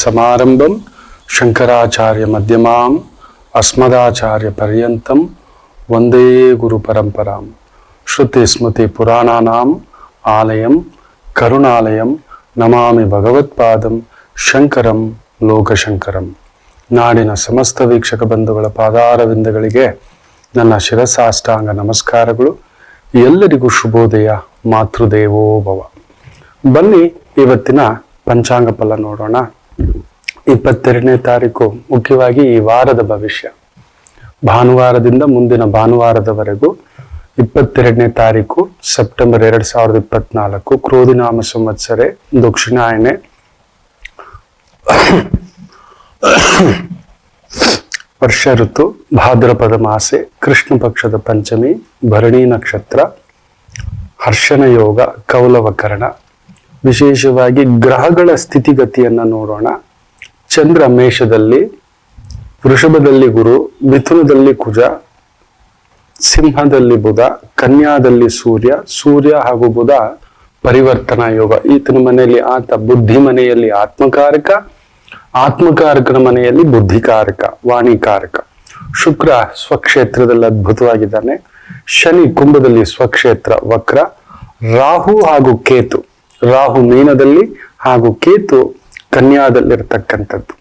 ಸಮಾರಂಭಂ ಶಂಕರಾಚಾರ್ಯ ಮಧ್ಯಮಾಂ ಅಸ್ಮದಾಚಾರ್ಯ ಪರ್ಯಂತಂ ವಂದೇ ಗುರು ಪರಂಪರಾಂ ಶ್ರುತಿ ಸ್ಮೃತಿ ಪುರಾಣಾನಾಂ ಆಲಯಂ ಕರುಣಾಲಯಂ ನಮಾಮಿ ಭಗವತ್ಪಾದಂ ಶಂಕರಂ ಲೋಕಶಂಕರಂ. ನಾಡಿನ ಸಮಸ್ತ ವೀಕ್ಷಕ ಬಂಧುಗಳ ಪಾದಾರವಿಂದಗಳಿಗೆ ನನ್ನ ಶಿರಸಾಷ್ಟಾಂಗ ನಮಸ್ಕಾರಗಳು. ಎಲ್ಲರಿಗೂ ಶುಭೋದಯ. ಮಾತೃದೇವೋ ಭವ. ಬನ್ನಿ ಇವತ್ತಿನ ಪಂಚಾಂಗ ಫಲ ನೋಡೋಣ. 22ನೇ ತಾರೀಕು ಮುಖ್ಯವಾಗಿ ಈ ವಾರದ ಭವಿಷ್ಯ, ಭಾನುವಾರದಿಂದ ಮುಂದಿನ ಭಾನುವಾರದವರೆಗೂ 22ನೇ ತಾರೀಕು ಸೆಪ್ಟೆಂಬರ್ 2024 ಕ್ರೋಧಿನಾಮ ಸಂವತ್ಸರೆ ದಕ್ಷಿಣಾಯನೆ ವರ್ಷ ಋತು ಭಾದ್ರಪದ ಮಾಸೆ ಕೃಷ್ಣ ಪಕ್ಷದ ಪಂಚಮಿ ಭರಣಿ ನಕ್ಷತ್ರ ಹರ್ಷಣ ಯೋಗ ಕೌಲವಕರಣ. ವಿಶೇಷವಾಗಿ ಗ್ರಹಗಳ ಸ್ಥಿತಿಗತಿಯನ್ನ ನೋಡೋಣ. ಚಂದ್ರ ಮೇಷದಲ್ಲಿ, ವೃಷಭದಲ್ಲಿ ಗುರು, ಮಿಥುನದಲ್ಲಿ ಕುಜ, ಸಿಂಹದಲ್ಲಿ ಬುಧ, ಕನ್ಯಾದಲ್ಲಿ ಸೂರ್ಯ ಹಾಗೂ ಬುಧ ಪರಿವರ್ತನಾ ಯೋಗ. ಈತನ ಮನೆಯಲ್ಲಿ ಆತ ಬುದ್ಧಿ ಮನೆಯಲ್ಲಿ ಆತ್ಮಕಾರಕನ ಮನೆಯಲ್ಲಿ ಬುದ್ಧಿಕಾರಕ ವಾಣಿಕಾರಕ. ಶುಕ್ರ ಸ್ವಕ್ಷೇತ್ರದಲ್ಲಿ ಅದ್ಭುತವಾಗಿದ್ದಾನೆ. ಶನಿ ಕುಂಭದಲ್ಲಿ ಸ್ವಕ್ಷೇತ್ರ ವಕ್ರ. ರಾಹು ಹಾಗೂ ಕೇತು, ರಾಹು ಮೀನದಲ್ಲಿ ಹಾಗೂ ಕೇತು ಕನ್ಯಾದಲ್ಲಿರ್ತಕ್ಕಂಥದ್ದು.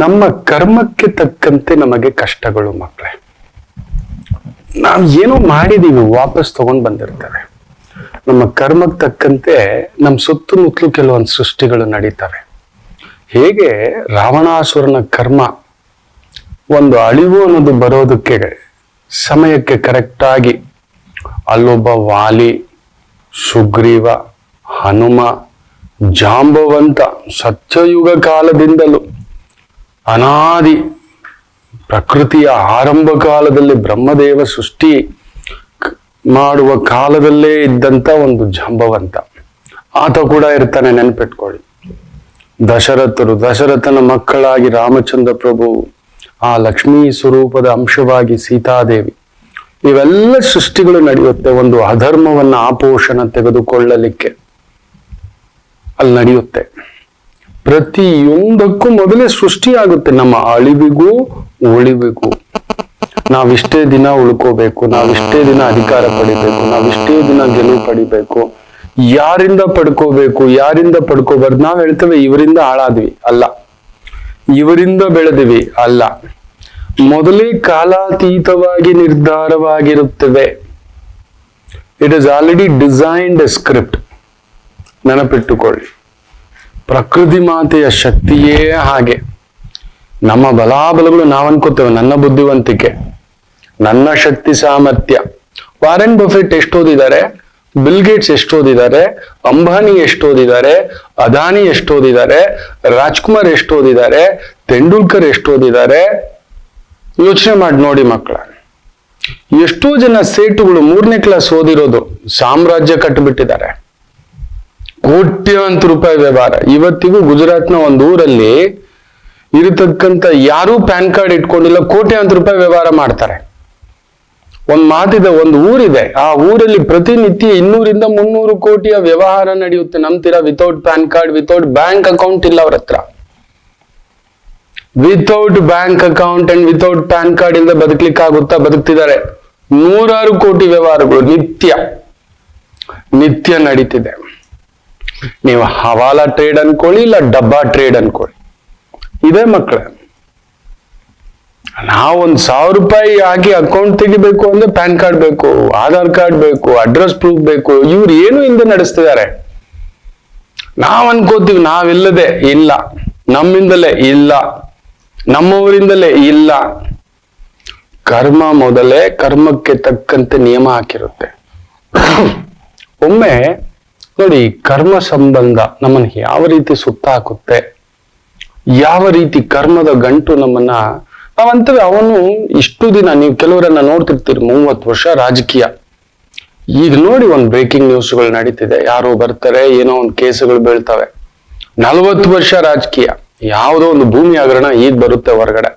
ನಮ್ಮ ಕರ್ಮಕ್ಕೆ ತಕ್ಕಂತೆ ನಮಗೆ ಕಷ್ಟಗಳು ಮಕ್ಕಳೇ. ನಾವು ಏನೋ ಮಾಡಿದೀವಿ, ವಾಪಸ್ ತಗೊಂಡ್ ಬಂದಿರ್ತೇವೆ. ನಮ್ಮ ಕರ್ಮಕ್ಕೆ ತಕ್ಕಂತೆ ನಮ್ಮ ಸುತ್ತಮುತ್ತಲು ಕೆಲವೊಂದು ಸೃಷ್ಟಿಗಳು ನಡೀತವೆ. ಹೇಗೆ ರಾವಣಾಸುರನ ಕರ್ಮ ಒಂದು ಅಳಿವು ಅನ್ನೋದು ಬರೋದಕ್ಕೆ ಸಮಯಕ್ಕೆ ಕರೆಕ್ಟಾಗಿ ಅಲ್ಲೊಬ್ಬ ವಾಲಿ, ಸುಗ್ರೀವ, ಹನುಮ, ಜಾಂಬವಂತ ಸತ್ಯಯುಗ ಕಾಲದಿಂದಲೂ ಅನಾದಿ ಪ್ರಕೃತಿಯ ಆರಂಭ ಕಾಲದಲ್ಲಿ ಬ್ರಹ್ಮದೇವ ಸೃಷ್ಟಿ ಮಾಡುವ ಕಾಲದಲ್ಲೇ ಇದ್ದಂತ ಒಂದು ಜಾಂಬವಂತ ಆತ ಕೂಡ ಇರ್ತಾನೆ. ನೆನಪಿಟ್ಕೊಳ್ಳಿ. ದಶರಥನ ಮಕ್ಕಳಾಗಿ ರಾಮಚಂದ್ರ ಪ್ರಭು, ಆ ಲಕ್ಷ್ಮೀ ಸ್ವರೂಪದ ಅಂಶವಾಗಿ ಸೀತಾದೇವಿ, ಇವೆಲ್ಲ ಸೃಷ್ಟಿಗಳು ನಡೆಯುತ್ತೆ. ಒಂದು ಅಧರ್ಮವನ್ನ ಆಪೋಷಣ ತೆಗೆದುಕೊಳ್ಳಲಿಕ್ಕೆ ಅಲ್ಲಿ ನಡೆಯುತ್ತೆ. ಪ್ರತಿಯೊಂದಕ್ಕೂ ಮೊದಲೇ ಸೃಷ್ಟಿಯಾಗುತ್ತೆ. ನಮ್ಮ ಅಳಿವಿಗೂ ಉಳಿವಿಗೂ ನಾವಿಷ್ಟೇ ದಿನ ಉಳ್ಕೋಬೇಕು, ನಾವಿಷ್ಟೇ ದಿನ ಅಧಿಕಾರ ಪಡಿಬೇಕು, ನಾವಿಷ್ಟೇ ದಿನ ಗೆಲುವು ಪಡಿಬೇಕು, ಯಾರಿಂದ ಪಡ್ಕೋಬೇಕು ಯಾರಿಂದ ಪಡ್ಕೋಬಾರ್ದು. ನಾವ್ ಹೇಳ್ತೇವೆ ಇವರಿಂದ ಹಾಳಾದ್ವಿ, ಅಲ್ಲ. ಇವರಿಂದ ಬೆಳೆದಿವಿ, ಅಲ್ಲ. ಮೊದಲೇ ಕಾಲಾತೀತವಾಗಿ ನಿರ್ಧಾರವಾಗಿರುತ್ತವೆ. It is already designed a script. ನೆನಪಿಟ್ಟುಕೊಳ್ಳಿ. ಪ್ರಕೃತಿ ಮಾತೆಯ ಶಕ್ತಿಯೇ ಹಾಗೆ. ನಮ್ಮ ಬಲಾಬಲಗಳು ನಾವು ಅನ್ಕೋತೇವೆ, ನನ್ನ ಬುದ್ಧಿವಂತಿಕೆ, ನನ್ನ ಶಕ್ತಿ ಸಾಮರ್ಥ್ಯ. ವಾರೆನ್ ಬಫೆಟ್ ಎಷ್ಟು ಓದಿದ್ದಾರೆ, ಬಿಲ್ ಗೇಟ್ಸ್ ಎಷ್ಟು ಓದಿದ್ದಾರೆ, ಅಂಬಾನಿ ಎಷ್ಟು ಓದಿದ್ದಾರೆ, ಅದಾನಿ ಎಷ್ಟು ಓದಿದ್ದಾರೆ, ರಾಜ್ಕುಮಾರ್ ಎಷ್ಟು ಓದಿದ್ದಾರೆ, ತೆಂಡೂಲ್ಕರ್ ಎಷ್ಟು ಓದಿದ್ದಾರೆ. ಯೋಚನೆ ಮಾಡಿ ನೋಡಿ ಮಕ್ಕಳ. ಎಷ್ಟೋ ಜನ ಸೇಟುಗಳು 3ನೇ ಕ್ಲಾಸ್ ಓದಿರೋದು ಸಾಮ್ರಾಜ್ಯ ಕಟ್ಟಿಬಿಟ್ಟಿದ್ದಾರೆ. ಕೋಟ್ಯಾಂತರ ರೂಪಾಯಿ ವ್ಯವಹಾರ. ಇವತ್ತಿಗೂ ಗುಜರಾತ್ನ ಒಂದು ಊರಲ್ಲಿ ಇರತಕ್ಕಂತ ಯಾರೂ ಪ್ಯಾನ್ ಕಾರ್ಡ್ ಇಟ್ಕೊಂಡಿಲ್ಲ, ಕೋಟ್ಯಾಂತರ ರೂಪಾಯಿ ವ್ಯವಹಾರ ಮಾಡ್ತಾರೆ. ಒಂದ್ ಮಾತಿದೆ, ಒಂದು ಊರಿದೆ, ಆ ಊರಲ್ಲಿ ಪ್ರತಿನಿತ್ಯ 200 ಇಂದ 300 ಕೋಟಿಯ ವ್ಯವಹಾರ ನಡೆಯುತ್ತೆ. ನಂಬ್ತೀರಾ? Without PAN card, without bank account ಇಲ್ಲ ಅವ್ರ ಹತ್ರ. Without bank account and without PAN card ಇಂದ ಬದುಕ್ಲಿಕ್ಕೆ ಆಗುತ್ತಾ? ಬದುಕ್ತಿದ್ದಾರೆ. 100 ಕೋಟಿ ವ್ಯವಹಾರಗಳು ನಿತ್ಯ ನಡೀತಿದೆ. ನೀವು ಹವಾಲಾ ಟ್ರೇಡ್ ಅನ್ಕೊಳ್ಳಿ, ಇಲ್ಲ ಡಬ್ಬಾ ಟ್ರೇಡ್ ಅನ್ಕೊಳ್ಳಿ. ಇದೇ ಮಕ್ಕಳ. ನಾವು 1,000 ರೂಪಾಯಿ ಹಾಕಿ ಅಕೌಂಟ್ ತೆಗಿಬೇಕು ಅಂದ್ರೆ ಪ್ಯಾನ್ ಕಾರ್ಡ್ ಬೇಕು, ಆಧಾರ್ ಕಾರ್ಡ್ ಬೇಕು, ಅಡ್ರೆಸ್ ಪ್ರೂಫ್ ಬೇಕು. ಇವ್ರು ಏನು ಹಿಂದೆ ನಡೆಸ್ತಿದ್ದಾರೆ. ನಾವ್ ಅನ್ಕೋತೀವಿ ನಾವಿಲ್ಲದೆ ಇಲ್ಲ, ನಮ್ಮಿಂದಲೇ ಇಲ್ಲ, ನಮ್ಮವರಿಂದಲೇ ಇಲ್ಲ. ಕರ್ಮ ಮೊದಲೇ ಕರ್ಮಕ್ಕೆ ತಕ್ಕಂತೆ ನಿಯಮ ಹಾಕಿರುತ್ತೆ. ಒಮ್ಮೆ ನೋಡಿ, ಕರ್ಮ ಸಂಬಂಧ ನಮ್ಮನ್ನ ಯಾವ ರೀತಿ ಸುತ್ತ ಹಾಕುತ್ತೆ, ಯಾವ ರೀತಿ ಕರ್ಮದ ಗಂಟು ನಮ್ಮನ್ನ. ನಾವಂತೇವೆ ಅವನು ಇಷ್ಟು ದಿನ, ನೀವು ಕೆಲವರನ್ನ ನೋಡ್ತಿರ್ತೀರಿ 30 ವರ್ಷ ರಾಜಕೀಯ. ಈಗ ನೋಡಿ ಒಂದು ಬ್ರೇಕಿಂಗ್ ನ್ಯೂಸ್ಗಳು ನಡೀತಿದೆ, ಯಾರೋ ಬರ್ತಾರೆ, ಏನೋ ಒಂದು ಕೇಸುಗಳು ಬೀಳ್ತವೆ. 40 ವರ್ಷ ರಾಜಕೀಯ, ಯಾವುದೋ ಒಂದು ಭೂಮಿ ಹಗರಣ ಈಗ ಬರುತ್ತೆ ಹೊರಗಡೆ.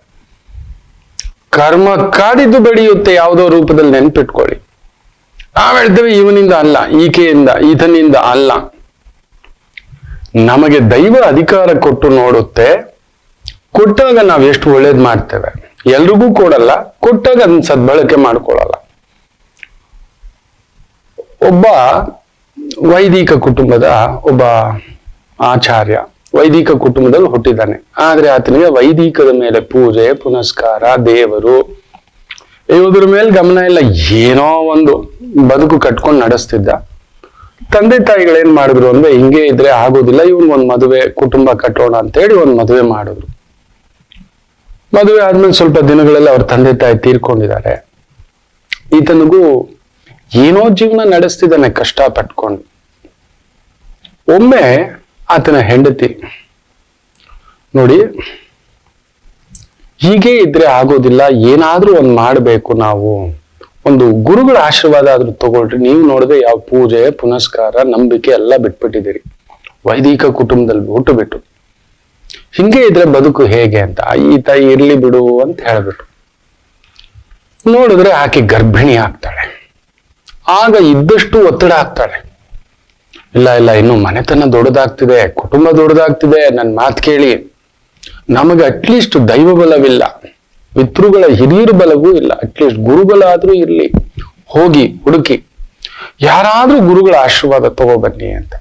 ಕರ್ಮ ಕಾದಿದ್ದು ಬೆಳೆಯುತ್ತೆ ಯಾವುದೋ ರೂಪದಲ್ಲಿ. ನೆನ್ಪಿಟ್ಕೊಳ್ಳಿ. ನಾವ್ ಹೇಳ್ತೇವೆ ಇವನಿಂದ ಅಲ್ಲ, ಈಕೆಯಿಂದ, ಈತನಿಂದ ಅಲ್ಲ. ನಮಗೆ ದೈವ ಅಧಿಕಾರ ಕೊಟ್ಟು ನೋಡುತ್ತೆ. ಕೊಟ್ಟಾಗ ನಾವ್ ಎಷ್ಟು ಒಳ್ಳೇದ್ ಮಾಡ್ತೇವೆ. ಎಲ್ರಿಗೂ ಕೊಡಲ್ಲ, ಕೊಟ್ಟಾಗ ಅದನ್ನ ಸದ್ಬಳಕೆ ಮಾಡ್ಕೊಳ್ಳಲ್ಲ. ಒಬ್ಬ ವೈದಿಕ ಕುಟುಂಬದ ಒಬ್ಬ ಆಚಾರ್ಯ ವೈದಿಕ ಕುಟುಂಬದಲ್ಲಿ ಹುಟ್ಟಿದ್ದಾನೆ. ಆದ್ರೆ ಆತನಿಗೆ ವೈದಿಕದ ಮೇಲೆ ಪೂಜೆ ಪುನಸ್ಕಾರ, ದೇವರು ಇವುದ್ರ ಮೇಲೆ ಗಮನ ಇಲ್ಲ. ಏನೋ ಒಂದು ಬದುಕು ಕಟ್ಕೊಂಡು ನಡೆಸ್ತಿದ್ದ. ತಂದೆ ತಾಯಿಗಳೇನ್ ಮಾಡಿದ್ರು ಅಂದ್ರೆ, ಹಿಂಗೆ ಇದ್ರೆ ಆಗೋದಿಲ್ಲ, ಒಂದ್ ಮದುವೆ ಕುಟುಂಬ ಕಟ್ಟೋಣ ಅಂತ ಹೇಳಿ ಒಂದ್ ಮದುವೆ ಮಾಡಿದ್ರು. ಮದುವೆ ಆದ್ಮೇಲೆ ಸ್ವಲ್ಪ ದಿನಗಳಲ್ಲಿ ಅವ್ರ ತಂದೆ ತಾಯಿ ತೀರ್ಕೊಂಡಿದ್ದಾರೆ. ಈತನಿಗೂ ಏನೋ ಜೀವನ ನಡೆಸ್ತಿದ್ದಾನೆ ಕಷ್ಟ ಪಟ್ಕೊಂಡು. ಒಮ್ಮೆ ಆತನ ಹೆಂಡತಿ, ನೋಡಿ ಹೀಗೆ ಇದ್ರೆ ಆಗೋದಿಲ್ಲ, ಏನಾದ್ರೂ ಒಂದ್ ಮಾಡ್ಬೇಕು, ನಾವು ಒಂದು ಗುರುಗಳ ಆಶೀರ್ವಾದ ಆದ್ರೂ ತಗೊಳ್ರಿ. ನೀವು ನೋಡಿದ್ರೆ ಯಾವ ಪೂಜೆ ಪುನಸ್ಕಾರ ನಂಬಿಕೆ ಎಲ್ಲ ಬಿಟ್ಬಿಟ್ಟಿದ್ದೀರಿ, ವೈದಿಕ ಕುಟುಂಬದಲ್ಲಿ ಹುಟ್ಟು ಬಿಟ್ಟು. ಹಿಂಗೆ ಇದ್ರೆ ಬದುಕು ಹೇಗೆ ಅಂತ ಈತ ಇರ್ಲಿ ಬಿಡು ಅಂತ ಹೇಳ್ಬಿಟ್ಟು. ನೋಡಿದ್ರೆ ಆಕೆ ಗರ್ಭಿಣಿ ಆಗ್ತಾಳೆ. ಆಗ ಇದ್ದಷ್ಟು ಒತ್ತಡ ಆಗ್ತಾಳೆ. ಇಲ್ಲ ಇಲ್ಲ, ಇನ್ನು ಮನೆತನ ದೊಡ್ಡದಾಗ್ತಿದೆ, ಕುಟುಂಬ ದೊಡ್ಡದಾಗ್ತಿದೆ, ನನ್ ಮಾತು ಕೇಳಿ. ನಮಗೆ ಅಟ್ಲೀಸ್ಟ್ ದೈವ ಬಲವಿಲ್ಲ, ಪಿತೃಗಳ ಹಿರಿಯರ ಬಲವೂ ಇಲ್ಲ, ಅಟ್ಲೀಸ್ಟ್ ಗುರುಬಲ ಆದ್ರೂ ಇರ್ಲಿ, ಹೋಗಿ ಹುಡುಕಿ ಯಾರಾದ್ರೂ ಗುರುಗಳ ಆಶೀರ್ವಾದ ತಗೋಬನ್ನಿ ಅಂತ.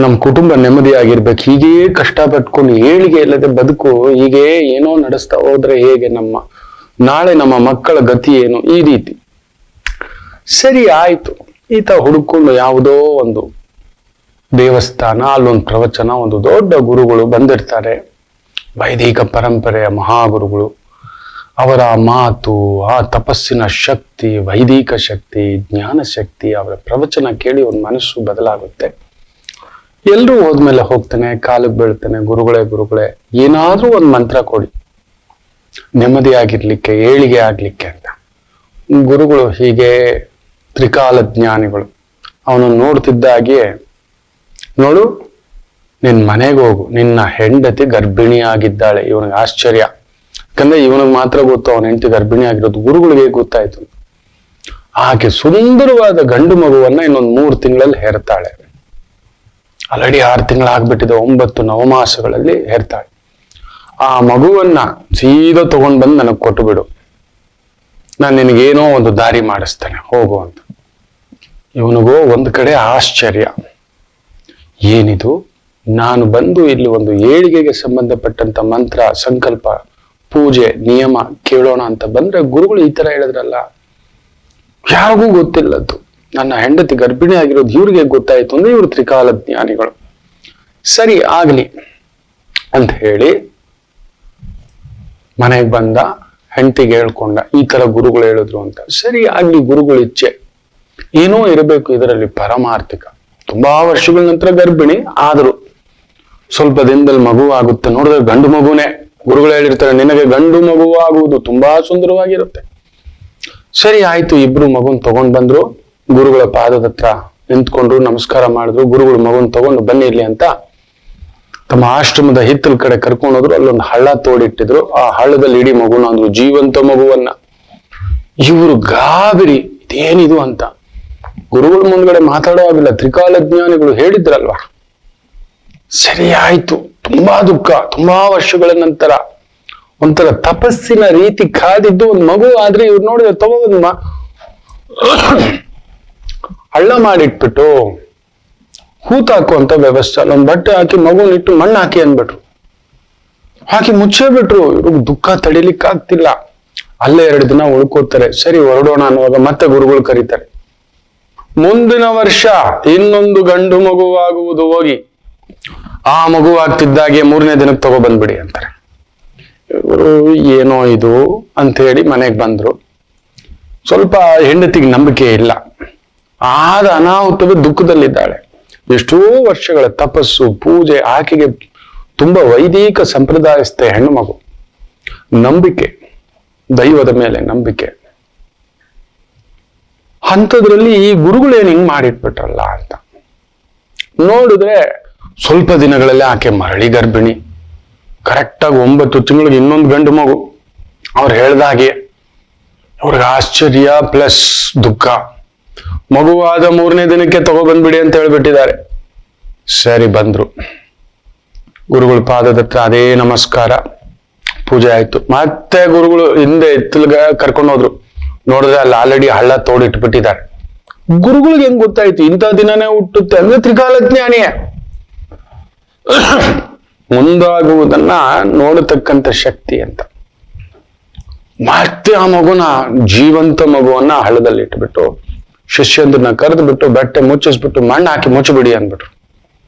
ನಮ್ ಕುಟುಂಬ ನೆಮ್ಮದಿಯಾಗಿರ್ಬೇಕು. ಹೀಗೇ ಕಷ್ಟ ಪಟ್ಕೊಂಡು ಏಳಿಗೆ ಇಲ್ಲದೆ ಬದುಕು ಹೀಗೆ ಏನೋ ನಡೆಸ್ತಾ ಹೋದ್ರೆ ಹೇಗೆ, ನಾಳೆ ನಮ್ಮ ಮಕ್ಕಳ ಗತಿ ಏನು, ಈ ರೀತಿ. ಸರಿ ಆಯ್ತು, ಈತ ಹುಡುಕೊಂಡು ಯಾವುದೋ ಒಂದು ದೇವಸ್ಥಾನ, ಅಲ್ಲೊಂದು ಪ್ರವಚನ, ಒಂದು ದೊಡ್ಡ ಗುರುಗಳು ಬಂದಿರ್ತಾರೆ, ವೈದಿಕ ಪರಂಪರೆಯ ಮಹಾಗುರುಗಳು. ಅವರ ಮಾತು, ಆ ತಪಸ್ಸಿನ ಶಕ್ತಿ, ವೈದಿಕ ಶಕ್ತಿ, ಜ್ಞಾನ ಶಕ್ತಿ, ಅವರ ಪ್ರವಚನ ಕೇಳಿ ಒಂದು ಮನಸ್ಸು ಬದಲಾಗುತ್ತೆ. ಎಲ್ರೂ ಹೋದ್ಮೇಲೆ ಹೋಗ್ತಾನೆ, ಕಾಲಿಗೆ ಬೀಳ್ತಾನೆ, ಗುರುಗಳೇ ಏನಾದ್ರೂ ಒಂದು ಮಂತ್ರ ಕೊಡಿ ನೆಮ್ಮದಿಯಾಗಿರ್ಲಿಕ್ಕೆ, ಏಳಿಗೆ ಆಗ್ಲಿಕ್ಕೆ ಅಂತ. ಗುರುಗಳು ಹೀಗೆ ತ್ರಿಕಾಲ ಜ್ಞಾನಿಗಳು ಅವನು ನೋಡ್ತಿದ್ದಾಗೆ, ನೋಡು ನಿನ್ ಮನೆಗೆ ಹೋಗು, ನಿನ್ನ ಹೆಂಡತಿ ಗರ್ಭಿಣಿ ಆಗಿದ್ದಾಳೆ. ಇವನಿಗೆ ಆಶ್ಚರ್ಯ, ಯಾಕಂದ್ರೆ ಇವನಿಗೆ ಮಾತ್ರ ಗೊತ್ತು ಅವನ ಹೆಂಡತಿ ಗರ್ಭಿಣಿ ಆಗಿರೋದು, ಗುರುಗಳಿಗೆ ಗೊತ್ತಾಯ್ತು. ಆಕೆ ಸುಂದರವಾದ ಗಂಡು ಮಗುವನ್ನ ಇನ್ನೊಂದು 3 ತಿಂಗಳಲ್ಲಿ ಹೆರ್ತಾಳೆ. ಆಲ್ರೆಡಿ 6 ತಿಂಗಳಾಗ್ಬಿಟ್ಟಿದೆ, 9 ನವಮಾಸಗಳಲ್ಲಿ ಹೆರ್ತಾಳೆ. ಆ ಮಗುವನ್ನ ಸೀದಾ ತಗೊಂಡ್ ಬಂದು ನನಗೆ ಕೊಟ್ಟು ಬಿಡು, ನಾನು ನಿನಗೇನೋ ಒಂದು ದಾರಿ ಮಾಡಿಸ್ತೇನೆ, ಹೋಗು ಅಂತ. ಇವನಿಗೋ ಒಂದ್ ಕಡೆ ಆಶ್ಚರ್ಯ, ಏನಿದು, ನಾನು ಬಂದು ಇಲ್ಲಿ ಒಂದು ಏಳಿಗೆಗೆ ಸಂಬಂಧಪಟ್ಟಂತ ಮಂತ್ರ, ಸಂಕಲ್ಪ, ಪೂಜೆ, ನಿಯಮ ಕೇಳೋಣ ಅಂತ ಬಂದ್ರೆ ಗುರುಗಳು ಈ ತರ ಹೇಳಿದ್ರಲ್ಲ, ಯಾರಿಗೂ ಗೊತ್ತಿಲ್ಲದ್ದು. ನನ್ನ ಹೆಂಡತಿ ಗರ್ಭಿಣಿ ಆಗಿರೋದು ಇವ್ರಿಗೆ ಗೊತ್ತಾಯ್ತು ಅಂದ್ರೆ ಇವ್ರು ತ್ರಿಕಾಲ ಜ್ಞಾನಿಗಳು. ಸರಿ ಆಗ್ಲಿ ಅಂತ ಹೇಳಿ ಮನೆಗೆ ಬಂದ, ಹೆಂಡತಿಗೆ ಹೇಳ್ಕೊಂಡ, ಈ ತರ ಗುರುಗಳು ಹೇಳಿದ್ರು ಅಂತ. ಸರಿ ಆಗ್ಲಿ, ಗುರುಗಳ ಇಚ್ಛೆ ಏನೋ ಇರಬೇಕು ಇದರಲ್ಲಿ ಪರಮಾರ್ಥಿಕ. ತುಂಬಾ ವರ್ಷಗಳ ನಂತರ ಗರ್ಭಿಣಿ ಆದ್ರು ಸ್ವಲ್ಪ ದಿನದಲ್ಲಿ ಮಗು ಆಗುತ್ತೆ. ನೋಡಿದ್ರೆ ಗಂಡು ಮಗುನೇ. ಗುರುಗಳು ಹೇಳಿರ್ತಾರೆ, ನಿನಗೆ ಗಂಡು ಮಗು ಆಗುವುದು ತುಂಬಾ ಸುಂದರವಾಗಿರುತ್ತೆ. ಸರಿ ಆಯ್ತು, ಇಬ್ರು ಮಗುನ್ ತಗೊಂಡ್ ಬಂದ್ರು, ಗುರುಗಳ ಪಾದದ ಹತ್ರ ನಿಂತ್ಕೊಂಡ್ರು, ನಮಸ್ಕಾರ ಮಾಡಿದ್ರು. ಗುರುಗಳು ಮಗುನ್ ತಗೊಂಡು ಬನ್ನಿ ಇಲ್ಲಿ ಅಂತ ತಮ್ಮ ಆಶ್ರಮದ ಹಿತ್ತಲ ಕಡೆ ಕರ್ಕೊಂಡು ಹೋದ್ರು. ಅಲ್ಲೊಂದು ಹಳ್ಳ ತೋಡಿಟ್ಟಿದ್ರು. ಆ ಹಳ್ಳದಲ್ಲಿ ಇಡೀ ಮಗುನ ಅಂದ್ರು, ಜೀವಂತ ಮಗುವನ್ನ. ಇವರು ಗಾಬರಿ, ಇದೇನಿದು ಅಂತ. ಗುರುಗಳ ಮುಂದ್ಗಡೆ ಮಾತಾಡೋ ಆಗಿಲ್ಲ, ತ್ರಿಕಾಲ ಜ್ಞಾನಿಗಳು ಹೇಳಿದ್ರಲ್ವಾ. ಸರಿ ಆಯ್ತು, ತುಂಬಾ ದುಃಖ. ತುಂಬಾ ವರ್ಷಗಳ ನಂತರ ಒಂಥರ ತಪಸ್ಸಿನ ರೀತಿ ಕಾದಿದ್ದು ಒಂದು ಮಗು. ಆದ್ರೆ ಇವ್ರು ನೋಡಿದ್ರೆ ತಗೊಂಡ್ ಹಳ್ಳ ಮಾಡಿಟ್ಬಿಟ್ಟು ಹೂತಾಕುವಂತ ವ್ಯವಸ್ಥೆ, ಅಲ್ಲೊಂದು ಬಟ್ಟೆ ಹಾಕಿ ಮಗುನಿಟ್ಟು ಮಣ್ಣು ಹಾಕಿ ಅಂದ್ಬಿಟ್ರು. ಹಾಕಿ ಮುಚ್ಚೇ ಬಿಟ್ರು. ಇವ್ರಿಗೆ ದುಃಖ ತಡಿಲಿಕ್ಕಾಗ್ತಿಲ್ಲ. ಅಲ್ಲೇ 2 ದಿನ ಉಳ್ಕೋತಾರೆ. ಸರಿ ಹೊರಡೋಣ ಅನ್ನುವಾಗ ಮತ್ತೆ ಗುರುಗಳು ಕರೀತಾರೆ, ಮುಂದಿನ ವರ್ಷ ಇನ್ನೊಂದು ಗಂಡು ಮಗು ಆಗುವುದು, ಹೋಗಿ ಆ ಮಗು ಆಗ್ತಿದ್ದಾಗೆ 3ನೇ ದಿನಕ್ಕೆ ತಗೊಬಂದ್ಬಿಡಿ ಅಂತಾರೆ. ಇವರು ಏನೋ ಇದು ಅಂತ ಹೇಳಿ ಮನೆಗೆ ಬಂದ್ರು. ಸ್ವಲ್ಪ ಹೆಂಡತಿಗೆ ನಂಬಿಕೆ ಇಲ್ಲ. ಆದ ಅನಾಹುತವೇ ದುಃಖದಲ್ಲಿದ್ದಾಳೆ. ಎಷ್ಟೋ ವರ್ಷಗಳ ತಪಸ್ಸು, ಪೂಜೆ, ಆಕೆಗೆ ತುಂಬಾ ವೈದಿಕ ಸಂಪ್ರದಾಯಸ್ಥೆ ಹೆಣ್ಣು ಮಗು. ನಂಬಿಕೆ, ದೈವದ ಮೇಲೆ ನಂಬಿಕೆ. ಅಂಥದ್ರಲ್ಲಿ ಈ ಗುರುಗಳೇನು ಹಿಂಗ್ ಮಾಡಿಟ್ಬಿಟ್ರಲ್ಲ ಅಂತ ನೋಡಿದ್ರೆ, ಸ್ವಲ್ಪ ದಿನಗಳಲ್ಲಿ ಆಕೆ ಮರಳಿ ಗರ್ಭಿಣಿ. ಕರೆಕ್ಟಾಗಿ 9 ತಿಂಗಳಿಗೆ ಇನ್ನೊಂದು ಗಂಡು ಮಗು. ಅವ್ರು ಹೇಳ್ದಾಗೆ ಅವ್ರಿಗೆ ಆಶ್ಚರ್ಯ ಪ್ಲಸ್ ದುಃಖ. ಮಗುವಾದ 3ನೇ ದಿನಕ್ಕೆ ತಗೊಬಂದ್ಬಿಡಿ ಅಂತ ಹೇಳ್ಬಿಟ್ಟಿದ್ದಾರೆ. ಸರಿ, ಬಂದ್ರು ಗುರುಗಳ ಪಾದದ ಹತ್ರ, ಅದೇ ನಮಸ್ಕಾರ, ಪೂಜೆ ಆಯ್ತು. ಮತ್ತೆ ಗುರುಗಳು ಹಿಂದೆ ಎತ್ತಲ್ಗ ಕರ್ಕೊಂಡು ಹೋದ್ರು. ನೋಡಿದ್ರೆ ಅಲ್ಲಿ ಆಲ್ರೆಡಿ ಹಳ್ಳ ತೋಡಿಟ್ಬಿಟ್ಟಿದ್ದಾರೆ. ಗುರುಗಳಿಗೆ ಹೆಂಗ್ ಗೊತ್ತಾಯ್ತು ಇಂಥ ದಿನನೇ ಹುಟ್ಟುತ್ತೆ ಅಂದ್ರೆ? ತ್ರಿಕಾಲಜ್ಞಾನಿಯ ಮುಂದಾಗುವುದನ್ನ ನೋಡತಕ್ಕಂಥ ಶಕ್ತಿ ಅಂತ. ಮತ್ತೆ ಆ ಮಗುನ, ಜೀವಂತ ಮಗುವನ್ನ ಹಳ್ಳದಲ್ಲಿ ಇಟ್ಬಿಟ್ಟು ಶಿಷ್ಯಂದ್ರನ್ನ ಕರೆದು ಬಿಟ್ಟು ಬಟ್ಟೆ ಮುಚ್ಚಿಸ್ಬಿಟ್ಟು ಮಣ್ಣು ಹಾಕಿ ಮುಚ್ಚಬಿಡಿ ಅಂದ್ಬಿಟ್ರು.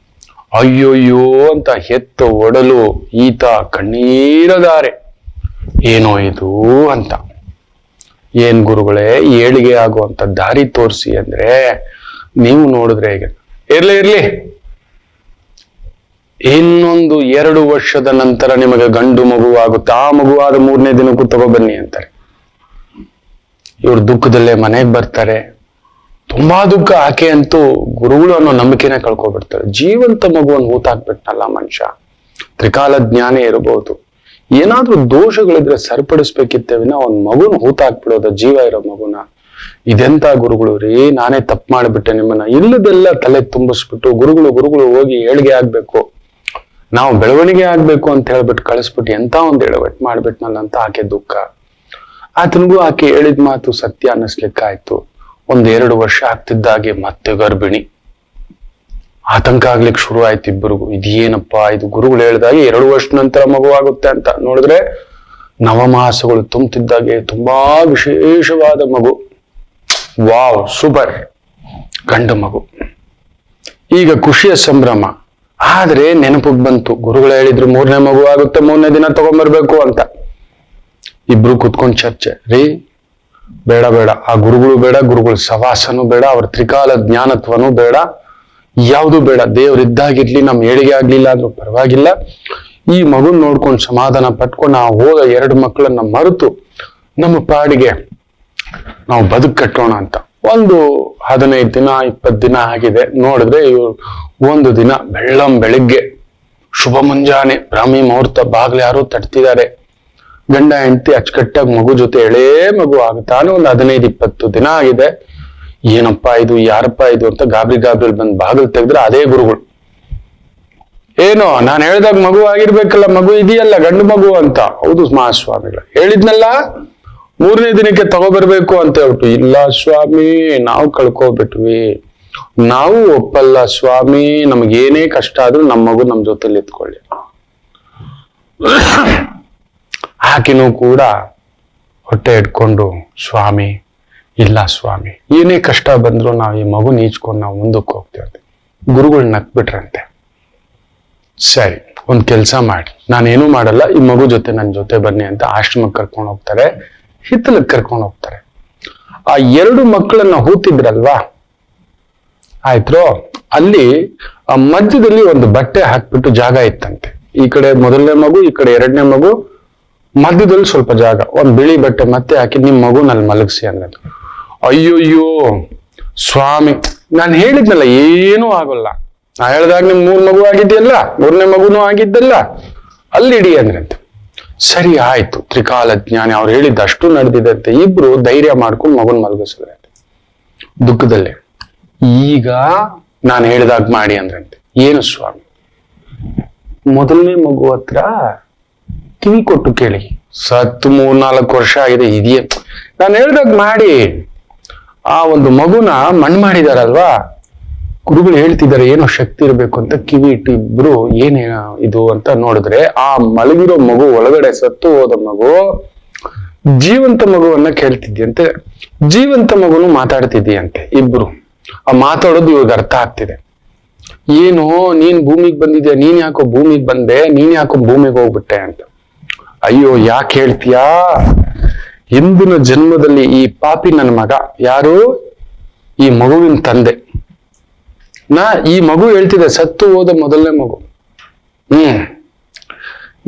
ಅಯ್ಯೋಯ್ಯೋ ಅಂತ ಎತ್ತು ಒಡಲು ಈತ ಕಣ್ಣೀರದಾರೆ, ಏನೋ ಇದು ಅಂತ. ಏನ್ ಗುರುಗಳೇ, ಏಳಿಗೆ ಆಗುವಂತ ದಾರಿ ತೋರಿಸಿ ಅಂದ್ರೆ ನೀವು ನೋಡಿದ್ರೆ ಹೇಗೆ? ಇರ್ಲಿ, ಇನ್ನೊಂದು 2 ವರ್ಷದ ನಂತರ ನಿಮಗೆ ಗಂಡು ಮಗು ಆಗುತ್ತೆ, ಆ ಮಗುವಾದ 3ನೇ ದಿನಕ್ಕೂ ತಗೊಬನ್ನಿ ಅಂತಾರೆ. ಇವ್ರು ದುಃಖದಲ್ಲೇ ಮನೆಗೆ ಬರ್ತಾರೆ. ತುಂಬಾ ದುಃಖ. ಆಕೆ ಅಂತೂ ಗುರುಗಳು ಅನ್ನೋ ನಂಬಿಕೆನೆ ಕಳ್ಕೊಬಿಡ್ತಾರೆ. ಜೀವಂತ ಮಗುವನ್ನು ಹೂತಾಕ್ಬಿಟ್ನಲ್ಲ ಮನುಷ್ಯ. ತ್ರಿಕಾಲ ಜ್ಞಾನೇ ಇರಬಹುದು, ಏನಾದ್ರೂ ದೋಷಗಳಿದ್ರೆ ಸರಿಪಡಿಸ್ಬೇಕಿತ್ತೇವಿನ ಒಂದ್ ಮಗುನ ಹೂತಾಕ್ಬಿಡೋದ, ಜೀವ ಇರೋ ಮಗುನ. ಇದೆಂತ ಗುರುಗಳು ರೀ, ನಾನೇ ತಪ್ಪು ಮಾಡಿಬಿಟ್ಟೆ ನಿಮ್ಮನ್ನ. ಇಲ್ಲದೆಲ್ಲ ತಲೆ ತುಂಬಿಸ್ಬಿಟ್ಟು ಗುರುಗಳು ಹೋಗಿ ಏಳಿಗೆ ಆಗ್ಬೇಕು, ನಾವು ಬೆಳವಣಿಗೆ ಆಗ್ಬೇಕು ಅಂತ ಹೇಳ್ಬಿಟ್ಟು ಕಳಿಸ್ಬಿಟ್ಟು ಎಂತ ಒಂದು ಎಡವಟ್ಟು ಮಾಡ್ಬಿಟ್ನಲ್ಲ ಅಂತ ಆಕೆ ದುಃಖ. ಆತನಿಗೂ ಆಕೆ ಹೇಳಿದ ಮಾತು ಸತ್ಯ ಅನ್ನಿಸ್ಲಿಕ್ಕಾಯ್ತು. 1-2 ವರ್ಷ ಆಗ್ತಿದ್ದಾಗೆ ಮತ್ತೆ ಗರ್ಭಿಣಿ. ಆತಂಕ ಆಗ್ಲಿಕ್ಕೆ ಶುರು ಆಯ್ತು ಇಬ್ಬರಿಗೂ. ಇದೇನಪ್ಪಾ ಇದು? ಗುರುಗಳು ಹೇಳಿದಾಗೆ 2 ವರ್ಷ ನಂತರ ಮಗು ಆಗುತ್ತೆ ಅಂತ. ನೋಡಿದ್ರೆ ನವಮಾಸಗಳು ತುಂಬುತ್ತಿದ್ದಾಗೆ ತುಂಬಾ ವಿಶೇಷವಾದ ಮಗು. ವಾವ್, ಸೂಪರ್, ಗಂಡು ಮಗು. ಈಗ ಖುಷಿಯ ಸಂಭ್ರಮ. ಆದ್ರೆ ನೆನಪಿಗೆ ಬಂತು, ಗುರುಗಳು ಹೇಳಿದ್ರು 3ನೇ ಮಗು ಆಗುತ್ತೆ, 3ನೇ ದಿನ ತಗೊಂಡ್ಬರ್ಬೇಕು ಅಂತ. ಇಬ್ರು ಕುತ್ಕೊಂಡ್ ಚರ್ಚೆ. ರೀ, ಬೇಡ, ಆ ಗುರುಗಳು ಬೇಡ, ಗುರುಗಳ ಸವಾಸನೂ ಬೇಡ, ಅವ್ರ ತ್ರಿಕಾಲ ಜ್ಞಾನತ್ವನೂ ಬೇಡ, ಯಾವುದು ಬೇಡ. ದೇವ್ರಿದ್ದಾಗಿರ್ಲಿ, ನಮ್ ಏಳಿಗೆ ಆಗ್ಲಿಲ್ಲ ಅಂದ್ರೂ ಪರವಾಗಿಲ್ಲ. ಈ ಮಗುನ್ ನೋಡ್ಕೊಂಡು ಸಮಾಧಾನ ಪಟ್ಕೊಂಡು ನಾವು ಹೋದ 2 ಮಕ್ಕಳನ್ನ ಮರೆತು ನಮ್ಮ ಪಾಡಿಗೆ ನಾವು ಬದುಕು ಕಟ್ಟೋಣ ಅಂತ. ಒಂದು 15 ದಿನ 20 ದಿನ ಆಗಿದೆ. ನೋಡಿದ್ರೆ ಇವ್ರು ಒಂದು ದಿನ ಬೆಳಿಗ್ಗೆ ಶುಭ ಮುಂಜಾನೆ ಬ್ರಾಹ್ಮಿ ಮುಹೂರ್ತ, ಬಾಗ್ಲು ಯಾರೋ ತಟ್ತಿದ್ದಾರೆ. ಗಂಡ ಹೆಂಡತಿ ಅಚ್ಚುಕಟ್ಟಾಗಿ ಮಗು ಜೊತೆ ಎಳೇ ಮಗು ಆಗುತ್ತಾನೆ. ಒಂದು 15-20 ದಿನ ಆಗಿದೆ. ಏನಪ್ಪಾ ಇದು, ಯಾರಪ್ಪ ಇದು ಅಂತ ಗಾಬರಿ ಬಂದ್ ಬಾಗಿಲು ತೆಗೆದ್ರೆ ಅದೇ ಗುರುಗಳು. ಏನೋ ನಾನು ಹೇಳ್ದಾಗ ಮಗು ಆಗಿರ್ಬೇಕಲ್ಲ, ಮಗು ಇದೆಯಲ್ಲ ಗಂಡು ಮಗು ಅಂತ. ಹೌದು ಮಹಾಸ್ವಾಮಿಗಳು ಹೇಳಿದ್ನಲ್ಲ 3ನೇ ದಿನಕ್ಕೆ ತಗೋಬರ್ಬೇಕು ಅಂತ ಹೇಳ್ಬಿಟ್ಟು. ಇಲ್ಲ ಸ್ವಾಮಿ, ನಾವು ಕಳ್ಕೊಬಿಟ್ವಿ, ನಾವು ಒಪ್ಪಲ್ಲ ಸ್ವಾಮಿ, ನಮಗೇನೇ ಕಷ್ಟ ಆದ್ರೂ ನಮ್ಮ ಮಗು ನಮ್ ಜೊತೆಲಿ ಇತ್ಕೊಳ್ಳಿ. ಆಕಿನೂ ಕೂಡ ಹೊಟ್ಟೆ ಇಟ್ಕೊಂಡು, ಸ್ವಾಮಿ ಇಲ್ಲ ಸ್ವಾಮಿ, ಏನೇ ಕಷ್ಟ ಬಂದ್ರು ನಾವು ಈ ಮಗು ನೀಚ್ಕೊಂಡು ನಾವು ಮುಂದಕ್ಕೆ ಹೋಗ್ತೇವೆ. ಗುರುಗಳು ನಕ್ಬಿಟ್ರಂತೆ. ಸರಿ, ಒಂದ್ ಕೆಲ್ಸ ಮಾಡಿ, ನಾನೇನು ಮಾಡಲ್ಲ, ಈ ಮಗು ಜೊತೆ ನನ್ನ ಜೊತೆ ಬನ್ನಿ ಅಂತ ಆಶ್ರಮಕ್ಕೆ ಕರ್ಕೊಂಡು ಹೋಗ್ತಾರೆ, ಹಿತ್ತಲಕ್ಕೆ ಕರ್ಕೊಂಡು ಹೋಗ್ತಾರೆ. ಆ 2 ಮಕ್ಕಳನ್ನ ಹೂತಿದ್ರಲ್ವಾ, ಆಯ್ತು, ಅಲ್ಲಿ ಆ ಮಧ್ಯದಲ್ಲಿ ಒಂದು ಬಟ್ಟೆ ಹಾಕ್ಬಿಟ್ಟು ಜಾಗ ಇತ್ತಂತೆ. ಈ ಕಡೆ 1ನೇ ಮಗು, ಈ ಕಡೆ 2ನೇ ಮಗು, ಮಧ್ಯದಲ್ಲಿ ಸ್ವಲ್ಪ ಜಾಗ, ಒಂದ್ ಬಿಳಿ ಬಟ್ಟೆ ಮತ್ತೆ ಹಾಕಿ ನಿಮ್ ಮಗು ನಲ್ಲಿ ಮಲಗಿಸಿ ಅಂದ್ರೆ. ಅಯ್ಯೋಯ್ಯೋ ಸ್ವಾಮಿ, ನಾನು ಹೇಳಿದ್ನಲ್ಲ ಏನೂ ಆಗೋಲ್ಲ, ನಾ ಹೇಳ್ದಾಗ ನಿಮ್ 3 ಮಗು ಆಗಿದೆಯಲ್ಲ, 3ನೇ ಮಗುನೂ ಆಗಿದ್ದಲ್ಲ, ಅಲ್ಲಿ ಇಡಿ ಅಂದ್ರಂತೆ. ಸರಿ ಆಯ್ತು, ತ್ರಿಕಾಲ ಜ್ಞಾನಿ ಅವ್ರು ಹೇಳಿದ್ದು ಅಷ್ಟು ನಡೆದಿದಂತೆ. ಇಬ್ರು ಧೈರ್ಯ ಮಾಡ್ಕೊಂಡು ಮಗುನ್ ಮಲಗಿಸಿದ್ರಂತೆ ದುಃಖದಲ್ಲೇ. ಈಗ ನಾನು ಹೇಳಿದಾಗ ಮಾಡಿ ಅಂದ್ರಂತೆ. ಏನು ಸ್ವಾಮಿ? 1ನೇ ಮಗು ಹತ್ರ ಕಿವಿ ಕೊಟ್ಟು ಕೇಳಿ, ಸತ್ತು 3-4 ವರ್ಷ ಆಗಿದೆ, ಇದೆಯೇ ನಾನು ಹೇಳ್ದಾಗ ಮಾಡಿ. ಆ ಒಂದು ಮಗುನ ಮಣ್ಣು ಮಾಡಿದಾರಲ್ವಾ, ಗುರುಗಳು ಹೇಳ್ತಿದ್ದಾರೆ ಏನೋ ಶಕ್ತಿ ಇರ್ಬೇಕು ಅಂತ. ಕಿವಿ ಇಟ್ಟು ಇಬ್ರು ಏನೇ ಇದು ಅಂತ ನೋಡಿದ್ರೆ, ಆ ಮಲಗಿರೋ ಮಗು ಒಳಗಡೆ ಸತ್ತು ಹೋದ ಮಗು ಜೀವಂತ ಮಗುವನ್ನ ಕೇಳ್ತಿದ್ಯಂತೆ. ಜೀವಂತ ಮಗುನು ಮಾತಾಡ್ತಿದ್ಯಂತೆ. ಇಬ್ರು ಆ ಮಾತಾಡೋದು ಇವಾಗ ಅರ್ಥ ಆಗ್ತಿದೆ. ಏನು ನೀನ್ ಭೂಮಿಗೆ ಬಂದಿದ್ಯಾ, ನೀನ್ ಯಾಕೋ ಭೂಮಿಗೆ ಬಂದೆ, ನೀನ್ ಯಾಕೋ ಭೂಮಿಗೆ ಹೋಗ್ಬಿಟ್ಟೆ ಅಂತ. ಅಯ್ಯೋ ಯಾಕೆ ಹೇಳ್ತೀಯಾ, ಹಿಂದಿನ ಜನ್ಮದಲ್ಲಿ ಈ ಪಾಪಿ ನನ್ನ ಮಗ, ಯಾರು ಈ ಮಗುವಿನ ತಂದೆ, ಈ ಮಗು ಹೇಳ್ತಿದೆ ಸತ್ತು ಹೋದ 1ನೇ ಮಗು,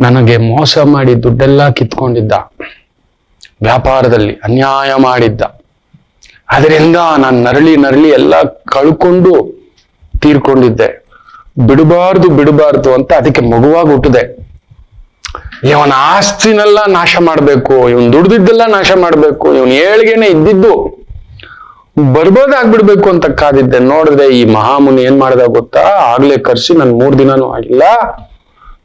ನನಗೆ ಮೋಸ ಮಾಡಿ ದುಡ್ಡೆಲ್ಲ ಕಿತ್ಕೊಂಡಿದ್ದ, ವ್ಯಾಪಾರದಲ್ಲಿ ಅನ್ಯಾಯ ಮಾಡಿದ್ದ, ಅದರಿಂದ ನಾನು ನರಳಿ ಎಲ್ಲ ಕಳ್ಕೊಂಡು ತೀರ್ಕೊಂಡಿದ್ದೆ. ಬಿಡಬಾರ್ದು ಅಂತ ಅದಕ್ಕೆ ಮಗುವಾಗಿ ಹುಟ್ಟಿದೆ. ಇವನ ಆಸ್ತಿನೆಲ್ಲ ನಾಶ ಮಾಡ್ಬೇಕು, ಇವನ್ ದುಡ್ದಿದ್ದೆಲ್ಲ ನಾಶ ಮಾಡ್ಬೇಕು, ಇವನ್ ಏಳ್ಗೆನೆ ಇದ್ದಿದ್ದು ಬರ್ಬೋದಾಗ್ಬಿಡ್ಬೇಕು ಅಂತ ಕಾದಿದ್ದೆ. ನೋಡಿದ್ರೆ ಈ ಮಹಾಮುನಿ ಏನ್ ಮಾಡ್ದ ಗೊತ್ತಾ, ಆಗ್ಲೇ ಕರ್ಸಿ ನನ್ 3 ದಿನನೂ ಆಗಿಲ್ಲ,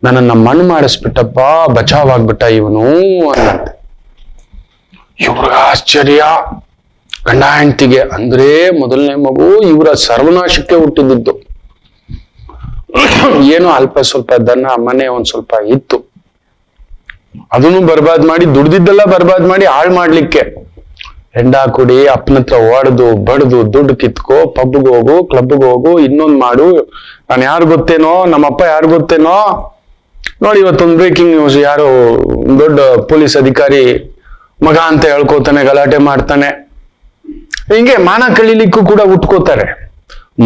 ನನ್ನನ್ನ ಮಣ್ಣು ಮಾಡಿಸ್ಬಿಟ್ಟಪ್ಪ, ಬಚಾವಾಗ್ಬಿಟ್ಟ ಇವನು ಅನ್ನಂತೆ. ಇವ್ರಿಗ ಆಶ್ಚರ್ಯ, ಗಂಡ ಹೆಂಡತಿಗೆ. ಅಂದ್ರೆ ಮೊದಲನೇ ಮಗು ಇವರ ಸರ್ವನಾಶಕ್ಕೆ ಹುಟ್ಟಿದ್ದು. ಏನೋ ಅಲ್ಪ ಸ್ವಲ್ಪ ದನ ಮನೆ ಒಂದ್ ಸ್ವಲ್ಪ ಇತ್ತು, ಅದನ್ನು ಬರ್ಬಾದ್ ಮಾಡಿ, ದುಡ್ದಿದ್ದೆಲ್ಲ ಬರ್ಬಾದ್ ಮಾಡಿ ಹಾಳು ಮಾಡ್ಲಿಕ್ಕೆ. ಹೆಂಡ ಕುಡಿ, ಅಪ್ಪನ ಹತ್ರ ಓಡದು ಬಡ್ದು ದುಡ್ಡು ಕಿತ್ಕೋ, ಪಬ್ಗೆ ಹೋಗು, ಕ್ಲಬ್ಗೆ ಹೋಗು, ಇನ್ನೊಂದ್ ಮಾಡು, ನಾನು ಯಾರು ಗೊತ್ತೇನೋ, ನಮ್ಮಪ್ಪ ಯಾರು ಗೊತ್ತೇನೋ. ನೋಡಿ ಇವತ್ತೊಂದು ಬ್ರೇಕಿಂಗ್ ನ್ಯೂಸ್, ಯಾರೋ ದೊಡ್ಡ ಪೊಲೀಸ್ ಅಧಿಕಾರಿ ಮಗ ಅಂತ ಹೇಳ್ಕೋತಾನೆ, ಗಲಾಟೆ ಮಾಡ್ತಾನೆ. ಹಿಂಗೆ ಮಾನ ಕಳಿಲಿಕ್ಕೂ ಕೂಡ ಉಟ್ಕೋತಾರೆ,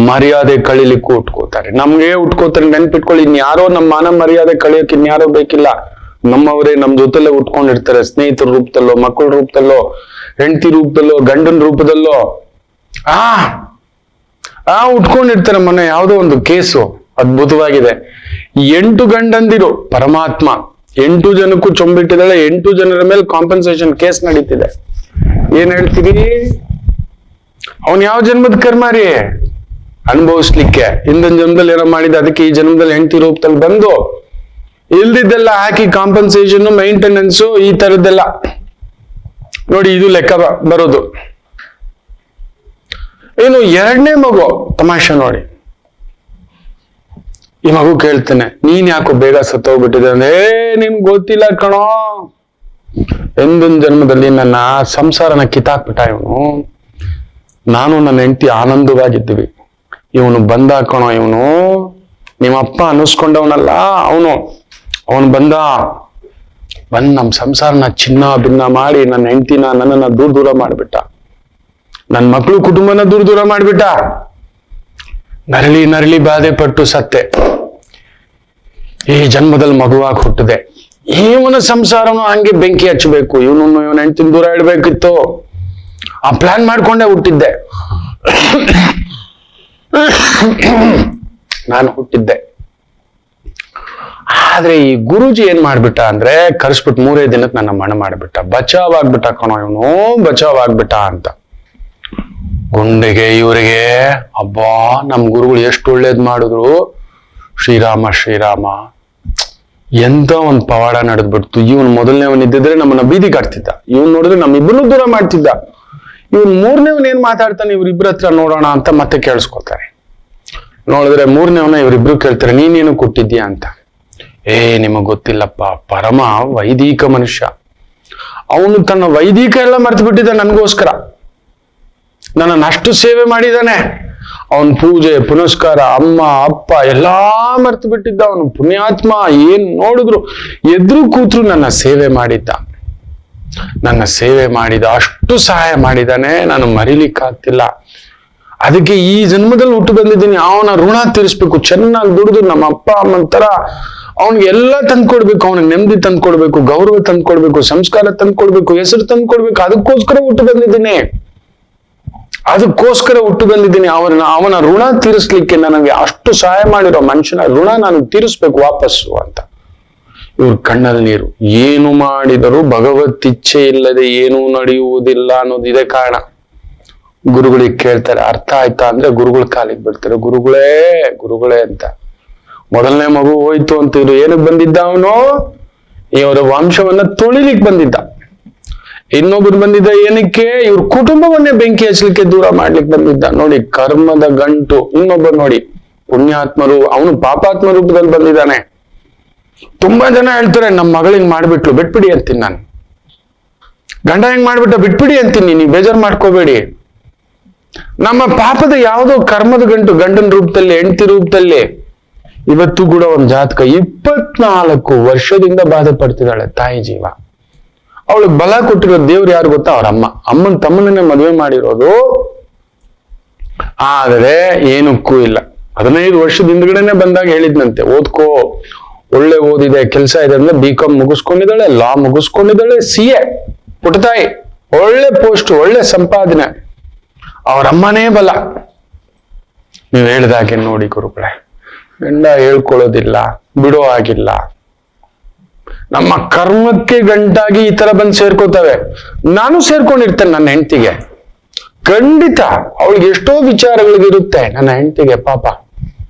ಮರ್ಯಾದೆ ಕಳಿಲಿಕ್ಕೂ ಉಟ್ಕೋತಾರೆ, ನಮ್ಗೆ ಉಟ್ಕೋತಾರೆ. ನೆನ್ಪಿಟ್ಕೊಳ್ಳಿ, ಇನ್ಯಾರೋ ನಮ್ಮ ಮಾನ ಮರ್ಯಾದೆ ಕಳಿಯೋಕೆ ಇನ್ಯಾರೋ ಬೇಕಿಲ್ಲ, ನಮ್ಮವರೇ ನಮ್ ಜೊತೆಲೆ ಉಟ್ಕೊಂಡಿರ್ತಾರೆ. ಸ್ನೇಹಿತರ ರೂಪದಲ್ಲೋ, ಮಕ್ಕಳ ರೂಪದಲ್ಲೋ, ಹೆಂಡತಿ ರೂಪದಲ್ಲೋ, ಗಂಡನ ರೂಪದಲ್ಲೋ ಉಟ್ಕೊಂಡಿರ್ತಾರೆ. ಮೊನ್ನೆ ಯಾವುದೋ ಒಂದು ಕೇಸು ಅದ್ಭುತವಾಗಿದೆ. 8 ಗಂಡಂದಿರು ಪರಮಾತ್ಮ 8 ಜನಕ್ಕೂ ಚೊಂಬಿಟ್ಟಿದ್ದಾಳೆ. 8 ಜನರ ಮೇಲೆ ಕಾಂಪನ್ಸೇಷನ್ ಕೇಸ್ ನಡೀತಿದೆ. ಏನ್ ಹೇಳ್ತೀರಿ? ಅವನ್ ಯಾವ ಜನ್ಮದ ಕರ್ಮ ರೀ, ಅನುಭವಿಸ್ಲಿಕ್ಕೆ. ಹಿಂದಿನ ಜನ್ಮದಲ್ಲಿ ಏನೋ ಮಾಡಿದ, ಅದಕ್ಕೆ ಈ ಜನ್ಮದಲ್ಲಿ ಹೆಂಡತಿ ರೂಪದಲ್ಲಿ ಬಂದು ಇಲ್ದಿದ್ದೆಲ್ಲ ಹಾಕಿ ಕಾಂಪನ್ಸೇಷನ್, ಮೈಂಟೆನೆನ್ಸ್, ಈ ತರದ್ದೆಲ್ಲ ನೋಡಿ. ಇದು ಲೆಕ್ಕ ಬರೋದು. ಏನು 2ನೇ ಮಗು ತಮಾಷೆ ನೋಡಿ. ಈ ಮಗು ಕೇಳ್ತಾನೆ, ನೀನ್ ಯಾಕೋ ಬೇಗ ಸತ್ತೋಗ್ಬಿಟ್ಟಿದೆ ಅಂದ್ರೆ, ನಿನ್ ಗೊತ್ತಿಲ್ಲ ಕಣೋ, ಎಂದಿನ ಜನ್ಮದಲ್ಲಿ ನನ್ನ ಸಂಸಾರನ ಕಿತ್ತಾಕ್ಬಿಟ್ಟ ಇವನು. ನಾನು ನನ್ನ ಹೆಂಡತಿ ಆನಂದವಾಗಿದ್ವಿ, ಇವನು ಬಂದ ಕಣೋ, ಇವನು ನಿಮ್ಮಪ್ಪ ಅನ್ನಿಸ್ಕೊಂಡವನಲ್ಲ, ಅವನು ಬಂದ ನಮ್ ಸಂಸಾರನ ಚಿನ್ನ ಭಿನ್ನ ಮಾಡಿ, ನನ್ನ ಹೆಂಡತಿನ ನನ್ನನ್ನ ದೂರ ಮಾಡ್ಬಿಟ್ಟ, ನನ್ನ ಮಕ್ಕಳು ಕುಟುಂಬನ ದೂರ ಮಾಡ್ಬಿಟ್ಟ. ನರಳಿ ಬಾಧೆ ಪಟ್ಟು ಸತ್ತೆ. ಈ ಜನ್ಮದಲ್ಲಿ ಮಗುವಾಗಿ ಹುಟ್ಟಿದೆ. ಇವನ ಸಂಸಾರನು ಹಂಗೆ ಬೆಂಕಿ ಹಚ್ಚಬೇಕು, ಇವನ ಹೆಂಡತಿನ ದೂರ ಇಡ್ಬೇಕಿತ್ತು. ಆ ಪ್ಲಾನ್ ಮಾಡ್ಕೊಂಡೆ ಹುಟ್ಟಿದ್ದೆ ನಾನು ಹುಟ್ಟಿದ್ದೆ. ಆದ್ರೆ ಈ ಗುರೂಜಿ ಏನ್ ಮಾಡ್ಬಿಟ್ಟ ಅಂದ್ರೆ, ಕರ್ಸ್ಬಿಟ್ಟು 3 ದಿನಕ್ಕೆ ನನ್ನ ಮಣ್ಣು ಮಾಡ್ಬಿಟ್ಟ. ಬಚಾವಾಗ್ಬಿಟ್ಟ ಕಣೋ ಇವನು, ಬಚಾವಾಗ್ಬಿಟ್ಟ ಅಂತ. ಗುಂಡಿಗೆ ಇವರಿಗೆ ಅಬ್ಬಾ, ನಮ್ ಗುರುಗಳು ಎಷ್ಟು ಒಳ್ಳೇದ್ ಮಾಡಿದ್ರು. ಶ್ರೀರಾಮ ಶ್ರೀರಾಮ, ಎಂತ ಒಂದ್ ಪವಾಡ ನಡೆದ್ಬಿಡ್ತು. ಇವನ್ ಮೊದಲನೇವನ್ ಇದ್ದಿದ್ರೆ ನಮ್ಮನ್ನ ಬೀದಿ ಕಾಡ್ತಿದ್ದ, ಇವನ್ ನೋಡಿದ್ರೆ ನಮ್ಮಿಬ್ಬರನ್ನು ದೂರ ಮಾಡ್ತಿದ್ದ. ಇವನ್ 3ನೇವನ್ ಏನ್ ಮಾತಾಡ್ತಾನೆ, ಇವ್ರಿಬ್ರ ಹತ್ರ ನೋಡೋಣ ಅಂತ ಮತ್ತೆ ಕೇಳಿಸ್ಕೊತಾರೆ. ನೋಡಿದ್ರೆ 3ನೇವನ ಇವರಿಬ್ರು ಕೇಳ್ತಾರೆ, ನೀನೇನು ಕೊಟ್ಟಿದ್ಯಾ ಅಂತ. ನಿಮಗ್ ಗೊತ್ತಿಲ್ಲಪ್ಪ, ಪರಮ ವೈದಿಕ ಮನುಷ್ಯ. ಅವನು ತನ್ನ ವೈದಿಕ ಎಲ್ಲ ಮರ್ತು ಬಿಟ್ಟಿದ್ದ ನನ್ಗೋಸ್ಕರ. ನನ್ನನ್ನು ಅಷ್ಟು ಸೇವೆ ಮಾಡಿದಾನೆ. ಅವನ್ ಪೂಜೆ ಪುನಸ್ಕಾರ, ಅಮ್ಮ ಅಪ್ಪ ಎಲ್ಲಾ ಮರ್ತು ಬಿಟ್ಟಿದ್ದ ಅವನು. ಪುಣ್ಯಾತ್ಮ, ಏನ್ ನೋಡಿದ್ರು ಎದ್ರು ಕೂತ್ರು ನನ್ನ ಸೇವೆ ಮಾಡಿದ್ದ. ಅಷ್ಟು ಸಹಾಯ ಮಾಡಿದಾನೆ, ನಾನು ಮರಿಲಿಕ್ಕಾಗ್ತಿಲ್ಲ. ಅದಕ್ಕೆ ಈ ಜನ್ಮದಲ್ಲಿ ಹುಟ್ಟು ಬಂದಿದ್ದೀನಿ. ಅವನ ಋಣ ತೀರಿಸ್ಬೇಕು, ಚೆನ್ನಾಗಿ ದುಡಿದು ನಮ್ಮ ಅಪ್ಪ ಅಮ್ಮನ ತರ ಅವನಿಗೆ ಎಲ್ಲ ತಂದ್ಕೊಡ್ಬೇಕು, ಅವನಿಗೆ ನೆಮ್ಮದಿ ತಂದ್ಕೊಡ್ಬೇಕು, ಗೌರವ ತಂದ್ಕೊಡ್ಬೇಕು, ಸಂಸ್ಕಾರ ತಂದ್ಕೊಡ್ಬೇಕು, ಹೆಸರು ತಂದ್ಕೊಡ್ಬೇಕು. ಅದಕ್ಕೋಸ್ಕರ ಹುಟ್ಟು ಬಂದಿದ್ದೀನಿ. ಅವನ ಋಣ ತೀರಿಸ್ಲಿಕ್ಕೆ ನನಗೆ ಅಷ್ಟು ಸಹಾಯ ಮಾಡಿರೋ ಮನುಷ್ಯನ ಋಣ ನಾನು ತೀರಿಸ್ಬೇಕು ವಾಪಸ್ಸು ಅಂತ. ಇವ್ರ ಕಣ್ಣಲ್ಲಿ ನೀರು. ಏನು ಮಾಡಿದರೂ ಭಗವತ್ ಇಚ್ಛೆ ಇಲ್ಲದೆ ಏನೂ ನಡೆಯುವುದಿಲ್ಲ ಅನ್ನೋದು ಇದೇ ಕಾರಣ. ಗುರುಗಳಿಗೆ ಕೇಳ್ತಾರೆ, ಅರ್ಥ ಆಯ್ತಾ ಅಂದ್ರೆ ಗುರುಗಳ ಕಾಲಿಗೆ ಬಿಡ್ತಾರೆ, ಗುರುಗಳೇ ಅಂತ. ಮೊದಲನೇ ಮಗು ಹೋಯ್ತು ಅಂತಿದ್ರು. ಏನಕ್ಕೆ ಬಂದಿದ್ದ ಅವನು? ಇವರ ವಂಶವನ್ನ ತುಳಿಲಿಕ್ಕೆ ಬಂದಿದ್ದ. ಇನ್ನೊಬ್ರು ಬಂದಿದ್ದ ಏನಕ್ಕೆ? ಇವ್ರ ಕುಟುಂಬವನ್ನೇ ಬೆಂಕಿ ಹಚ್ಚಲಿಕ್ಕೆ, ದೂರ ಮಾಡ್ಲಿಕ್ಕೆ ಬಂದಿದ್ದ. ನೋಡಿ ಕರ್ಮದ ಗಂಟು. ಇನ್ನೊಬ್ಬ ನೋಡಿ ಪುಣ್ಯಾತ್ಮರು, ಅವನು ಪಾಪಾತ್ಮ ರೂಪದಲ್ಲಿ ಬಂದಿದ್ದಾನೆ. ತುಂಬಾ ಜನ ಹೇಳ್ತಾರೆ, ನಮ್ಮ ಮಗಳಿಂಗ್ ಮಾಡ್ಬಿಟ್ಲು, ಬಿಟ್ಬಿಡಿ ಅಂತೀನಿ ನಾನು. ಗಂಡ ಹೆಂಗ್ ಮಾಡ್ಬಿಟ್ಟ, ಬಿಟ್ಬಿಡಿ ಅಂತೀನಿ, ನೀವು ಬೇಜಾರು ಮಾಡ್ಕೋಬೇಡಿ. ನಮ್ಮ ಪಾಪದ ಯಾವುದೋ ಕರ್ಮದ ಗಂಟು, ಗಂಡನ ರೂಪದಲ್ಲಿ, ಹೆಂಡತಿ ರೂಪದಲ್ಲಿ. ಇವತ್ತು ಕೂಡ ಒಂದು ಜಾತಕ 24 ವರ್ಷದಿಂದ ಬಾಧೆ ಪಡ್ತಿದ್ದಾಳೆ ತಾಯಿ ಜೀವ. ಅವಳಿಗೆ ಬಲ ಕೊಟ್ಟಿರೋ ದೇವ್ರು ಯಾರು ಗೊತ್ತಾ? ಅವ್ರ ಅಮ್ಮನ ತಮ್ಮನನ್ನೇ ಮದುವೆ ಮಾಡಿರೋದು. ಆದರೆ ಏನಕ್ಕೂ ಇಲ್ಲ. 15 ವರ್ಷದ ಹಿಂದ್ಗಡೆನೆ ಬಂದಾಗ ಹೇಳಿದ್ನಂತೆ, ಓದ್ಕೋ, ಒಳ್ಳೆ ಓದಿದೆ, ಕೆಲಸ ಇದೆ ಅಂದ್ರೆ BCom ಮುಗಿಸ್ಕೊಂಡಿದ್ದಾಳೆ, ಲಾ ಮುಗಿಸ್ಕೊಂಡಿದ್ದಾಳೆ, CA ಪುಟ್ಟತಾಯಿ, ಒಳ್ಳೆ ಪೋಸ್ಟ್, ಒಳ್ಳೆ ಸಂಪಾದನೆ. ಅವರಮ್ಮನೇ ಬಲ. ನೀವು ಹೇಳ್ದಾಗೆ ನೋಡಿ ಗುರುಗಳೇ, ಗಂಡ ಹೇಳ್ಕೊಳ್ಳೋದಿಲ್ಲ, ಬಿಡೋ ಆಗಿಲ್ಲ. ನಮ್ಮ ಕರ್ಮಕ್ಕೆ ಗಂಟಾಗಿ ಈ ತರ ಬಂದು ಸೇರ್ಕೋತವೆ. ನಾನು ಸೇರ್ಕೊಂಡಿರ್ತೇನೆ ನನ್ನ ಹೆಂಡತಿಗೆ. ಖಂಡಿತ ಅವಳಿಗೆ ಎಷ್ಟೋ ವಿಚಾರಗಳಿಗಿರುತ್ತೆ. ನನ್ನ ಹೆಂಡತಿಗೆ ಪಾಪ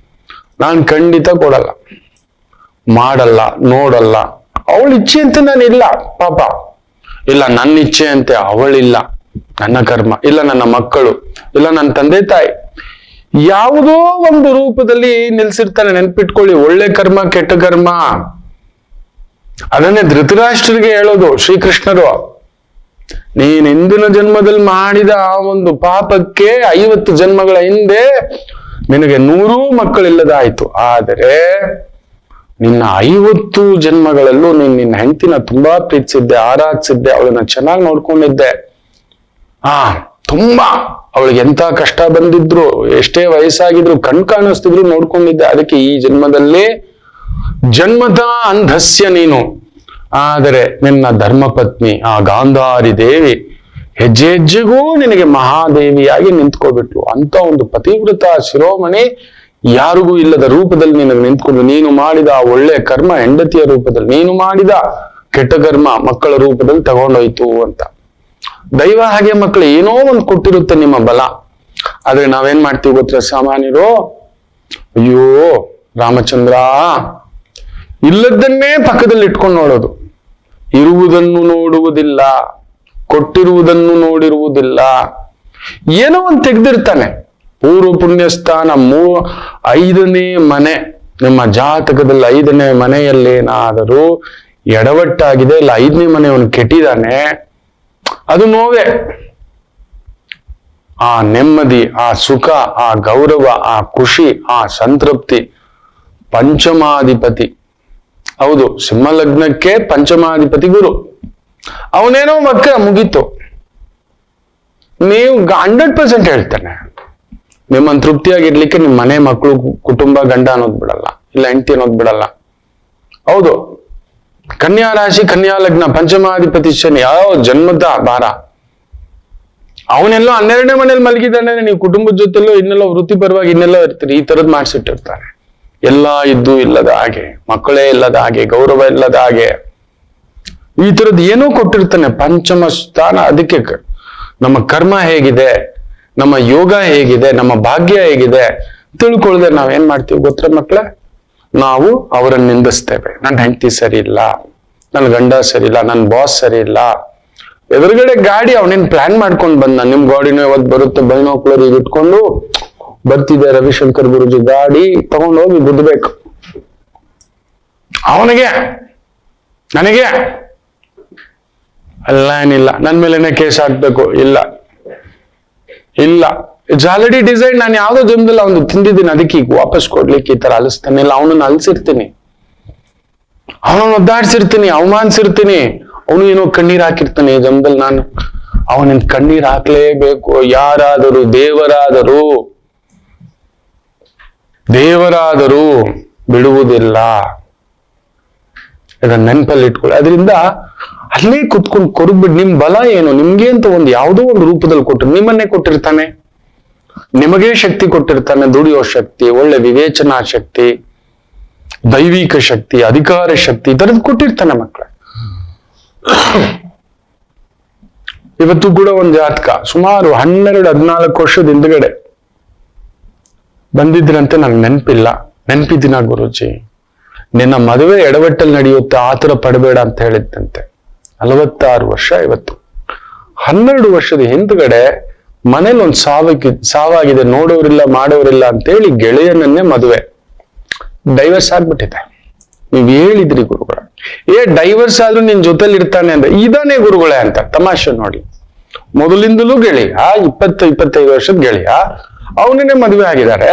ನಾನು ಖಂಡಿತ ಕೊಡಲ್ಲ, ಮಾಡಲ್ಲ, ನೋಡಲ್ಲ. ಅವಳ ಇಚ್ಛೆ ಅಂತ ನಾನಿಲ್ಲ ಪಾಪ, ಇಲ್ಲ ನನ್ನ ಇಚ್ಛೆ ಅಂತೆ ಅವಳಿಲ್ಲ, ನನ್ನ ಕರ್ಮ, ಇಲ್ಲ ನನ್ನ ಮಕ್ಕಳು, ಇಲ್ಲ ನನ್ನ ತಂದೆ ತಾಯಿ, ಯಾವುದೋ ಒಂದು ರೂಪದಲ್ಲಿ ನಿಲ್ಸಿರ್ತಾನೆ. ನೆನ್ಪಿಟ್ಕೊಳ್ಳಿ, ಒಳ್ಳೆ ಕರ್ಮ ಕೆಟ್ಟ ಕರ್ಮ. ಅದನ್ನೇ ಧೃತರಾಷ್ಟ್ರರಿಗೆ ಹೇಳೋದು ಶ್ರೀಕೃಷ್ಣರು. ನೀನ್ ಹಿಂದಿನ ಜನ್ಮದಲ್ಲಿ ಮಾಡಿದ ಆ ಒಂದು ಪಾಪಕ್ಕೆ 50 ಜನ್ಮಗಳ ಹಿಂದೆ ನಿನಗೆ 100 ಮಕ್ಕಳಿಲ್ಲದಾಯ್ತು. ಆದರೆ ನಿನ್ನ 50 ಜನ್ಮಗಳಲ್ಲೂ ನೀನ್ ನಿನ್ನ ಹೆಂಡತಿನ ತುಂಬಾ ಪ್ರೀತಿಸಿದ್ದೆ, ಆರಾಧಿಸಿದ್ದೆ, ಅವಳನ್ನ ಚೆನ್ನಾಗಿ ನೋಡ್ಕೊಂಡಿದ್ದೆ. ತುಂಬಾ ಅವಳಿಗೆ ಎಂತ ಕಷ್ಟ ಬಂದಿದ್ರು, ಎಷ್ಟೇ ವಯಸ್ಸಾಗಿದ್ರು, ಕಾಣಿಸ್ತಿದ್ರು ನೋಡ್ಕೊಂಡಿದ್ದೆ. ಅದಕ್ಕೆ ಈ ಜನ್ಮದಲ್ಲಿ ಜನ್ಮದ ಅಂಧಸ್ಯ ನೀನು. ಆದರೆ ನಿನ್ನ ಧರ್ಮಪತ್ನಿ ಆ ಗಾಂಧಾರಿ ದೇವಿ ಹೆಜ್ಜೆ ಹೆಜ್ಜೆಗೂ ನಿನಗೆ ಮಹಾದೇವಿಯಾಗಿ ನಿಂತ್ಕೋಬಿಟ್ಲು. ಅಂತ ಒಂದು ಪತಿವ್ರತ ಶಿರೋಮಣಿ ಯಾರಿಗೂ ಇಲ್ಲದ ರೂಪದಲ್ಲಿ ನಿನಗೆ ನಿಂತ್ಕೊಂಡು, ನೀನು ಮಾಡಿದ ಒಳ್ಳೆ ಕರ್ಮ ಹೆಂಡತಿಯ ರೂಪದಲ್ಲಿ, ನೀನು ಮಾಡಿದ ಕೆಟ್ಟ ಕರ್ಮ ಮಕ್ಕಳ ರೂಪದಲ್ಲಿ ತಗೊಂಡೋಯ್ತು ಅಂತ. ದೈವ ಹಾಗೆ ಮಕ್ಕಳು ಏನೋ ಒಂದು ಕೊಟ್ಟಿರುತ್ತೆ ನಿಮ್ಮ ಬಲ. ಆದ್ರೆ ನಾವೇನ್ ಮಾಡ್ತೀವಿ ಗೊತ್ತಾ ಸಾಮಾನ್ಯರು? ಅಯ್ಯೋ ರಾಮಚಂದ್ರ, ಇಲ್ಲದನ್ನೇ ಪಕ್ಕದಲ್ಲಿ ಇಟ್ಕೊಂಡು ನೋಡೋದು. ಇರುವುದನ್ನು ನೋಡುವುದಿಲ್ಲ, ಕೊಟ್ಟಿರುವುದನ್ನು ನೋಡಿರುವುದಿಲ್ಲ. ಏನೋ ಒಂದು ತೆಗೆದಿರ್ತಾನೆ. ಪೂರ್ವ ಪುಣ್ಯಸ್ಥಾನ 5ನೇ ಮನೆ, ನಿಮ್ಮ ಜಾತಕದಲ್ಲಿ 5ನೇ ಮನೆಯಲ್ಲೇನಾದರೂ ಎಡವಟ್ಟಾಗಿದೆ, ಇಲ್ಲ 5ನೇ ಮನೆಯವನು ಕೆಟ್ಟಿದ್ದಾನೆ, ಅದು ನೋವೇ. ಆ ನೆಮ್ಮದಿ, ಆ ಸುಖ, ಆ ಗೌರವ, ಆ ಖುಷಿ, ಆ ಸಂತೃಪ್ತಿ ಪಂಚಮಾಧಿಪತಿ. ಹೌದು, ಸಿಂಹ ಲಗ್ನಕ್ಕೆ ಪಂಚಮಾಧಿಪತಿ ಗುರು. ಅವನೇನೋ ಮಕ್ಕ ಮುಗೀತು. ನೀವು 100% ಹೇಳ್ತಾನೆ, ನಿಮ್ಮನ್ನು ತೃಪ್ತಿಯಾಗಿರ್ಲಿಕ್ಕೆ ನಿಮ್ಮ ಮನೆ, ಮಕ್ಕಳು, ಕುಟುಂಬ, ಗಂಡ ಅನ್ನೋದು ಬಿಡಲ್ಲ, ಇಲ್ಲ ಹೆಂಡತಿ ಅನ್ನೋದು ಬಿಡಲ್ಲ. ಹೌದು, ಕನ್ಯಾ ರಾಶಿ, ಕನ್ಯಾ ಲಗ್ನ, ಪಂಚಮಾಧಿಪತಿ ಶನಿ, ಯಾವ ಜನ್ಮದ ಭಾರ. ಅವನೆಲ್ಲೋ 12ನೇ ಮನೇಲಿ ಮಲಗಿದ್ದಾನೆ, ನೀವು ಕುಟುಂಬದ ಜೊತೆಲ್ಲೋ ಇನ್ನೆಲ್ಲೋ ವೃತ್ತಿಪರವಾಗಿ ಇನ್ನೆಲ್ಲೋ ಇರ್ತೀರಿ. ಈ ತರದ್ ಮಾಡಿಸಿಟ್ಟಿರ್ತಾನೆ. ಎಲ್ಲ ಇದ್ದು ಇಲ್ಲದ ಹಾಗೆ, ಮಕ್ಕಳೇ ಇಲ್ಲದ ಹಾಗೆ, ಗೌರವ ಇಲ್ಲದ ಹಾಗೆ, ಈ ತರದ್ ಏನೋ ಕೊಟ್ಟಿರ್ತಾನೆ ಪಂಚಮ ಸ್ಥಾನ. ಅದಕ್ಕೆ ನಮ್ಮ ಕರ್ಮ ಹೇಗಿದೆ, ನಮ್ಮ ಯೋಗ ಹೇಗಿದೆ, ನಮ್ಮ ಭಾಗ್ಯ ಹೇಗಿದೆ ತಿಳ್ಕೊಳ್ಳದೆ ನಾವೇನ್ ಮಾಡ್ತೀವಿ ಗೊತ್ತಾ ಮಕ್ಕಳೇ? ನಾವು ಅವರನ್ನ ನಿಂದಿಸ್ತೇವೆ. ನನ್ನ ಹೆಂಡತಿ ಸರಿ ಇಲ್ಲ, ನನ್ನ ಗಂಡ ಸರಿ ಇಲ್ಲ, ನನ್ನ ಬಾಸ್ ಸರಿ ಇಲ್ಲ. ಎದುರುಗಡೆ ಗಾಡಿ ಅವನೇನ್ ಪ್ಲಾನ್ ಮಾಡ್ಕೊಂಡು ಬಂದ, ನಿಮ್ ಗಾಡಿನೂ ಯಾವತ್ತು ಬರುತ್ತೆ ಬೈನೋಕ್ಲರಿಗೆ ಇಟ್ಕೊಂಡು ಬರ್ತಿದೆ ರವಿಶಂಕರ್ ಗುರುಜಿ ಗಾಡಿ ತಗೊಂಡೋಗಿ ಗುದ್ದಬೇಕು ಅವನಿಗೆ. ನನಗೆ ಅಲ್ಲ ಏನಿಲ್ಲ, ನನ್ ಮೇಲೆನೆ ಕೇಸ್ ಹಾಕ್ಬೇಕು, ಇಲ್ಲ ಇಲ್ಲ, ಇಟ್ಸ್ ಆಲ್ರೆಡಿ ಡಿಸೈಡ್. ನಾನು ಯಾವ್ದೋ ಜನ್ಮದಲ್ಲಿ ಅವನು ತಿಂದಿದ್ದೀನಿ, ಅದಕ್ಕೆ ಈಗ ವಾಪಸ್ ಕೊಡ್ಲಿಕ್ಕೆ ಈ ತರ ಅಲಿಸ್ತಾನೆ. ಇಲ್ಲ, ಅವನನ್ನ ಅಲ್ಸಿರ್ತೀನಿ, ಅವನನ್ನು ಒದ್ದಾಡ್ಸಿರ್ತೀನಿ, ಅವಮಾನಿಸಿರ್ತೀನಿ. ಅವನು ಏನೋ ಕಣ್ಣೀರ್ ಹಾಕಿರ್ತಾನೆ ಈ ಜನ್ಮದಲ್ಲಿ. ನಾನು ಅವನಿಂದ ಕಣ್ಣೀರ್ ಹಾಕ್ಲೇಬೇಕು. ಯಾರಾದರೂ ದೇವರಾದರೂ ಬಿಡುವುದಿಲ್ಲ. ಇದನ್ನ ನೆನಪಲ್ಲಿ ಇಟ್ಕೊಳ್ಳಿ. ಅದರಿಂದ ಅಲ್ಲೇ ಕುತ್ಕೊಂಡು ಕೊರಗ್ಬಿಟ್ಟು ನಿಮ್ ಬಲ ಏನು, ನಿಮ್ಗೆ ಅಂತ ಒಂದು ಯಾವುದೋ ಒಂದು ರೂಪದಲ್ಲಿ ಕೊಟ್ಟರು, ನಿಮ್ಮನ್ನೇ ಕೊಟ್ಟಿರ್ತಾನೆ, ನಿಮಗೇ ಶಕ್ತಿ ಕೊಟ್ಟಿರ್ತಾನೆ. ದುಡಿಯೋ ಶಕ್ತಿ, ಒಳ್ಳೆ ವಿವೇಚನಾ ಶಕ್ತಿ, ದೈವಿಕ ಶಕ್ತಿ, ಅಧಿಕಾರ ಶಕ್ತಿ, ಇದರದ್ದು ಕೊಟ್ಟಿರ್ತಾನೆ ಮಕ್ಕಳ. ಇವತ್ತು ಕೂಡ ಒಂದು ಜಾತಕ ಸುಮಾರು 12-14 ವರ್ಷದ ಹಿಂದ್ಗಡೆ ಬಂದಿದ್ರಂತೆ. ನಂಗೆ ನೆನಪಿಲ್ಲ. ನೆನಪಿದ್ದೀನ ಗುರುಜಿ, ನಿನ್ನ ಮದುವೆ ಎಡವಟ್ಟಲ್ಲಿ ನಡೆಯುತ್ತೆ, ಆತರ ಪಡಬೇಡ ಅಂತ ಹೇಳಿದ್ದಂತೆ. 46 ವರ್ಷ ಇವತ್ತು. 12 ವರ್ಷದ ಹಿಂದ್ಗಡೆ ಮನೇಲಿ ಒಂದು ಸಾವಾಗಿದೆ, ನೋಡೋರಿಲ್ಲ ಮಾಡೋರಿಲ್ಲ ಅಂತೇಳಿ ಗೆಳೆಯನನ್ನೇ ಮದುವೆ, ಡೈವರ್ಸ್ ಆಗ್ಬಿಟ್ಟಿದೆ. ನೀವ್ ಹೇಳಿದ್ರಿ ಗುರುಗಳ, ಡೈವರ್ಸ್ ಆದ್ರೂ ನಿನ್ ಜೊತೆಲಿ ಇರ್ತಾನೆ ಅಂದ್ರೆ ಇದಾನೆ ಗುರುಗಳೇ ಅಂತ ತಮಾಷೆ ನೋಡಿ. ಮೊದಲಿಂದಲೂ ಗೆಳೆಯ, 20-25 ವರ್ಷದ ಗೆಳೆಯ, ಅವನನ್ನೇ ಮದುವೆ ಆಗಿದ್ದಾರೆ.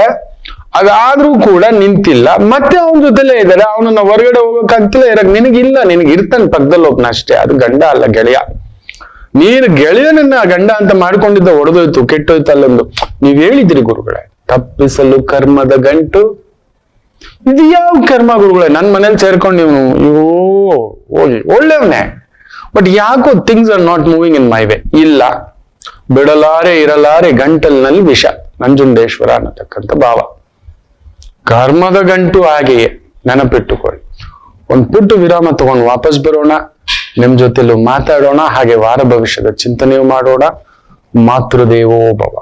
ಅದಾದ್ರೂ ಕೂಡ ನಿಂತಿಲ್ಲ, ಮತ್ತೆ ಅವನ ಜೊತೆಲೇ ಇದ್ದಾರೆ. ಅವನನ್ನ ಹೊರಗಡೆ ಹೋಗಕ್ಕಾಗ್ತಿಲ್ಲ, ನಿನಗಿಲ್ಲ, ನಿನಗೆ ಇರ್ತಾನೆ ಪಕ್ಕದಲ್ಲಿ ಒಬ್ನ ಅಷ್ಟೇ. ಅದು ಗಂಡ ಅಲ್ಲ, ಗೆಳೆಯ. ನೀನು ಗೆಳೆಯನನ್ನ ಗಂಡ ಅಂತ ಮಾಡ್ಕೊಂಡಿದ್ದ ಹೊಡೆದೋಯ್ತು, ಕೆಟ್ಟೋಯ್ತು ಅಲ್ಲೊಂದು. ನೀವ್ ಹೇಳಿದ್ರಿ ಗುರುಗಳೇ, ತಪ್ಪಿಸಲು ಕರ್ಮದ ಗಂಟು. ಇದು ಯಾವ ಕರ್ಮ ಗುರುಗಳೇ? ನನ್ ಮನೇಲಿ ಸೇರ್ಕೊಂಡು ನೀವು ಹೋಗಿ ಒಳ್ಳೆಯವನೇ, ಬಟ್ ಯಾಕೋ things are not moving in my way. ಇಲ್ಲ, ಬಿಡಲಾರೆ ಇರಲಾರೆ ಗಂಟಲಿನಲ್ಲಿ ವಿಷ, ನಂಜುಂಡೇಶ್ವರ ಅನ್ನತಕ್ಕಂಥ ಭಾವ. ಕರ್ಮದ ಗಂಟು ಹಾಗೆಯೇ, ನೆನಪಿಟ್ಟುಕೊಳ್ಳಿ. ಒಂದು ಪುಟ್ಟ ವಿರಾಮ ತಗೊಂಡು ವಾಪಸ್ ಬರೋಣ, ನಿಮ್ ಜೊತೆಲೂ ಮಾತಾಡೋಣ, ಹಾಗೆ ವಾರ ಭವಿಷ್ಯದ ಚಿಂತನೆಯೂ ಮಾಡೋಣ. ಮಾತೃದೇವೋ ಭವ.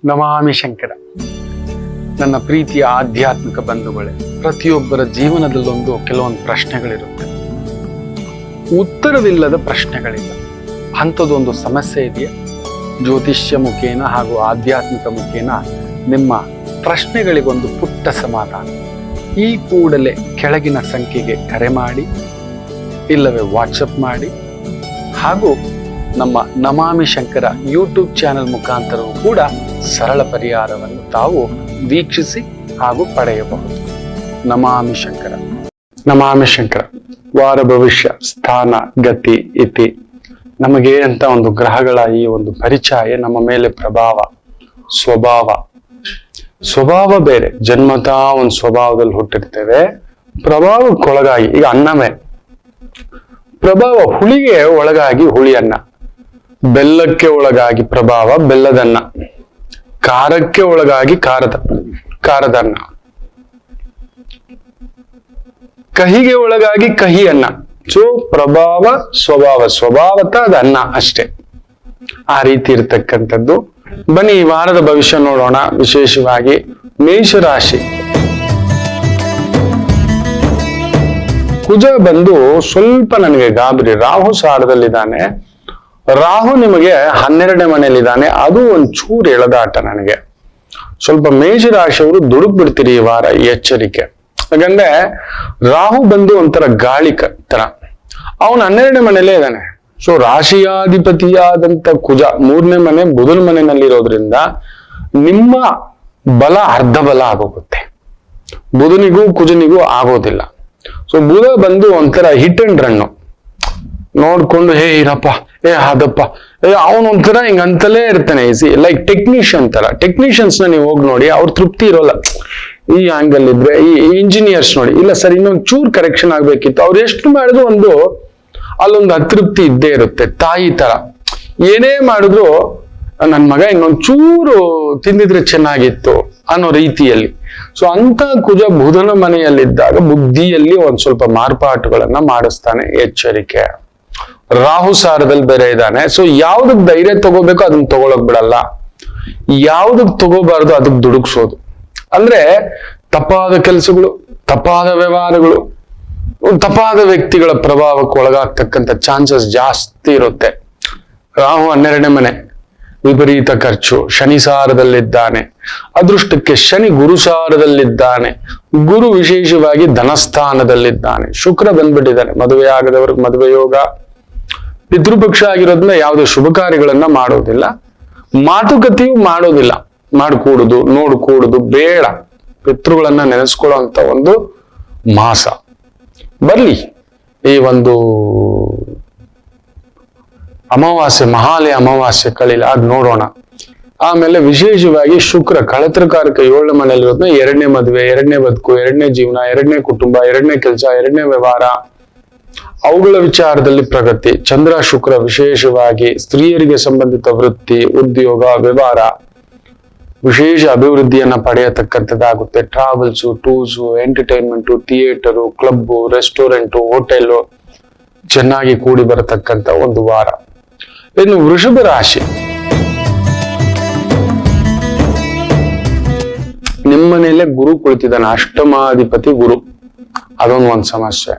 ನಮಾಮಿ ಶಂಕರ. ನನ್ನ ಪ್ರೀತಿಯ ಆಧ್ಯಾತ್ಮಿಕ ಬಂಧುಗಳೇ, ಪ್ರತಿಯೊಬ್ಬರ ಜೀವನದಲ್ಲೊಂದು ಕೆಲವೊಂದು ಪ್ರಶ್ನೆಗಳಿರುತ್ತೆ, ಉತ್ತರವಿಲ್ಲದ ಪ್ರಶ್ನೆಗಳಿಲ್ಲ. ಅಂಥದ್ದೊಂದು ಸಮಸ್ಯೆ ಇದೆಯಾ? ಜ್ಯೋತಿಷ್ಯ ಮುಖೇನ ಹಾಗೂ ಆಧ್ಯಾತ್ಮಿಕ ಮುಖೇನ ನಿಮ್ಮ ಪ್ರಶ್ನೆಗಳಿಗೊಂದು ಪುಟ್ಟ ಸಮಾಧಾನ. ಈ ಕೂಡಲೇ ಕೆಳಗಿನ ಸಂಖ್ಯೆಗೆ ಕರೆ ಮಾಡಿ, ಇಲ್ಲವೇ ವಾಟ್ಸಪ್ ಮಾಡಿ, ಹಾಗೂ ನಮ್ಮ ನಮಾಮಿ ಶಂಕರ ಯೂಟ್ಯೂಬ್ ಚಾನೆಲ್ ಮುಖಾಂತರವೂ ಕೂಡ ಸರಳ ಪರಿಹಾರವನ್ನು ತಾವು ವೀಕ್ಷಿಸಿ ಹಾಗೂ ಪಡೆಯಬಹುದು. ನಮಾಮಿ ಶಂಕರ. ನಮಾಮಿ ಶಂಕರ. ವಾರ ಭವಿಷ್ಯ, ಸ್ಥಾನ, ಗತಿ, ಇತಿ, ನಮಗೆ ಅಂತ ಒಂದು ಗ್ರಹಗಳ ಈ ಒಂದು ಪರಿಚಯ, ನಮ್ಮ ಮೇಲೆ ಪ್ರಭಾವ, ಸ್ವಭಾವ ಬೇರೆ. ಜನ್ಮತಾ ಒಂದು ಸ್ವಭಾವದಲ್ಲಿ ಹುಟ್ಟಿರ್ತೇವೆ, ಪ್ರಭಾವಕ್ಕೊಳಗಾಗಿ. ಈಗ ಅನ್ನವೇ ಪ್ರಭಾವ, ಹುಳಿಗೆ ಒಳಗಾಗಿ ಹುಳಿ ಅನ್ನ, ಬೆಲ್ಲಕ್ಕೆ ಒಳಗಾಗಿ ಪ್ರಭಾವ ಬೆಲ್ಲದನ್ನ, ಖಾರಕ್ಕೆ ಒಳಗಾಗಿ ಖಾರದನ್ನ, ಕಹಿಗೆ ಒಳಗಾಗಿ ಕಹಿ ಅನ್ನ. ಸೊ ಪ್ರಭಾವ ಸ್ವಭಾವತ ಅದು ಅನ್ನ ಅಷ್ಟೇ. ಆ ರೀತಿ ಇರ್ತಕ್ಕಂಥದ್ದು. ಬನ್ನಿ ಈ ವಾರದ ಭವಿಷ್ಯ ನೋಡೋಣ. ವಿಶೇಷವಾಗಿ ಮೇಷರಾಶಿ. ಕುಜ ಬಂದು ಸ್ವಲ್ಪ ನನಗೆ ಗಾಬರಿ. ರಾಹು ಸಾರದಲ್ಲಿದ್ದಾನೆ. ರಾಹು ನಿಮಗೆ 12ನೇ ಮನೆಯಲ್ಲಿದ್ದಾನೆ. ಅದು ಒಂಚೂರು ಎಳೆದಾಟ ನನಗೆ. ಸ್ವಲ್ಪ ಮೇಷರಾಶಿಯವರು ದುಡುಕ್ ಬಿಡ್ತೀರಿ ಈ ವಾರ, ಎಚ್ಚರಿಕೆ. ಯಾಕಂದ್ರೆ ರಾಹು ಬಂದು ಒಂಥರ ಗಾಳಿ ತರ, ಅವನು 12ನೇ ಮನೆಯಲ್ಲೇ ಇದ್ದಾನೆ. ಸೊ ರಾಶಿಯಾಧಿಪತಿಯಾದಂತ ಕುಜ 3ನೇ ಮನೆ ಬುಧನ ಮನೆಯಲ್ಲಿರೋದ್ರಿಂದ ನಿಮ್ಮ ಬಲ ಅರ್ಧ ಬಲ ಆಗೋಗುತ್ತೆ, ಬುಧನಿಗೂ ಕುಜನಿಗೂ ಆಗೋದಿಲ್ಲ. ಸೊ ಬುಧ ಬಂದು ಒಂಥರ ಹಿಟ್ ಅಂಡ್ ರನ್ನು ನೋಡ್ಕೊಂಡು, ಹೇ ಇರಪ್ಪ, ಅದಪ್ಪ, ಅವನು ಒಂಥರ ಹಿಂಗ ಅಂತಲೇ ಇರ್ತಾನೆ. ಲೈಕ್ ಟೆಕ್ನಿಷಿಯನ್ ತರ. ಟೆಕ್ನಿಷಿಯನ್ಸ್ ನ ನೀವು ಹೋಗಿ ನೋಡಿ, ಅವ್ರ ತೃಪ್ತಿ ಇರೋಲ್ಲ. ಈ ಆಂಗಲ್ ಇದ್ರೆ, ಈ ಇಂಜಿನಿಯರ್ಸ್ ನೋಡಿ, ಇಲ್ಲ ಸರ್ ಇನ್ನೊಂದು ಚೂರ್ ಕರೆಕ್ಷನ್ ಆಗ್ಬೇಕಿತ್ತು, ಅವ್ರು ಎಷ್ಟು ಮಾಡಿದ್ರು ಅಲ್ಲೊಂದು ಅತೃಪ್ತಿ ಇದ್ದೇ ಇರುತ್ತೆ. ತಾಯಿ ತರ ಏನೇ ಮಾಡಿದ್ರು ನನ್ ಮಗ ಇನ್ನೊಂದು ಚೂರು ತಿಂದಿದ್ರೆ ಚೆನ್ನಾಗಿತ್ತು ಅನ್ನೋ ರೀತಿಯಲ್ಲಿ. ಸೊ ಅಂತ ಕುಜ ಬುಧನ ಮನೆಯಲ್ಲಿದ್ದಾಗ ಬುದ್ಧಿಯಲ್ಲಿ ಒಂದ್ ಸ್ವಲ್ಪ ಮಾರ್ಪಾಟುಗಳನ್ನ ಮಾಡಿಸ್ತಾನೆ, ಎಚ್ಚರಿಕೆ. ರಾಹು ಸಾರದಲ್ಲಿ ಬೇರೆ ಇದ್ದಾನೆ. ಸೊ ಯಾವ್ದಕ್ ಧೈರ್ಯ ತಗೋಬೇಕೋ ಅದನ್ನ ತಗೊಳಕ್ ಬಿಡಲ್ಲ, ಯಾವ್ದಕ್ ತಗೋಬಾರ್ದು ಅದಕ್ಕೆ ದುಡುಕ್ಸೋದು. ಅಂದ್ರೆ ತಪ್ಪಾದ ಕೆಲಸಗಳು, ತಪ್ಪಾದ ವ್ಯವಹಾರಗಳು, ತಪ್ಪಾದ ವ್ಯಕ್ತಿಗಳ ಪ್ರಭಾವಕ್ಕೆ ಒಳಗಾಗ್ತಕ್ಕಂಥ ಚಾನ್ಸಸ್ ಜಾಸ್ತಿ ಇರುತ್ತೆ. ರಾಹು 12ನೇ ಮನೆ, ವಿಪರೀತ ಖರ್ಚು. ಶನಿ ಸಾರದಲ್ಲಿದ್ದಾನೆ. ಅದೃಷ್ಟಕ್ಕೆ ಶನಿ ಗುರು ಸಾರದಲ್ಲಿದ್ದಾನೆ. ಗುರು ವಿಶೇಷವಾಗಿ ಧನಸ್ಥಾನದಲ್ಲಿದ್ದಾನೆ. ಶುಕ್ರ ಬಂದ್ಬಿಟ್ಟಿದ್ದಾನೆ. ಮದುವೆ ಆಗದವ್ರಿಗೆ ಮದುವೆ ಯೋಗ. ಪಿತೃಪಕ್ಷ ಆಗಿರೋದ್ರಿಂದ ಯಾವುದೇ ಶುಭ ಕಾರ್ಯಗಳನ್ನ ಮಾಡೋದಿಲ್ಲ, ಮಾತುಕತೆಯೂ ಮಾಡೋದಿಲ್ಲ. ಮಾಡ್ಕೂಡುದು, ನೋಡ್ಕೂಡುದು ಬೇಡ. ಪಿತೃಗಳನ್ನ ನೆನೆಸ್ಕೊಳ್ಳೋ ಅಂತ ಒಂದು ಮಾಸ ಬರ್ಲಿ. ಈ ಒಂದು ಅಮಾವಾಸ್ಯೆ, ಮಹಾಲಯ ಅಮಾವಾಸ್ಯೆ ಕಳಿಲ, ಅದ್ ನೋಡೋಣ. ಆಮೇಲೆ ವಿಶೇಷವಾಗಿ ಶುಕ್ರ ಕಳತ್ರಕಾರಕ 7ನೇ ಮನೆಯಲ್ಲಿರೋದ್ನ 2ನೇ ಮದುವೆ, 2ನೇ ಬದುಕು, 2ನೇ ಜೀವನ, 2ನೇ ಕುಟುಂಬ, 2ನೇ ಕೆಲಸ, 2ನೇ ವ್ಯವಹಾರ, ಅವುಗಳ ವಿಚಾರದಲ್ಲಿ ಪ್ರಗತಿ. ಚಂದ್ರ ಶುಕ್ರ ವಿಶೇಷವಾಗಿ ಸ್ತ್ರೀಯರಿಗೆ ಸಂಬಂಧಿತ ವೃತ್ತಿ, ಉದ್ಯೋಗ, ವ್ಯವಹಾರ ವಿಶೇಷ ಅಭಿವೃದ್ಧಿಯನ್ನ ಪಡೆಯತಕ್ಕಂಥದ್ದಾಗುತ್ತೆ. Travels, tours, entertainment, theatre, club, restaurant, hotel ಚೆನ್ನಾಗಿ ಕೂಡಿ ಬರತಕ್ಕಂಥ ಒಂದು ವಾರ. ಇನ್ನು ವೃಷಭ ರಾಶಿ. ನಿಮ್ಮನೆಯಲ್ಲೇ ಗುರು ಕುಳಿತಿದ್ದಾನೆ, ಅಷ್ಟಮಾಧಿಪತಿ ಗುರು. ಅದೊಂದು ಸಮಸ್ಯೆ.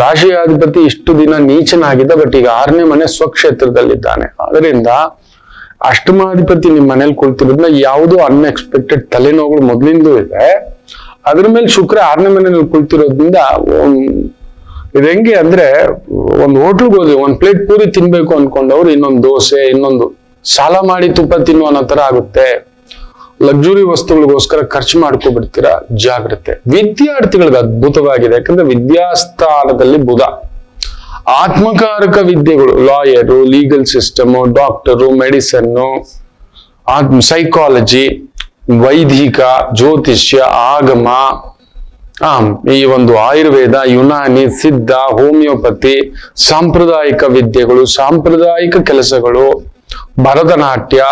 ರಾಶಿಯಾಧಿಪತಿ ಇಷ್ಟು ದಿನ ನೀಚನಾಗಿದ್ದ, ಬಟ್ ಈಗ 6ನೇ ಮನೆ ಸ್ವಕ್ಷೇತ್ರದಲ್ಲಿದ್ದಾನೆ. ಅದರಿಂದ ಅಷ್ಟಮಾಧಿಪತಿ ನಿಮ್ ಮನೇಲಿ ಕುಳಿತಿರೋದ್ರಿಂದ ಯಾವುದೋ ಅನ್ಎಕ್ಸ್ಪೆಕ್ಟೆಡ್ ತಲೆನೋವುಗಳು ಮೊದಲಿಂದೂ ಇದೆ. ಅದ್ರ ಮೇಲೆ ಶುಕ್ರ 6ನೇ ಮನೆಯಲ್ಲಿ ಕುಳಿತಿರೋದ್ರಿಂದ ಇದು ಹೆಂಗೆ ಅಂದ್ರೆ, ಒಂದು ಹೋಟ್ಲ್ಗೆ ಹೋದ್ವಿ, ಒಂದ್ ಪ್ಲೇಟ್ ಪೂರಿ ತಿನ್ಬೇಕು ಅನ್ಕೊಂಡವ್ರು ಇನ್ನೊಂದು ದೋಸೆ, ಇನ್ನೊಂದು ಸಾಲ ಮಾಡಿ ತುಪ್ಪ ತಿನ್ನುವ ಅನ್ನೋ ತರ ಆಗುತ್ತೆ. ಲಕ್ಸುರಿ ವಸ್ತುಗಳಿಗೋಸ್ಕರ ಖರ್ಚು ಮಾಡ್ಕೊಬಿಡ್ತೀರಾ, ಜಾಗ್ರತೆ. ವಿದ್ಯಾರ್ಥಿಗಳಿಗೆ ಅದ್ಭುತವಾಗಿದೆ, ಯಾಕಂದ್ರೆ ವಿದ್ಯಾಸ್ಥಾನದಲ್ಲಿ ಬುಧ. ಆತ್ಮಕಾರಕ ವಿದ್ಯೆಗಳು, ಲಾಯರು, ಲೀಗಲ್ ಸಿಸ್ಟಮ್, ಡಾಕ್ಟರು, ಮೆಡಿಸನ್ನು, ಸೈಕಾಲಜಿ, ವೈದಿಕ, ಜ್ಯೋತಿಷ್ಯ, ಆಗಮ, ಈ ಒಂದು ಆಯುರ್ವೇದ, ಯುನಾನಿ, ಸಿದ್ಧ, ಹೋಮಿಯೋಪತಿ, ಸಾಂಪ್ರದಾಯಿಕ ವಿದ್ಯೆಗಳು, ಸಾಂಪ್ರದಾಯಿಕ ಕೆಲಸಗಳು, ಭರತನಾಟ್ಯ,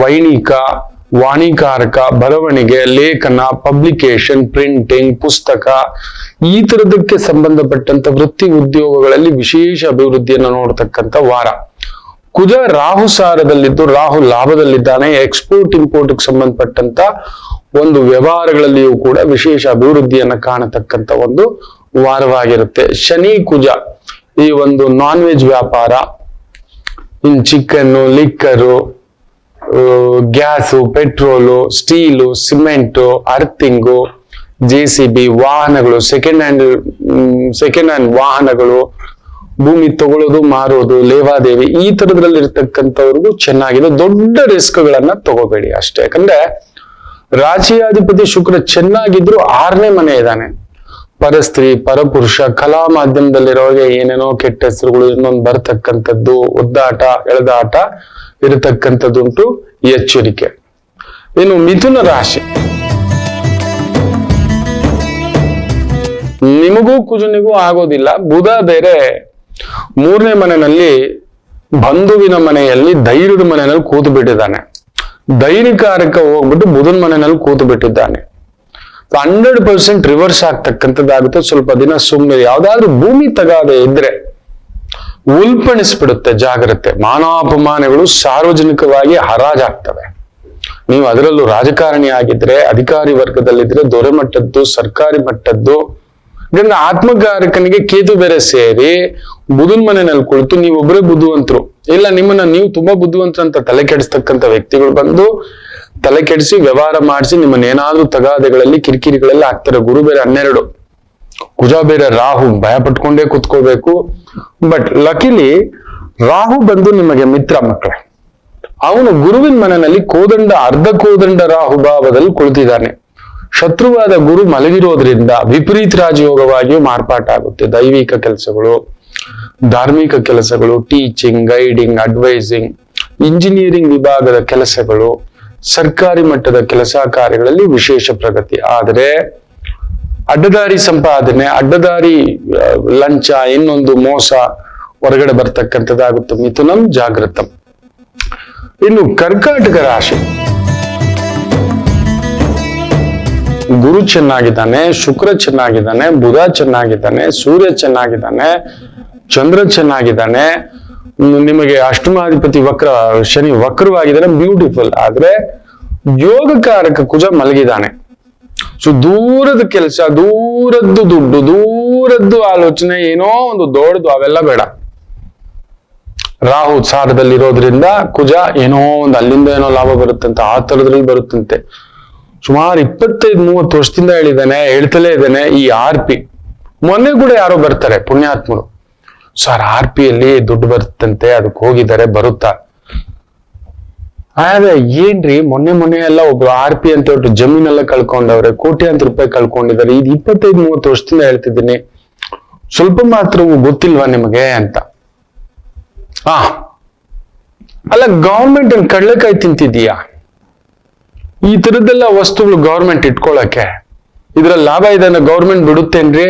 ವೈಣಿಕ, ವಾಣಿಕಾರಕ, ಬರವಣಿಗೆ, ಲೇಖನ, ಪಬ್ಲಿಕೇಶನ್, ಪ್ರಿಂಟಿಂಗ್, ಪುಸ್ತಕ, ಈ ತರದಕ್ಕೆ ಸಂಬಂಧಪಟ್ಟಂತ ವೃತ್ತಿ ಉದ್ಯೋಗಗಳಲ್ಲಿ ವಿಶೇಷ ಅಭಿವೃದ್ಧಿಯನ್ನು ನೋಡ್ತಕ್ಕಂಥ ವಾರ. ಕುಜ ರಾಹು ಸಾರದಲ್ಲಿದ್ದು ರಾಹು ಲಾಭದಲ್ಲಿದ್ದಾನೆ. ಎಕ್ಸ್ಪೋರ್ಟ್ ಇಂಪೋರ್ಟ್ ಸಂಬಂಧಪಟ್ಟಂತ ಒಂದು ವ್ಯವಹಾರಗಳಲ್ಲಿಯೂ ಕೂಡ ವಿಶೇಷ ಅಭಿವೃದ್ಧಿಯನ್ನ ಕಾಣತಕ್ಕಂತ ಒಂದು ವಾರವಾಗಿರುತ್ತೆ. ಶನಿ ಕುಜ ಈ ಒಂದು ನಾನ್ ವೆಜ್ ವ್ಯಾಪಾರ, ಇನ್ chicken, liquor, gas, petrol, steel, cement, earthing, JCB, ವಾಹನಗಳು, ಸೆಕೆಂಡ್ ಹ್ಯಾಂಡ್ ವಾಹನಗಳು, ಭೂಮಿ ತಗೊಳ್ಳೋದು ಮಾರೋದು, ಲೇವಾದೇವಿ, ಈ ತರದ್ರಲ್ಲಿ ಇರ್ತಕ್ಕಂಥವ್ರಿಗೂ ಚೆನ್ನಾಗಿದೆ. ದೊಡ್ಡ ರಿಸ್ಕ್ಗಳನ್ನ ತಗೋಬೇಡಿ ಅಷ್ಟೇ. ಯಾಕಂದ್ರೆ ರಾಶಿಯಾಧಿಪತಿ ಶುಕ್ರ ಚೆನ್ನಾಗಿದ್ರು 6ನೇ ಮನೆ ಇದ್ದಾನೆ. ಪರಸ್ತ್ರೀ, ಪರಪುರುಷ, ಕಲಾ ಮಾಧ್ಯಮದಲ್ಲಿರೋಗೆ ಏನೇನೋ ಕೆಟ್ಟ ಹೆಸರುಗಳು ಇನ್ನೊಂದು ಬರ್ತಕ್ಕಂಥದ್ದು, ಒದ್ದಾಟ ಎಳೆದಾಟ ಇರತಕ್ಕಂಥದ್ದುಂಟು, ಎಚ್ಚರಿಕೆ. ಇನ್ನು ಮಿಥುನ ರಾಶಿ, ನಿಮಗೂ ಕುಜನಿಗೂ ಆಗೋದಿಲ್ಲ. ಬುಧ ಬೇರೆ 3ನೇ ಮನೆಯಲ್ಲಿ ಬಂಧುವಿನ ಮನೆಯಲ್ಲಿ ಧೈರ್ಯದ ಮನೆಯಲ್ಲಿ ಕೂತು ಬಿಟ್ಟಿದ್ದಾನೆ. ಧೈರ್ಯಕಾರಕ ಹೋಗ್ಬಿಟ್ಟು ಬುಧನ ಮನೆಯಲ್ಲಿ ಕೂತು ಬಿಟ್ಟಿದ್ದಾನೆ. 100% ರಿವರ್ಸ್ ಆಗ್ತಕ್ಕಂಥದ್ದಾಗುತ್ತೆ. ಸ್ವಲ್ಪ ದಿನ ಸುಮ್ಮನೆ ಯಾವ್ದಾದ್ರು ಭೂಮಿ ತಗಾದೆ ಇದ್ರೆ ಉಲ್ಪಣಿಸ್ಬಿಡುತ್ತೆ, ಜಾಗ್ರತೆ. ಮಾನಾಪಮಾನಗಳು ಸಾರ್ವಜನಿಕವಾಗಿ ಹರಾಜಾಗ್ತವೆ. ನೀವು ಅದರಲ್ಲೂ ರಾಜಕಾರಣಿ ಆಗಿದ್ರೆ, ಅಧಿಕಾರಿ ವರ್ಗದಲ್ಲಿದ್ರೆ, ದೊರೆ ಮಟ್ಟದ್ದು, ಸರ್ಕಾರಿ ಮಟ್ಟದ್ದು, ಇದನ್ನ ಆತ್ಮಕಾರಕನಿಗೆ ಕೇತು ಬೇರೆ ಸೇರಿ ಬುಧನ್ ಮನೆಯಲ್ಲಿ ಕುಳಿತು ನೀವೊಬ್ಬರೇ ಬುದ್ಧಿವಂತರು, ಇಲ್ಲ ನಿಮ್ಮನ್ನ ನೀವು ತುಂಬಾ ಬುದ್ಧಿವಂತರು ಅಂತ ತಲೆ ಕೆಡಿಸ್ತಕ್ಕಂಥ ವ್ಯಕ್ತಿಗಳು ಬಂದು ತಲೆ ಕೆಡಿಸಿ ವ್ಯವಹಾರ ಮಾಡಿಸಿ ನಿಮ್ಮನ್ನೇನಾದ್ರೂ ತಗಾದೆಗಳಲ್ಲಿ ಕಿರಿಕಿರಿಗಳೆಲ್ಲ ಆಗ್ತಾರೆ. ಗುರು ಬೇರೆ 12, ಕುಜ ಬೇರೆ ರಾಹು, ಭಯ ಪಟ್ಕೊಂಡೇ ಕುತ್ಕೋಬೇಕು. ಬಟ್ ಲಕಿಲಿ ರಾಹು ಬಂದು ನಿಮಗೆ ಮಿತ್ರ ಮಕ್ಕಳೇ. ಅವನು ಗುರುವಿನ ಮನೆಯಲ್ಲಿ ಕೋದಂಡ, ಅರ್ಧ ಕೋದಂಡ ರಾಹು ಭಾವದಲ್ಲಿ ಕುಳಿತಿದ್ದಾನೆ. ಶತ್ರುವಾದ ಗುರು ಮಲಗಿರೋದ್ರಿಂದ ವಿಪರೀತ ರಾಜಯೋಗವಾಗಿಯೂ ಮಾರ್ಪಾಟಾಗುತ್ತೆ. ದೈವಿಕ ಕೆಲಸಗಳು, ಧಾರ್ಮಿಕ ಕೆಲಸಗಳು, ಟೀಚಿಂಗ್, ಗೈಡಿಂಗ್, ಅಡ್ವೈಸಿಂಗ್, ಇಂಜಿನಿಯರಿಂಗ್ ವಿಭಾಗದ ಕೆಲಸಗಳು, ಸರ್ಕಾರಿ ಮಟ್ಟದ ಕೆಲಸ ಕಾರ್ಯಗಳಲ್ಲಿ ವಿಶೇಷ ಪ್ರಗತಿ. ಆದರೆ ಅಡ್ಡದಾರಿ ಸಂಪಾದನೆ, ಅಡ್ಡದಾರಿ ಲಂಚ, ಇನ್ನೊಂದು ಮೋಸ ಹೊರಗಡೆ ಬರ್ತಕ್ಕಂಥದ್ದಾಗುತ್ತೆ. ಮಿಥುನಂ ಜಾಗೃತಂ. ಇನ್ನು ಕರ್ಕಾಟಕ ರಾಶಿ, ಗುರು ಚೆನ್ನಾಗಿದ್ದಾನೆ, ಶುಕ್ರ ಚೆನ್ನಾಗಿದ್ದಾನೆ, ಬುಧ ಚೆನ್ನಾಗಿದ್ದಾನೆ, ಸೂರ್ಯ ಚೆನ್ನಾಗಿದ್ದಾನೆ, ಚಂದ್ರ ಚೆನ್ನಾಗಿದ್ದಾನೆ. ನಿಮಗೆ ಅಷ್ಟಮಾಧಿಪತಿ ಶನಿ ವಕ್ರವಾಗಿದ್ದಾನೆ, ಬ್ಯೂಟಿಫುಲ್. ಆದ್ರೆ ಯೋಗಕಾರಕ ಕುಜ ಮಲಗಿದ್ದಾನೆ. ಸೊ ದೂರದ ಕೆಲಸ, ದೂರದ್ದು ದುಡ್ಡು, ದೂರದ್ದು ಆಲೋಚನೆ, ಏನೋ ಒಂದು ದೊಡ್ಡದು, ಅವೆಲ್ಲ ಬೇಡ. ರಾಹು ಸಾರದಲ್ಲಿರೋದ್ರಿಂದ ಕುಜ ಏನೋ ಒಂದು ಅಲ್ಲಿಂದ ಏನೋ ಲಾಭ ಬರುತ್ತಂತೆ, ಆ ತರದ್ರಲ್ಲಿ ಬರುತ್ತಂತೆ. ಸುಮಾರು 25-30 ವರ್ಷದಿಂದ ಹೇಳ್ತಲೇ ಇದ್ದಾನೆ ಈ RP. ಮೊನ್ನೆ ಕೂಡ ಯಾರೋ ಬರ್ತಾರೆ ಪುಣ್ಯಾತ್ಮರು, ಸರ್ RPಯಲ್ಲಿ ದುಡ್ಡು ಬರುತ್ತಂತೆ, ಅದಕ್ಕೆ ಹೋಗಿದ್ದಾರೆ, ಬರುತ್ತಾ? ಆದ್ರೆ ಏನ್ರಿ, ಮೊನ್ನೆ ಎಲ್ಲ ಒಬ್ರು RP ಅಂತ ಹೇಳ್ಬಿಟ್ಟು ಜಮೀನೆಲ್ಲ ಕಳ್ಕೊಂಡವ್ರೆ, ಕೋಟ್ಯಾಂತರ ರೂಪಾಯಿ ಕಳ್ಕೊಂಡಿದ್ದಾರೆ. ಇದು 25-30 ವರ್ಷದಿಂದ ಹೇಳ್ತಿದ್ದೀನಿ, ಸ್ವಲ್ಪ ಮಾತ್ರ ಗೊತ್ತಿಲ್ವಾ ನಿಮಗೆ ಅಂತ. ಅಲ್ಲ, ಗವರ್ಮೆಂಟ್ ಕಡ್ಲೆಕಾಯಿ ತಿಂತಿದೀಯಾ? ಈ ತರದ್ದೆಲ್ಲ ವಸ್ತುಗಳು ಗವರ್ಮೆಂಟ್ ಇಟ್ಕೊಳಕ್ಕೆ ಇದ್ರಲ್ಲಿ ಲಾಭ ಇದೆ ಅಂದ್ರೆ ಗವರ್ಮೆಂಟ್ ಬಿಡುತ್ತೇನ್ರಿ?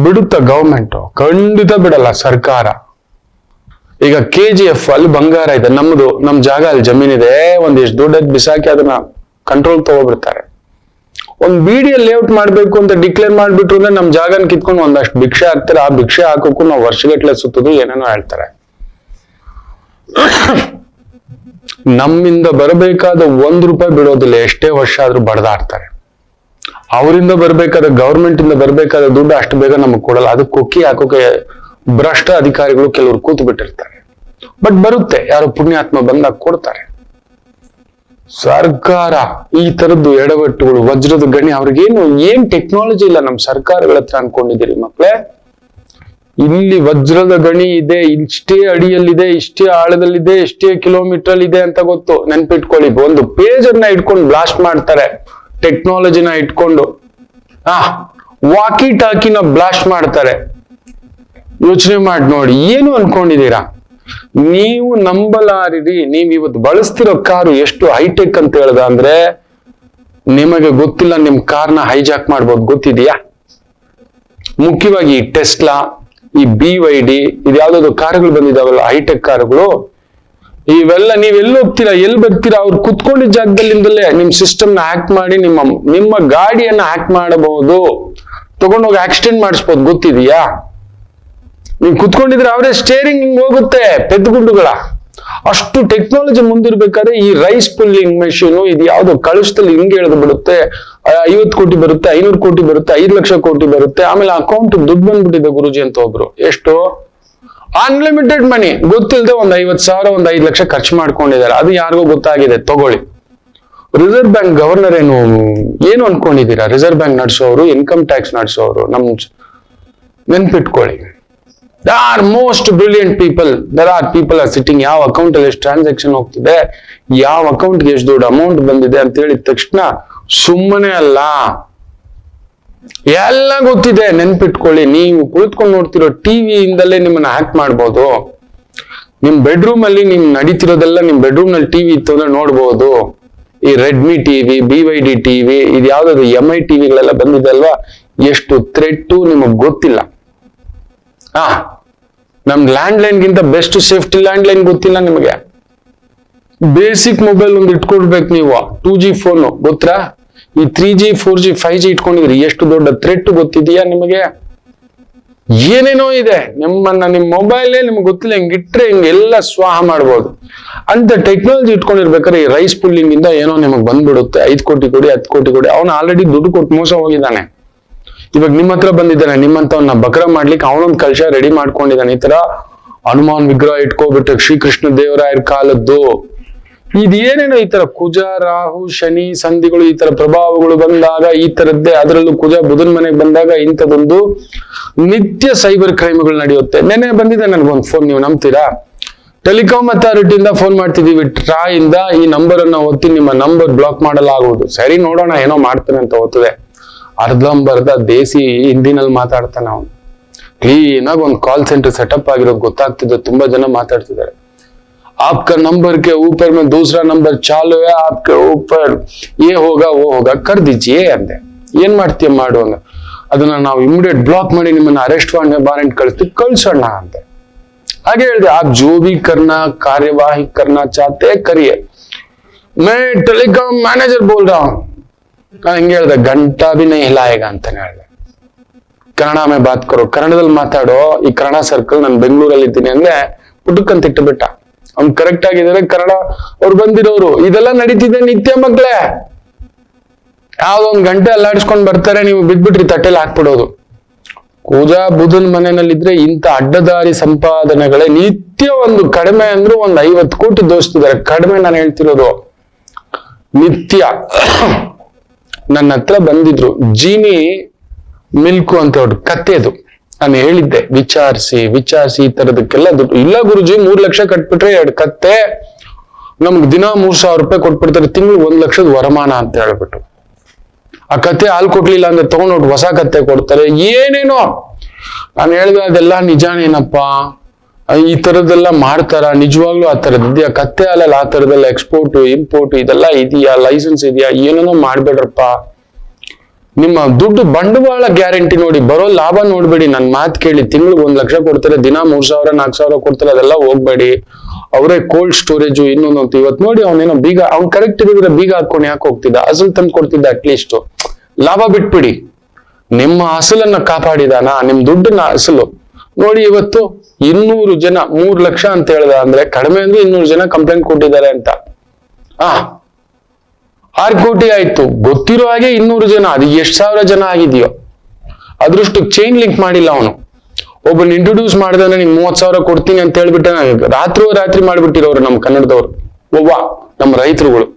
ಬಿಡುತ್ತ ಗವರ್ಮೆಂಟ್? ಖಂಡಿತ ಬಿಡಲ್ಲ ಸರ್ಕಾರ. ಈಗ KGF ಅಲ್ಲಿ ಬಂಗಾರ ಇದೆ, ನಮ್ ಜಾಗ ಅಲ್ಲಿ ಜಮೀನಿದೆ, ಒಂದಿಷ್ಟು ದುಡ್ಡು ಬಿಸಾಕಿ ಅದನ್ನ ಕಂಟ್ರೋಲ್ ತಗೋಬಿಡ್ತಾರೆ. ಒಂದ್ BDಯಲ್ಲಿ ಲೇಔಟ್ ಮಾಡ್ಬೇಕು ಅಂತ ಡಿಕ್ಲೇರ್ ಮಾಡ್ಬಿಟ್ರು ಅಂದ್ರೆ ನಮ್ ಜಾಗನ ಕಿತ್ಕೊಂಡು ಒಂದಷ್ಟು ಭಿಕ್ಷೆ ಹಾಕ್ತಾರೆ. ಆ ಭಿಕ್ಷೆ ಹಾಕೋಕ್ಕೂ ನಾವು ವರ್ಷಗಟ್ಲೆ ಸುತ್ತದು, ಏನೇನೋ ಹೇಳ್ತಾರೆ. ನಮ್ಮಿಂದ ಬರಬೇಕಾದ ₹1 ಬಿಡೋದಿಲ್ಲ, ಎಷ್ಟೇ ವರ್ಷ ಆದ್ರೂ ಬಡದಾಡ್ತಾರೆ. ಅವರಿಂದ ಬರ್ಬೇಕಾದ, ಗವರ್ಮೆಂಟ್ ಇಂದ ಬರ್ಬೇಕಾದ ದುಡ್ಡು ಅಷ್ಟು ಬೇಗ ನಮಗ್ ಕೊಡಲ್ಲ. ಅದಕ್ಕೆ ಕೊಕ್ಕಿ ಹಾಕೋಕೆ ಭ್ರಷ್ಟ ಅಧಿಕಾರಿಗಳು ಕೆಲವರು ಕೂತು ಬಿಟ್ಟಿರ್ತಾರೆ. ಬಟ್ ಬರುತ್ತೆ, ಯಾರೋ ಪುಣ್ಯಾತ್ಮ ಬಂದಾಗ ಕೊಡ್ತಾರೆ. ಸರ್ಕಾರ ಈ ತರದ್ದು ಎಡವಟ್ಟುಗಳು, ವಜ್ರದ ಗಣಿ, ಏನ್ ಟೆಕ್ನಾಲಜಿ ಇಲ್ಲ ನಮ್ ಸರ್ಕಾರಗಳ ಹತ್ರ ಅನ್ಕೊಂಡಿದ್ದೀರಿ ಮಕ್ಳೇ? ಇಲ್ಲಿ ವಜ್ರದ ಗಣಿ ಇದೆ, ಇಷ್ಟೇ ಅಡಿಯಲ್ಲಿದೆ, ಇಷ್ಟೇ ಆಳದಲ್ಲಿದೆ, ಇಷ್ಟೇ ಕಿಲೋಮೀಟರ್ ಇದೆ ಅಂತ ಗೊತ್ತು. ನೆನ್ಪಿಟ್ಕೊಳ್ಳಿ, ಒಂದು ಪೇಜ್ ಅನ್ನ ಇಟ್ಕೊಂಡು ಬ್ಲಾಸ್ಟ್ ಮಾಡ್ತಾರೆ, ಟೆಕ್ನಾಲಜಿನ ಇಟ್ಕೊಂಡು. ವಾಕಿ ಟಾಕಿನ ಬ್ಲಾಸ್ಟ್ ಮಾಡ್ತಾರೆ. ಯೋಚನೆ ಮಾಡಿ ನೋಡಿ, ಏನು ಅನ್ಕೊಂಡಿದ್ದೀರಾ ನೀವು? ನಂಬಲಾರಿರಿ. ನೀವ್ ಇವತ್ತು ಬಳಸ್ತಿರೋ ಕಾರು ಎಷ್ಟು ಹೈಟೆಕ್ ಅಂತ ಹೇಳ್ದ ಅಂದ್ರೆ ನಿಮಗೆ ಗೊತ್ತಿಲ್ಲ. ನಿಮ್ ಕಾರ್ನ ಹೈಜಾಕ್ ಮಾಡ್ಬೋದು, ಗೊತ್ತಿದೆಯಾ? ಮುಖ್ಯವಾಗಿ ಈ ಟೆಸ್ಲಾ, ಈ BYD, ಇದ್ಯಾವ್ದಾದ್ರು ಕಾರುಗಳು ಬಂದಿದಾವಲ್ಲ, ಹೈಟೆಕ್ ಕಾರುಗಳು, ಇವೆಲ್ಲ ನೀವೆಲ್ಲಿ ಹೋಗ್ತೀರಾ, ಎಲ್ಲಿ ಬರ್ತೀರಾ, ಅವ್ರು ಕುತ್ಕೊಂಡಿದ್ದ ಜಾಗದಲ್ಲಿಂದಲೇ ನಿಮ್ ಸಿಸ್ಟಮ್ನ ಹ್ಯಾಕ್ ಮಾಡಿ ನಿಮ್ಮ ಗಾಡಿಯನ್ನ ಹ್ಯಾಕ್ ಮಾಡಬಹುದು, ತಗೊಂಡೋಗಿ ಆಕ್ಸಿಡೆಂಟ್ ಮಾಡಿಸ್ಬೋದು, ಗೊತ್ತಿದೆಯಾ? ನೀವು ಕುತ್ಕೊಂಡಿದ್ರೆ ಅವರೇ ಸ್ಟೇರಿಂಗ್ ಹಿಂಗ್ ಹೋಗುತ್ತೆ ಪೆದ್ದುಗುಂಡುಗಳ. ಅಷ್ಟು ಟೆಕ್ನಾಲಜಿ ಮುಂದಿರ್ಬೇಕಾದ್ರೆ ಈ ರೈಸ್ ಪುಲ್ಲಿಂಗ್ ಮೆಷಿನ್ ಇದು ಯಾವ್ದೋ ಕಳುಷದಲ್ಲಿ ಹಿಂಗೆ ಎಳೆದು ಬಿಡುತ್ತೆ. 50 ಕೋಟಿ ಬರುತ್ತೆ, 500 ಕೋಟಿ ಬರುತ್ತೆ, 5 ಲಕ್ಷ ಕೋಟಿ ಬರುತ್ತೆ. ಆಮೇಲೆ ಅಕೌಂಟ್ ದುಡ್ಡು ಬಂದ್ಬಿಟ್ಟಿದೆ ಗುರುಜಿ ಅಂತ ಒಬ್ರು. ಎಷ್ಟು? ಅನ್ಲಿಮಿಟೆಡ್ ಮನಿ. ಗೊತ್ತಿಲ್ಲದೆ ಒಂದ್ 50,000 ಒಂದ್ 5 ಲಕ್ಷ ಖರ್ಚು ಮಾಡ್ಕೊಂಡಿದ್ದಾರೆ. ಅದು ಯಾರಿಗೂ ಗೊತ್ತಾಗಿದೆ, ತಗೊಳ್ಳಿ. ರಿಸರ್ವ್ ಬ್ಯಾಂಕ್ ಗವರ್ನರ್ ಏನು ಅನ್ಕೊಂಡಿದ್ದೀರಾ? ರಿಸರ್ವ್ ಬ್ಯಾಂಕ್ ನಡೆಸೋರು, ಇನ್ಕಮ್ ಟ್ಯಾಕ್ಸ್ ನಡೆಸೋರು. ನೆನ್ಪಿಟ್ಕೊಳ್ಳಿ, there are most brilliant people. There are people are sitting, ಯಾವ ಅಕೌಂಟ್ ಅಲ್ಲಿ ಎಷ್ಟು ಟ್ರಾನ್ಸಾಕ್ಷನ್ ಹೋಗ್ತಿದೆ, ಯಾವ ಅಕೌಂಟ್ಗೆ ಎಷ್ಟು ದೊಡ್ಡ ಅಮೌಂಟ್ ಬಂದಿದೆ ಅಂತ ಹೇಳಿದ ತಕ್ಷಣ ಸುಮ್ಮನೆ ಅಲ್ಲ, ಎಲ್ಲ ಗೊತ್ತಿದೆ. ನೆನ್ಪಿಟ್ಕೊಳ್ಳಿ, ನೀವು ಕುಳಿತುಕೊಂಡು ನೋಡ್ತಿರೋ ಟಿವಿಯಿಂದಲೇ ನಿಮ್ಮನ್ನ ಹ್ಯಾಕ್ ಮಾಡ್ಬೋದು. ನಿಮ್ ಬೆಡ್ರೂಮ್ ಅಲ್ಲಿ ನಿಮ್ ನಡೀತಿರೋದೆಲ್ಲ ನಿಮ್ ಬೆಡ್ರೂಮ್ ನಲ್ಲಿ ಟಿವಿ ಇತ್ತು ಅಂದ್ರೆ ನೋಡ್ಬೋದು. ಈ ರೆಡ್ಮಿ ಟಿವಿ, BYD ಟಿವಿ, ಇದು ಯಾವ್ದಾದ್ರು MI ಟಿವಿಗಳೆಲ್ಲ ಬಂದಿದೆ ಅಲ್ವಾ, ಎಷ್ಟು ಥ್ರೆಟ್ ನಿಮಗ್ ಗೊತ್ತಿಲ್ಲ. ನಮ್ ಲ್ಯಾಂಡ್ ಲೈನ್ ಗಿಂತ ಬೆಸ್ಟ್ ಸೇಫ್ಟಿ ಲ್ಯಾಂಡ್ ಲೈನ್ ಗೊತ್ತಿಲ್ಲ ನಿಮಗೆ. ಬೇಸಿಕ್ ಮೊಬೈಲ್ ಒಂದು ಇಟ್ಕೊಡ್ಬೇಕು ನೀವು. 2G ಫೋನ್ ಗೊತ್ತಾ? ಈ 3G 4G 5G ಇಟ್ಕೊಂಡಿದ್ರಿ ಎಷ್ಟು ದೊಡ್ಡ ಥ್ರೆಟ್ ಗೊತ್ತಿದೆಯಾ ನಿಮಗೆ? ಏನೇನೋ ಇದೆ. ನಿಮ್ ಮೊಬೈಲೇ ನಿಮ್ಗೆ ಗೊತ್ತಿಲ್ಲ, ಹಿಂಗಿಟ್ರೆ ಹಿಂಗೆಲ್ಲ ಸ್ವಾಹ ಮಾಡ್ಬೋದು. ಅಂತ ಟೆಕ್ನಾಲಜಿ ಇಟ್ಕೊಂಡಿರ್ಬೇಕಾದ್ರೆ ಈ ರೈಸ್ ಪುಲ್ಲಿಂಗ್ ಇಂದ ಏನೋ ನಿಮಗ್ ಬಂದ್ಬಿಡುತ್ತೆ. 5 ಕೋಟಿ ಕೊಡಿ, 10 ಕೋಟಿ ಕೊಡಿ. ಅವನು ಆಲ್ರೆಡಿ ದುಡ್ಡು ಕೊಟ್ಟು ಮೋಸ ಹೋಗಿದ್ದಾನೆ. ಇವಾಗ ನಿಮ್ಮ ಹತ್ರ ಬಂದಿದ್ದಾನೆ, ನಿಮ್ಮಂತವನ್ನ ಬಕ್ರ ಮಾಡ್ಲಿಕ್ಕೆ ಅವನೊಂದು ಕಲಶ ರೆಡಿ ಮಾಡ್ಕೊಂಡಿದ್ದಾನೆ. ಈ ತರ ಹನುಮಾನ್ ವಿಗ್ರಹ ಇಟ್ಕೋಬಿಟ್ಟು ಶ್ರೀಕೃಷ್ಣ ದೇವರಾಯರ ಕಾಲದ್ದು ಇದೇನೇನೋ ಈ ತರ ಕುಜ, ರಾಹು, ಶನಿ, ಸಂಧಿಗಳು ಈ ತರ ಪ್ರಭಾವಗಳು ಬಂದಾಗ ಈ ತರದ್ದೇ, ಅದರಲ್ಲೂ ಕುಜ ಬುಧನ್ ಮನೆಗೆ ಬಂದಾಗ ಇಂಥದೊಂದು ನಿತ್ಯ ಸೈಬರ್ ಕ್ರೈಮ್ಗಳು ನಡೆಯುತ್ತೆ. ನೆನೆ ಬಂದಿದೆ ನನ್ಗೊಂದು ಫೋನ್, ನೀವು ನಂಬ್ತೀರಾ? ಟೆಲಿಕಾಂ ಅಥಾರಿಟಿಯಿಂದ ಫೋನ್ ಮಾಡ್ತಿದೀವಿ, ಟ್ರಾ ಇಂದ ಈ ನಂಬರ್ ಅನ್ನ ಒತ್ತಿ ನಿಮ್ಮ ನಂಬರ್ ಬ್ಲಾಕ್ ಮಾಡಲಾಗುವುದು. ಸರಿ ನೋಡೋಣ ಏನೋ ಮಾಡ್ತಾನೆ ಅಂತ ಓದ್ತದೆ. ಅರ್ಧಂಬರ್ಧ ದೇಸಿ ಹಿಂದಿನಲ್ಲಿ ಮಾತಾಡ್ತಾನೆ ಅವನು. ಕ್ಲೀನ್ ಆಗಿ ಒಂದು ಕಾಲ್ ಸೆಂಟರ್ ಸೆಟಪ್ ಆಗಿರೋದು ಗೊತ್ತಾಗ್ತಿದೆ. ತುಂಬಾ ಜನ ಮಾತಾಡ್ತಿದ್ದಾರೆ. आपका नंबर के ऊपर में दूसरा नंबर चालू है, आपके ऊपर ये होगा वो होगा, कर दीजिए ಅಂದೆ. ಏನ್ ಮಾಡ್ತೀಯ ಮಾಡು ಅಂದ. ಅದನ್ನ ನಾವು ಇಮಿಡಿಯೇಟ್ ಬ್ಲಾಕ್ ಮಾಡಿ ನಿಮ್ಮನ್ನ ಅರೆಸ್ಟ್ ವಾರೆಂಟ್ ಕಳಿಸ್ತೀವಿ, ಕಳ್ಸೋಣ ಅಂತೆ. ಹಾಗೆ ಹೇಳಿದೆ, आप जो भी करना कार्यवाही करना चाहते करिए, मैं टेलीकॉम मैनेजर बोल रहा हूं. ನಾನು ಹಿಂಗೆ ಹೇಳ್ದೆ, ಗಂಟಾ ಭಿ ನೈ ಹಿಲಾಯೇಗಾ ಅಂತಾನೆ ಹೇಳ್ದೆ. ಕನ್ನಡ ಮೇ ಬಾತ್ ಕರೋ, ಕನ್ನಡದಲ್ಲಿ ಮಾತಾಡೋ. ಈ ಕನ್ನಡ ಸರ್ಕಲ್ ನಾನು ಬೆಂಗಳೂರಲ್ಲಿ ಇದ್ದೀನಿ ಅಂದ್ರೆ ಪುಟಕ್ಕಂತ ಇಟ್ಟುಬಿಟ್ಟ. ಅವ್ನು ಕರೆಕ್ಟ್ ಆಗಿದ್ದಾರೆ, ಕನ್ನಡ ಅವ್ರು ಬಂದಿರೋರು. ಇದೆಲ್ಲ ನಡೀತಿದೆ ನಿತ್ಯ ಮಕ್ಕಳೇ. ಯಾವ್ದೊಂದ್ ಗಂಟೆ ಅಲ್ಲಾಡಿಸ್ಕೊಂಡ್ ಬರ್ತಾರೆ, ನೀವು ಬಿದ್ಬಿಟ್ರಿ ತಟ್ಟೆಲಿ ಹಾಕ್ಬಿಡೋದು. ಕೂಜಾ ಬುಧನ್ ಮನೆಯಲ್ಲಿದ್ರೆ ಇಂಥ ಅಡ್ಡದಾರಿ ಸಂಪಾದನೆಗಳೇ ನಿತ್ಯ. ಒಂದು ಕಡಿಮೆ ಅಂದ್ರೂ ಒಂದು 50 ಕೋಟಿ ದೋಸ್ತಿದ್ದಾರೆ, ಕಡಿಮೆ ನಾನು ಹೇಳ್ತಿರೋದು. ನಿತ್ಯ ನನ್ನ ಹತ್ರ ಬಂದಿದ್ರು, ಜೀನಿ ಮಿಲ್ಕು ಅಂತ ಹೇಳಿ ಕತ್ತೆದು. ನಾನು ಹೇಳಿದ್ದೆ, ವಿಚಾರಿಸಿ ಈ ತರದಕ್ಕೆಲ್ಲ ದುಡ್ಡು ಇಲ್ಲ ಗುರುಜಿ. 3 ಲಕ್ಷ ಕಟ್ಬಿಟ್ರೆ 2 ಕತ್ತೆ ನಮ್ಗೆ ದಿನ 3,000 ರೂಪಾಯಿ ಕೊಟ್ಬಿಡ್ತಾರೆ, ತಿಂಗಳು 1 ಲಕ್ಷದ ವರಮಾನ ಅಂತ ಹೇಳ್ಬಿಟ್ಟು. ಆ ಕತ್ತೆ ಹಾಲು ಕೊಡ್ಲಿಲ್ಲ ಅಂದ್ರೆ ತಗೊಂಡೋಗಿ ಹೊಸ ಕತ್ತೆ ಕೊಡ್ತಾರೆ, ಏನೇನೋ. ನಾನು ಹೇಳಿದೆ, ಅದೆಲ್ಲ ನಿಜಾನೇನಪ್ಪ, ಈ ತರದೆಲ್ಲ ಮಾಡ್ತಾರ? ನಿಜವಾಗ್ಲೂ ಆ ತರದ್ ಕತ್ತೆ ಹಾಲಲ್ಲಿ ಆ ತರದೆಲ್ಲ ಎಕ್ಸ್ಪೋರ್ಟ್ ಇಂಪೋರ್ಟ್ ಇದೆಲ್ಲ ಇದೆಯಾ, ಲೈಸೆನ್ಸ್ ಇದೆಯಾ? ಏನೇನೋ ಮಾಡ್ಬೇಡ್ರಪ್ಪ. ನಿಮ್ಮ ದುಡ್ಡು ಬಂಡವಾಳ ಗ್ಯಾರಂಟಿ ನೋಡಿ, ಬರೋ ಲಾಭ ನೋಡ್ಬೇಡಿ. ನನ್ ಮಾತು ಕೇಳಿ. ತಿಂಗಳಿಗೆ 1 ಲಕ್ಷ ಕೊಡ್ತಾರೆ, ದಿನ 3,000 4,000 ಕೊಡ್ತಾರೆ, ಅದೆಲ್ಲ ಹೋಗ್ಬೇಡಿ. ಅವರೇ ಕೋಲ್ಡ್ ಸ್ಟೋರೇಜ್ ಇನ್ನೊಂದು. ಇವತ್ತು ನೋಡಿ ಅವನೇನೋ ಬೀಗ, ಅವ್ನ್ ಕರೆಕ್ಟ್ ಇರಿದ್ರೆ ಬೀಗ ಹಾಕೊಂಡು ಯಾಕೆ ಹೋಗ್ತಿದ್ದ? ಅಸಲು ತಂದು ಕೊಡ್ತಿದ್ದ. ಅಟ್ಲೀಸ್ಟ್ ಲಾಭ ಬಿಟ್ಬಿಡಿ. ನಿಮ್ಮ ಅಸಲನ್ನ ಕಾಪಾಡಿದಾನ, ನಿಮ್ ದುಡ್ಡನ್ನ ಅಸಲು ನೋಡಿ. ಇವತ್ತು 200 ಜನ 3 ಲಕ್ಷ ಅಂತ ಹೇಳ್ದ ಅಂದ್ರೆ ಕಡಿಮೆ ಅಂದ್ರೆ 200 ಜನ ಕಂಪ್ಲೇಂಟ್ ಕೊಟ್ಟಿದ್ದಾರೆ ಅಂತ. 6 ಕೋಟಿ ಆಯ್ತು. ಗೊತ್ತಿರೋ ಹಾಗೆ 200 ಜನ, ಅದು ಎಷ್ಟು ಸಾವಿರ ಜನ ಆಗಿದೆಯೋ ಅದ್ರಷ್ಟು ಚೈನ್ ಲಿಂಕ್ ಮಾಡಿಲ್ಲ ಅವನು. ಒಬ್ಬನ್ ಇಂಟ್ರೊಡ್ಯೂಸ್ ಮಾಡಿದ್ರೆ ನಿಂಗೆ 30,000 ಕೊಡ್ತೀನಿ ಅಂತ ಹೇಳ್ಬಿಟ್ಟೆ. ರಾತ್ರಿ ಮಾಡ್ಬಿಟ್ಟಿರೋರು ನಮ್ಮ ಕನ್ನಡದವ್ರು, ನಮ್ಮ ರೈತರುಗಳು.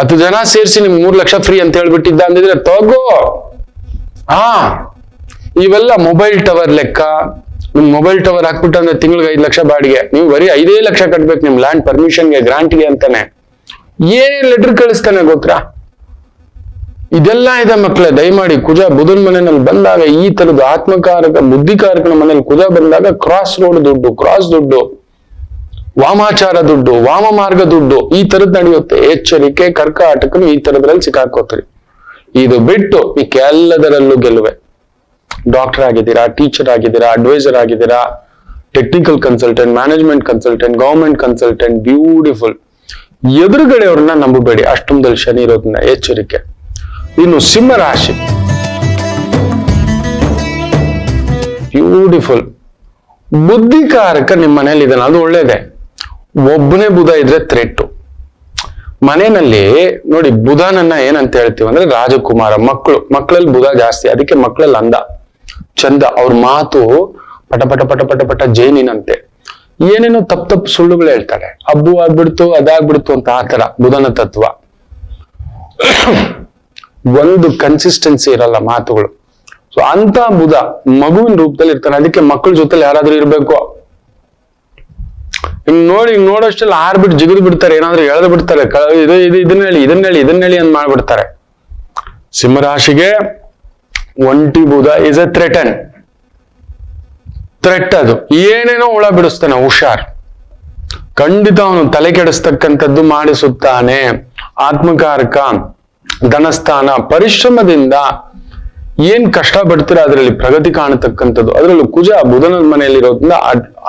10 ಜನ ಸೇರಿಸಿ ನಿಮ್ಗೆ 3 ಲಕ್ಷ ಫ್ರೀ ಅಂತ ಹೇಳ್ಬಿಟ್ಟಿದ್ದ ಅಂದಿದ್ರೆ ತಗೋ. ಇವೆಲ್ಲ ಮೊಬೈಲ್ ಟವರ್ ಲೆಕ್ಕ. ನಿಮ್ ಮೊಬೈಲ್ ಟವರ್ ಹಾಕ್ಬಿಟ್ಟು ಅಂದ್ರೆ ತಿಂಗಳಿಗೆ 5 ಲಕ್ಷ ಬಾಡಿಗೆ. ನೀವು ಬರೀ 5 ಲಕ್ಷ ಕಟ್ಬೇಕು ನಿಮ್ ಲ್ಯಾಂಡ್ ಪರ್ಮಿಷನ್ಗೆ, ಗ್ರಾಂಟ್ಗೆ ಅಂತಾನೆ. ಏನೇನ್ ಲೆಟರ್ ಕಳಿಸ್ತಾನೆ ಗೊತ್ತಾ? ಇದೆಲ್ಲ ಇದೆ ಮಕ್ಕಳೇ. ದಯಮಾಡಿ ಕುಜ ಬುಧನ್ ಮನೆಯಲ್ಲಿ ಬಂದಾಗ, ಈ ತರದ ಆತ್ಮಕಾರಕ ಬುದ್ಧಿಕಾರಕನ ಮನೇಲಿ ಕುಜ ಬಂದಾಗ ಕ್ರಾಸ್ ರೋಡ್ ದುಡ್ಡು, ವಾಮಾಚಾರ ದುಡ್ಡು, ವಾಮ ಮಾರ್ಗ ದುಡ್ಡು, ಈ ತರದ್ ನಡೆಯುತ್ತೆ. ಎಚ್ಚರಿಕೆ, ಕರ್ಕಾಟಕನು ಈ ತರದ್ರಲ್ಲಿ ಸಿಕ್ಕಾಕೋತ್ರಿ. ಇದು ಬಿಟ್ಟು ಎಲ್ಲದರಲ್ಲೂ ಗೆಲುವೆ. ಡಾಕ್ಟರ್ ಆಗಿದ್ದೀರಾ, ಟೀಚರ್ ಆಗಿದ್ದೀರಾ, ಅಡ್ವೈಸರ್ ಆಗಿದ್ದೀರಾ, technical consultant, management consultant, government consultant, beautiful. ಎದುರುಗಡೆಯವ್ರನ್ನ ನಂಬಬೇಡಿ, ಅಷ್ಟಮದಲ್ಲಿ ಶನಿ ಇರೋದ್ರಿಂದ ಎಚ್ಚರಿಕೆ. ಇನ್ನು ಸಿಂಹ ರಾಶಿ, ಬ್ಯೂಟಿಫುಲ್. ಬುದ್ಧಿಕಾರಕ ನಿಮ್ಮ ಮನೇಲಿ ಇದ್ದಾನೆ, ಅದು ಒಳ್ಳೇದೆ. ಒಬ್ಬನೇ ಬುಧ ಇದ್ರೆ ಥ್ರೆಟ್. ಮನೆಯಲ್ಲಿ ನೋಡಿ, ಬುಧನನ್ನ ಏನಂತ ಹೇಳ್ತೀವಿ ಅಂದ್ರೆ ರಾಜಕುಮಾರ. ಮಕ್ಕಳಲ್ಲಿ ಬುಧ ಜಾಸ್ತಿ, ಅದಕ್ಕೆ ಮಕ್ಕಳಲ್ಲಿ ಅಂದ ಚಂದ. ಅವ್ರ ಮಾತು ಪಟ ಪಟ ಪಟ ಪಟ ಪಟ ಜೇನಿನಂತೆ. ಏನೇನೋ ತಪ್ಪು ಸುಳ್ಳುಗಳು ಹೇಳ್ತಾರೆ, ಹಬ್ಬು ಆಗ್ಬಿಡ್ತು ಅದಾಗ್ಬಿಡ್ತು ಅಂತ. ಆತರ ಬುಧನ ತತ್ವ. ಒಂದು ಕನ್ಸಿಸ್ಟೆನ್ಸಿ ಇರಲ್ಲ ಮಾತುಗಳು. ಸೊ ಅಂತ ಬುಧ ಮಗುವಿನ ರೂಪದಲ್ಲಿ ಇರ್ತಾನೆ. ಅದಕ್ಕೆ ಮಕ್ಕಳ ಜೊತೆಲಿ ಯಾರಾದ್ರೂ ಇರ್ಬೇಕು. ಹಿಂಗ್ ನೋಡೋಷ್ಟೆಲ್ಲ ಆರ್ಬಿಟ್ಟು ಜಿಗಿದು ಬಿಡ್ತಾರೆ, ಏನಾದ್ರೂ ಎಳೆದು ಬಿಡ್ತಾರೆ. ಇದನ್ನ ಹೇಳಿ ಅಂತ ಮಾಡ್ಬಿಡ್ತಾರೆ. ಸಿಂಹರಾಶಿಗೆ ಒಂಟಿ ಬುಧ ಇಸ್ ಎ ಥ್ರೆಟ್. ಅದು ಏನೇನೋ ಹುಳ ಬಿಡಿಸ್ತಾನೆ, ಹುಷಾರ್. ಖಂಡಿತ ಅವನು ತಲೆ ಕೆಡಿಸ್ತಕ್ಕಂಥದ್ದು ಮಾಡಿಸುತ್ತಾನೆ. ಆತ್ಮಕಾರಕ, ಧನಸ್ಥಾನ. ಪರಿಶ್ರಮದಿಂದ ಏನ್ ಕಷ್ಟ ಪಡ್ತೀರ ಅದರಲ್ಲಿ ಪ್ರಗತಿ ಕಾಣತಕ್ಕಂಥದ್ದು. ಅದರಲ್ಲೂ ಕುಜ ಬುಧನ ಮನೆಯಲ್ಲಿರೋದ್ರಿಂದ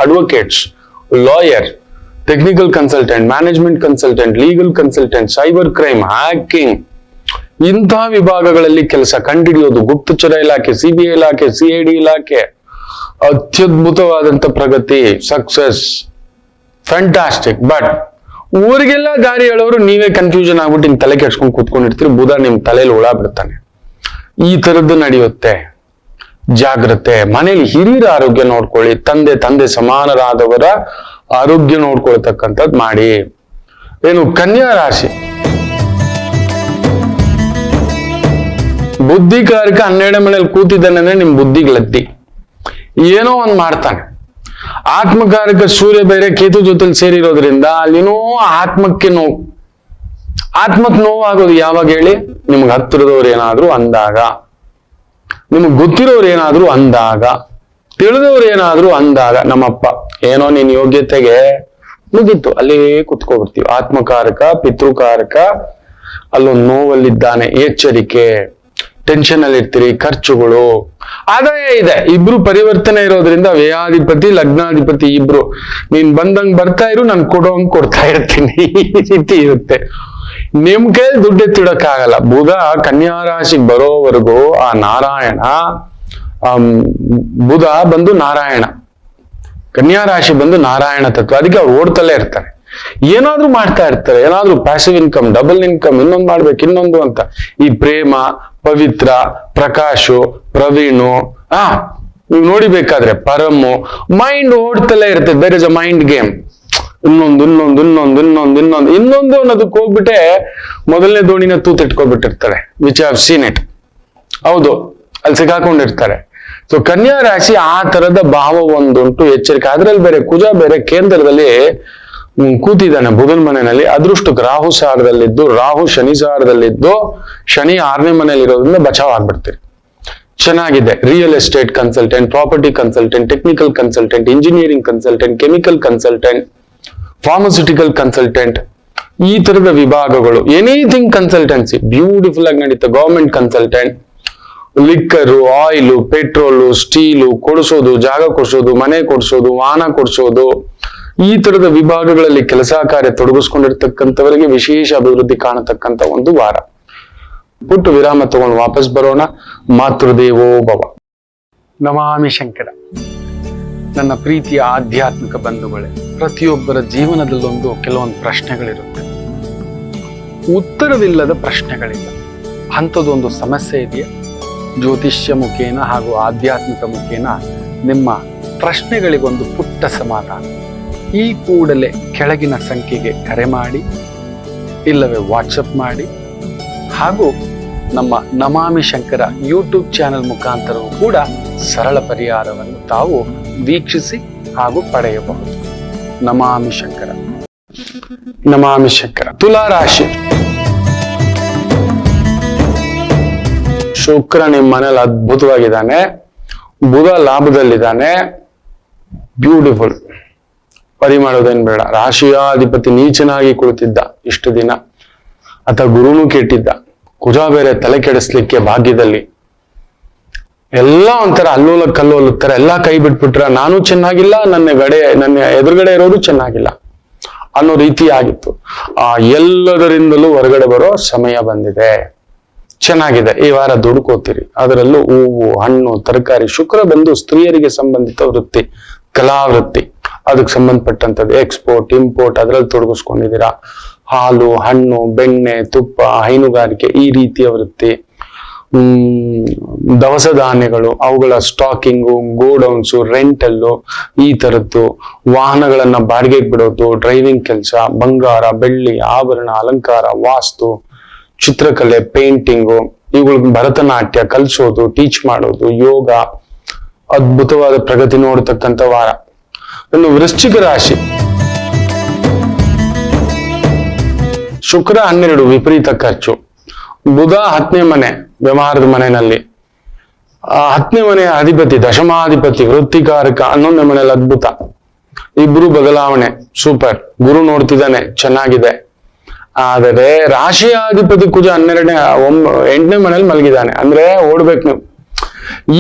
advocates, lawyer, technical consultant, management consultant, legal consultant, cyber crime, hacking, ಇಂತಹ ವಿಭಾಗಗಳಲ್ಲಿ ಕೆಲಸ ಕಂಡುಹಿಡಿಯೋದು. ಗುಪ್ತಚರ ಇಲಾಖೆ, ಸಿಬಿಐ ಇಲಾಖೆ, ಸಿಐಡಿ ಇಲಾಖೆ. ಅತ್ಯದ್ಭುತವಾದಂತ ಪ್ರಗತಿ, ಸಕ್ಸಸ್, ಫ್ಯಾಂಟಾಸ್ಟಿಕ್. ಬಟ್ ಊರಿಗೆಲ್ಲ ದಾರಿ ಹೇಳೋರು ನೀವೇ ಕನ್ಫ್ಯೂಷನ್ ಆಗ್ಬಿಟ್ಟು ಹಿಂಗ್ ತಲೆ ಕೆಡ್ಸ್ಕೊಂಡು ಕೂತ್ಕೊಂಡಿರ್ತೀರಿ. ಬುಧ ನಿಮ್ ತಲೆಯಲ್ಲಿ ಹುಳ ಬಿಡ್ತಾನೆ. ಈ ತರದ್ದು ನಡೆಯುತ್ತೆ. ಜಾಗ್ರತೆ. ಮನೇಲಿ ಹಿರಿಯರ ಆರೋಗ್ಯ ನೋಡ್ಕೊಳ್ಳಿ. ತಂದೆ ಸಮಾನರಾದವರ ಆರೋಗ್ಯ ನೋಡ್ಕೊಳ್ತಕ್ಕಂಥದ್ದು ಮಾಡಿ. ಏನು ಕನ್ಯಾ ರಾಶಿ, ಬುದ್ಧಿಕಾರಕ 12 ಮನೇಲಿ ಕೂತಿದ್ದಾನೆ, ನಿಮ್ ಬುದ್ಧಿಗ್ಲದ್ದಿ. ಏನೋ ಒಂದ್ ಮಾಡ್ತಾನೆ. ಆತ್ಮಕಾರಕ ಸೂರ್ಯ ಬೇರೆ ಕೇತು ಜೊತೆಲಿ ಸೇರಿರೋದ್ರಿಂದ ಅಲ್ಲಿನೋ ಆತ್ಮಕ್ಕೆ ನೋವಾಗೋದು ಯಾವಾಗ ಹೇಳಿ? ನಿಮ್ಗೆ ಹತ್ತಿರದವ್ರು ಏನಾದ್ರು ಅಂದಾಗ, ನಿಮ್ಗೆ ಗೊತ್ತಿರೋರು ಏನಾದ್ರು ಅಂದಾಗ, ತಿಳಿದವ್ರು ಏನಾದ್ರು ಅಂದಾಗ. ನಮ್ಮಪ್ಪ ಏನೋ ನಿನ್ ಯೋಗ್ಯತೆಗೆ ಮುಗೀತು, ಅಲ್ಲೇ ಕುತ್ಕೊಬಿಡ್ತೀವಿ. ಆತ್ಮಕಾರಕ, ಪಿತೃಕಾರಕ, ಅಲ್ಲೊಂದು ನೋವಲ್ಲಿದ್ದಾನೆ. ಎಚ್ಚರಿಕೆ. ಟೆನ್ಷನ್ ಅಲ್ಲಿ ಇರ್ತೀರಿ. ಖರ್ಚುಗಳು. ಆದಾಯ ಇದೆ, ಇಬ್ರು ಪರಿವರ್ತನೆ ಇರೋದ್ರಿಂದ ವ್ಯಯಾಧಿಪತಿ ಲಗ್ನಾಧಿಪತಿ ಇಬ್ರು. ನೀನ್ ಬಂದಂಗ್ ಬರ್ತಾ ಇರು, ನಾನು ಕೊಡೋಂಗ್ ಕೊಡ್ತಾ ಇರ್ತೀನಿ. ಈ ರೀತಿ ಇರುತ್ತೆ. ನಿಮ್ ಕೈಯಲ್ಲಿ ದುಡ್ಡು ಎತ್ತಿಡಕ್ಕಾಗಲ್ಲ. ಬುಧ ಕನ್ಯಾ ರಾಶಿಗೆ ಬರೋವರೆಗೂ ಆ ನಾರಾಯಣ, ಬುಧ ಬಂದು ನಾರಾಯಣ, ಕನ್ಯಾ ರಾಶಿ ಬಂದು ನಾರಾಯಣ ತತ್ವ. ಅದಕ್ಕೆ ಅವ್ರು ಓಡ್ತಲೇ ಇರ್ತಾರೆ, ಏನಾದ್ರೂ ಮಾಡ್ತಾ ಇರ್ತಾರೆ. ಏನಾದ್ರೂ ಪ್ಯಾಸಿವ್ ಇನ್ಕಮ್, ಡಬಲ್ ಇನ್ಕಮ್, ಇನ್ನೊಂದು ಮಾಡ್ಬೇಕು, ಇನ್ನೊಂದು ಅಂತ. ಈ ಪ್ರೇಮ, ಪವಿತ್ರ, ಪ್ರಕಾಶು, ಪ್ರವೀಣು, ನೀವು ನೋಡಿಬೇಕಾದ್ರೆ ಪರಮು, ಮೈಂಡ್ ಓಡ್ತಲೇ ಇರುತ್ತೆ. There is a mind game. ಇನ್ನೊಂದು ಅನ್ನೋದಕ್ಕೆ ಹೋಗ್ಬಿಟ್ಟೆ ಮೊದಲನೇ ದೋಣಿನ ತೂತಿಟ್ಕೊಬಿಟ್ಟಿರ್ತಾರೆ. Which have seen it. ಹೌದು, ಅಲ್ಲಿ ಸಿಕ್ಕಾಕೊಂಡಿರ್ತಾರೆ. ಸೊ ಕನ್ಯಾ ರಾಶಿ ಆ ತರದ ಭಾವ ಒಂದುಂಟು. ಎಚ್ಚರಿಕೆ. ಅದ್ರಲ್ಲಿ ಬೇರೆ ಕುಜ ಬೇರೆ ಕೇಂದ್ರದಲ್ಲಿ ಕೂತಿದ್ದಾನೆ ಬುಧನ್ ಮನೆಯಲ್ಲಿ. ಅದೃಷ್ಟಕ್ಕೆ ರಾಹು ಸಾರದಲ್ಲಿದ್ದು, ರಾಹು ಶನಿ ಸಾರದಲ್ಲಿದ್ದು, ಶನಿ 6ನೇ ಮನೆಯಲ್ಲಿ ಇರೋದ್ರಿಂದ ಬಚಾವ್ ಆಗ್ಬಿಡ್ತೀರಿ. ಚೆನ್ನಾಗಿದೆ. Real estate consultant, property consultant, technical consultant, engineering consultant, chemical consultant, pharmaceutical consultant, ಈ ತರದ ವಿಭಾಗಗಳು. ಎನಿಥಿಂಗ್ ಕನ್ಸಲ್ಟೆನ್ಸಿ ಬ್ಯೂಟಿಫುಲ್ ಆಗಿ ನಡೀತಾ. Government consultant, liquor, oil, petrol, steel ಕೊಡಿಸೋದು, ಜಾಗ ಕೊಡಿಸೋದು, ಮನೆ ಕೊಡಿಸೋದು, ವಾಹನ ಕೊಡಿಸೋದು, ಈ ತರದ ವಿಭಾಗಗಳಲ್ಲಿ ಕೆಲಸ ಕಾರ್ಯ ತೊಡಗಿಸ್ಕೊಂಡಿರ್ತಕ್ಕಂಥವರಿಗೆ ವಿಶೇಷ ಅಭಿವೃದ್ಧಿ ಕಾಣತಕ್ಕಂಥ ಒಂದು ವಾರ. ಪುಟ್ಟ ವಿರಾಮ ತಗೊಂಡು ವಾಪಸ್ ಬರೋಣ. ಮಾತೃದೇವೋ ಭವ. ನಮಾಮಿ ಶಂಕರ. ನನ್ನ ಪ್ರೀತಿಯ ಆಧ್ಯಾತ್ಮಿಕ ಬಂಧುಗಳೇ, ಪ್ರತಿಯೊಬ್ಬರ ಜೀವನದಲ್ಲೊಂದು ಕೆಲವೊಂದು ಪ್ರಶ್ನೆಗಳಿರುತ್ತೆ. ಉತ್ತರವಿಲ್ಲದ ಪ್ರಶ್ನೆಗಳಿಲ್ಲ. ಅಂಥದ್ದೊಂದು ಸಮಸ್ಯೆ ಇದೆಯಾ? ಜ್ಯೋತಿಷ್ಯ ಮುಖೇನ ಹಾಗೂ ಆಧ್ಯಾತ್ಮಿಕ ಮುಖೇನ ನಿಮ್ಮ ಪ್ರಶ್ನೆಗಳಿಗೊಂದು ಪುಟ್ಟ ಸಮಾಧಾನ. ಈ ಕೂಡಲೇ ಕೆಳಗಿನ ಸಂಖ್ಯೆಗೆ ಕರೆ ಮಾಡಿ, ಇಲ್ಲವೇ ವಾಟ್ಸಪ್ ಮಾಡಿ, ಹಾಗೂ ನಮ್ಮ ನಮಾಮಿ ಶಂಕರ ಯೂಟ್ಯೂಬ್ ಚಾನೆಲ್ ಮುಖಾಂತರವೂ ಕೂಡ ಸರಳ ಪರಿಹಾರವನ್ನು ತಾವು ವೀಕ್ಷಿಸಿ ಹಾಗೂ ಪಡೆಯಬಹುದು. ನಮಾಮಿ ಶಂಕರ. ನಮಾಮಿ ಶಂಕರ. ತುಲಾ ರಾಶಿ. ಶುಕ್ರ ನಿಮ್ಮ ಮನೇಲಿ ಅದ್ಭುತವಾಗಿದ್ದಾನೆ. ಬುಧ ಲಾಭದಲ್ಲಿದ್ದಾನೆ. ಬ್ಯೂಟಿಫುಲ್. ಪರಿ ಮಾಡೋದೇನ್ ಬೇಡ. ರಾಶಿಯಾಧಿಪತಿ ನೀಚನಾಗಿ ಕುಳಿತಿದ್ದ ಇಷ್ಟು ದಿನ, ಅಥವಾ ಗುರುನು ಕೆಟ್ಟಿದ್ದ. ಕುಜ ಬೇರೆ ತಲೆ ಕೆಡಿಸ್ಲಿಕ್ಕೆ ಭಾಗ್ಯದಲ್ಲಿ. ಎಲ್ಲ ಒಂಥರ ಅಲ್ಲೋಲ ಕಲ್ಲೋಲುತ್ತಾರೆ. ಎಲ್ಲ ಕೈ ಬಿಟ್ಬಿಟ್ರ. ನಾನು ಚೆನ್ನಾಗಿಲ್ಲ, ನನ್ನ ಎದುರುಗಡೆ ಇರೋರು ಚೆನ್ನಾಗಿಲ್ಲ ಅನ್ನೋ ರೀತಿ ಆಗಿತ್ತು. ಎಲ್ಲದರಿಂದಲೂ ಹೊರಗಡೆ ಬರೋ ಸಮಯ ಬಂದಿದೆ. ಚೆನ್ನಾಗಿದೆ. ಈ ವಾರ ದುಡ್ಕೋತೀರಿ. ಅದರಲ್ಲೂ ಹೂವು, ಹಣ್ಣು, ತರಕಾರಿ. ಶುಕ್ರ ಬಂದು ಸ್ತ್ರೀಯರಿಗೆ ಸಂಬಂಧಿತ ವೃತ್ತಿ, ಕಲಾವೃತ್ತಿ, ಅದಕ್ಕೆ ಸಂಬಂಧಪಟ್ಟಂಥದ್ದು ಎಕ್ಸ್ಪೋರ್ಟ್ ಇಂಪೋರ್ಟ್ ಅದ್ರಲ್ಲಿ ತೊಡಗಿಸ್ಕೊಂಡಿದ್ದೀರಾ. ಹಾಲು, ಹಣ್ಣು, ಬೆಣ್ಣೆ, ತುಪ್ಪ, ಹೈನುಗಾರಿಕೆ, ಈ ರೀತಿಯ ವೃತ್ತಿ. ದವಸ ಧಾನ್ಯಗಳು, ಅವುಗಳ ಸ್ಟಾಕಿಂಗು, ಗೋಡೌನ್ಸು, ರೆಂಟಲ್ಲು, ಈ ತರದ್ದು. ವಾಹನಗಳನ್ನ ಬಾಡಿಗೆಗೆ ಬಿಡೋದು, ಡ್ರೈವಿಂಗ್ ಕೆಲಸ, ಬಂಗಾರ, ಬೆಳ್ಳಿ, ಆಭರಣ, ಅಲಂಕಾರ, ವಾಸ್ತು, ಚಿತ್ರಕಲೆ, ಪೇಂಟಿಂಗು, ಇವುಗಳಿಗೆ ಭರತನಾಟ್ಯ ಕಲಿಸೋದು, ಟೀಚ್ ಮಾಡೋದು, ಯೋಗ, ಅದ್ಭುತವಾದ ಪ್ರಗತಿ ನೋಡ್ತಕ್ಕಂಥ ವಾರ. ಇನ್ನು ವೃಶ್ಚಿಕ ರಾಶಿ, ಶುಕ್ರ 12 ವಿಪರೀತ ಖರ್ಚು, ಬುಧ 10ನೇ ಮನೆ ವ್ಯವಹಾರದ ಮನೆಯಲ್ಲಿ, 10ನೇ ಮನೆಯ ಅಧಿಪತಿ ದಶಮಾಧಿಪತಿ ವೃತ್ತಿಕಾರಕ 11ನೇ ಮನೆಯಲ್ಲಿ ಅದ್ಭುತ. ಇಬ್ರು ಬದಲಾವಣೆ ಸೂಪರ್. ಗುರು ನೋಡ್ತಿದ್ದಾನೆ, ಚೆನ್ನಾಗಿದೆ. ಆದರೆ ರಾಶಿಯ ಅಧಿಪತಿ ಕುಜ 8ನೇ ಮನೇಲಿ ಮಲಗಿದ್ದಾನೆ. ಅಂದ್ರೆ ಓಡ್ಬೇಕು ನೀವು.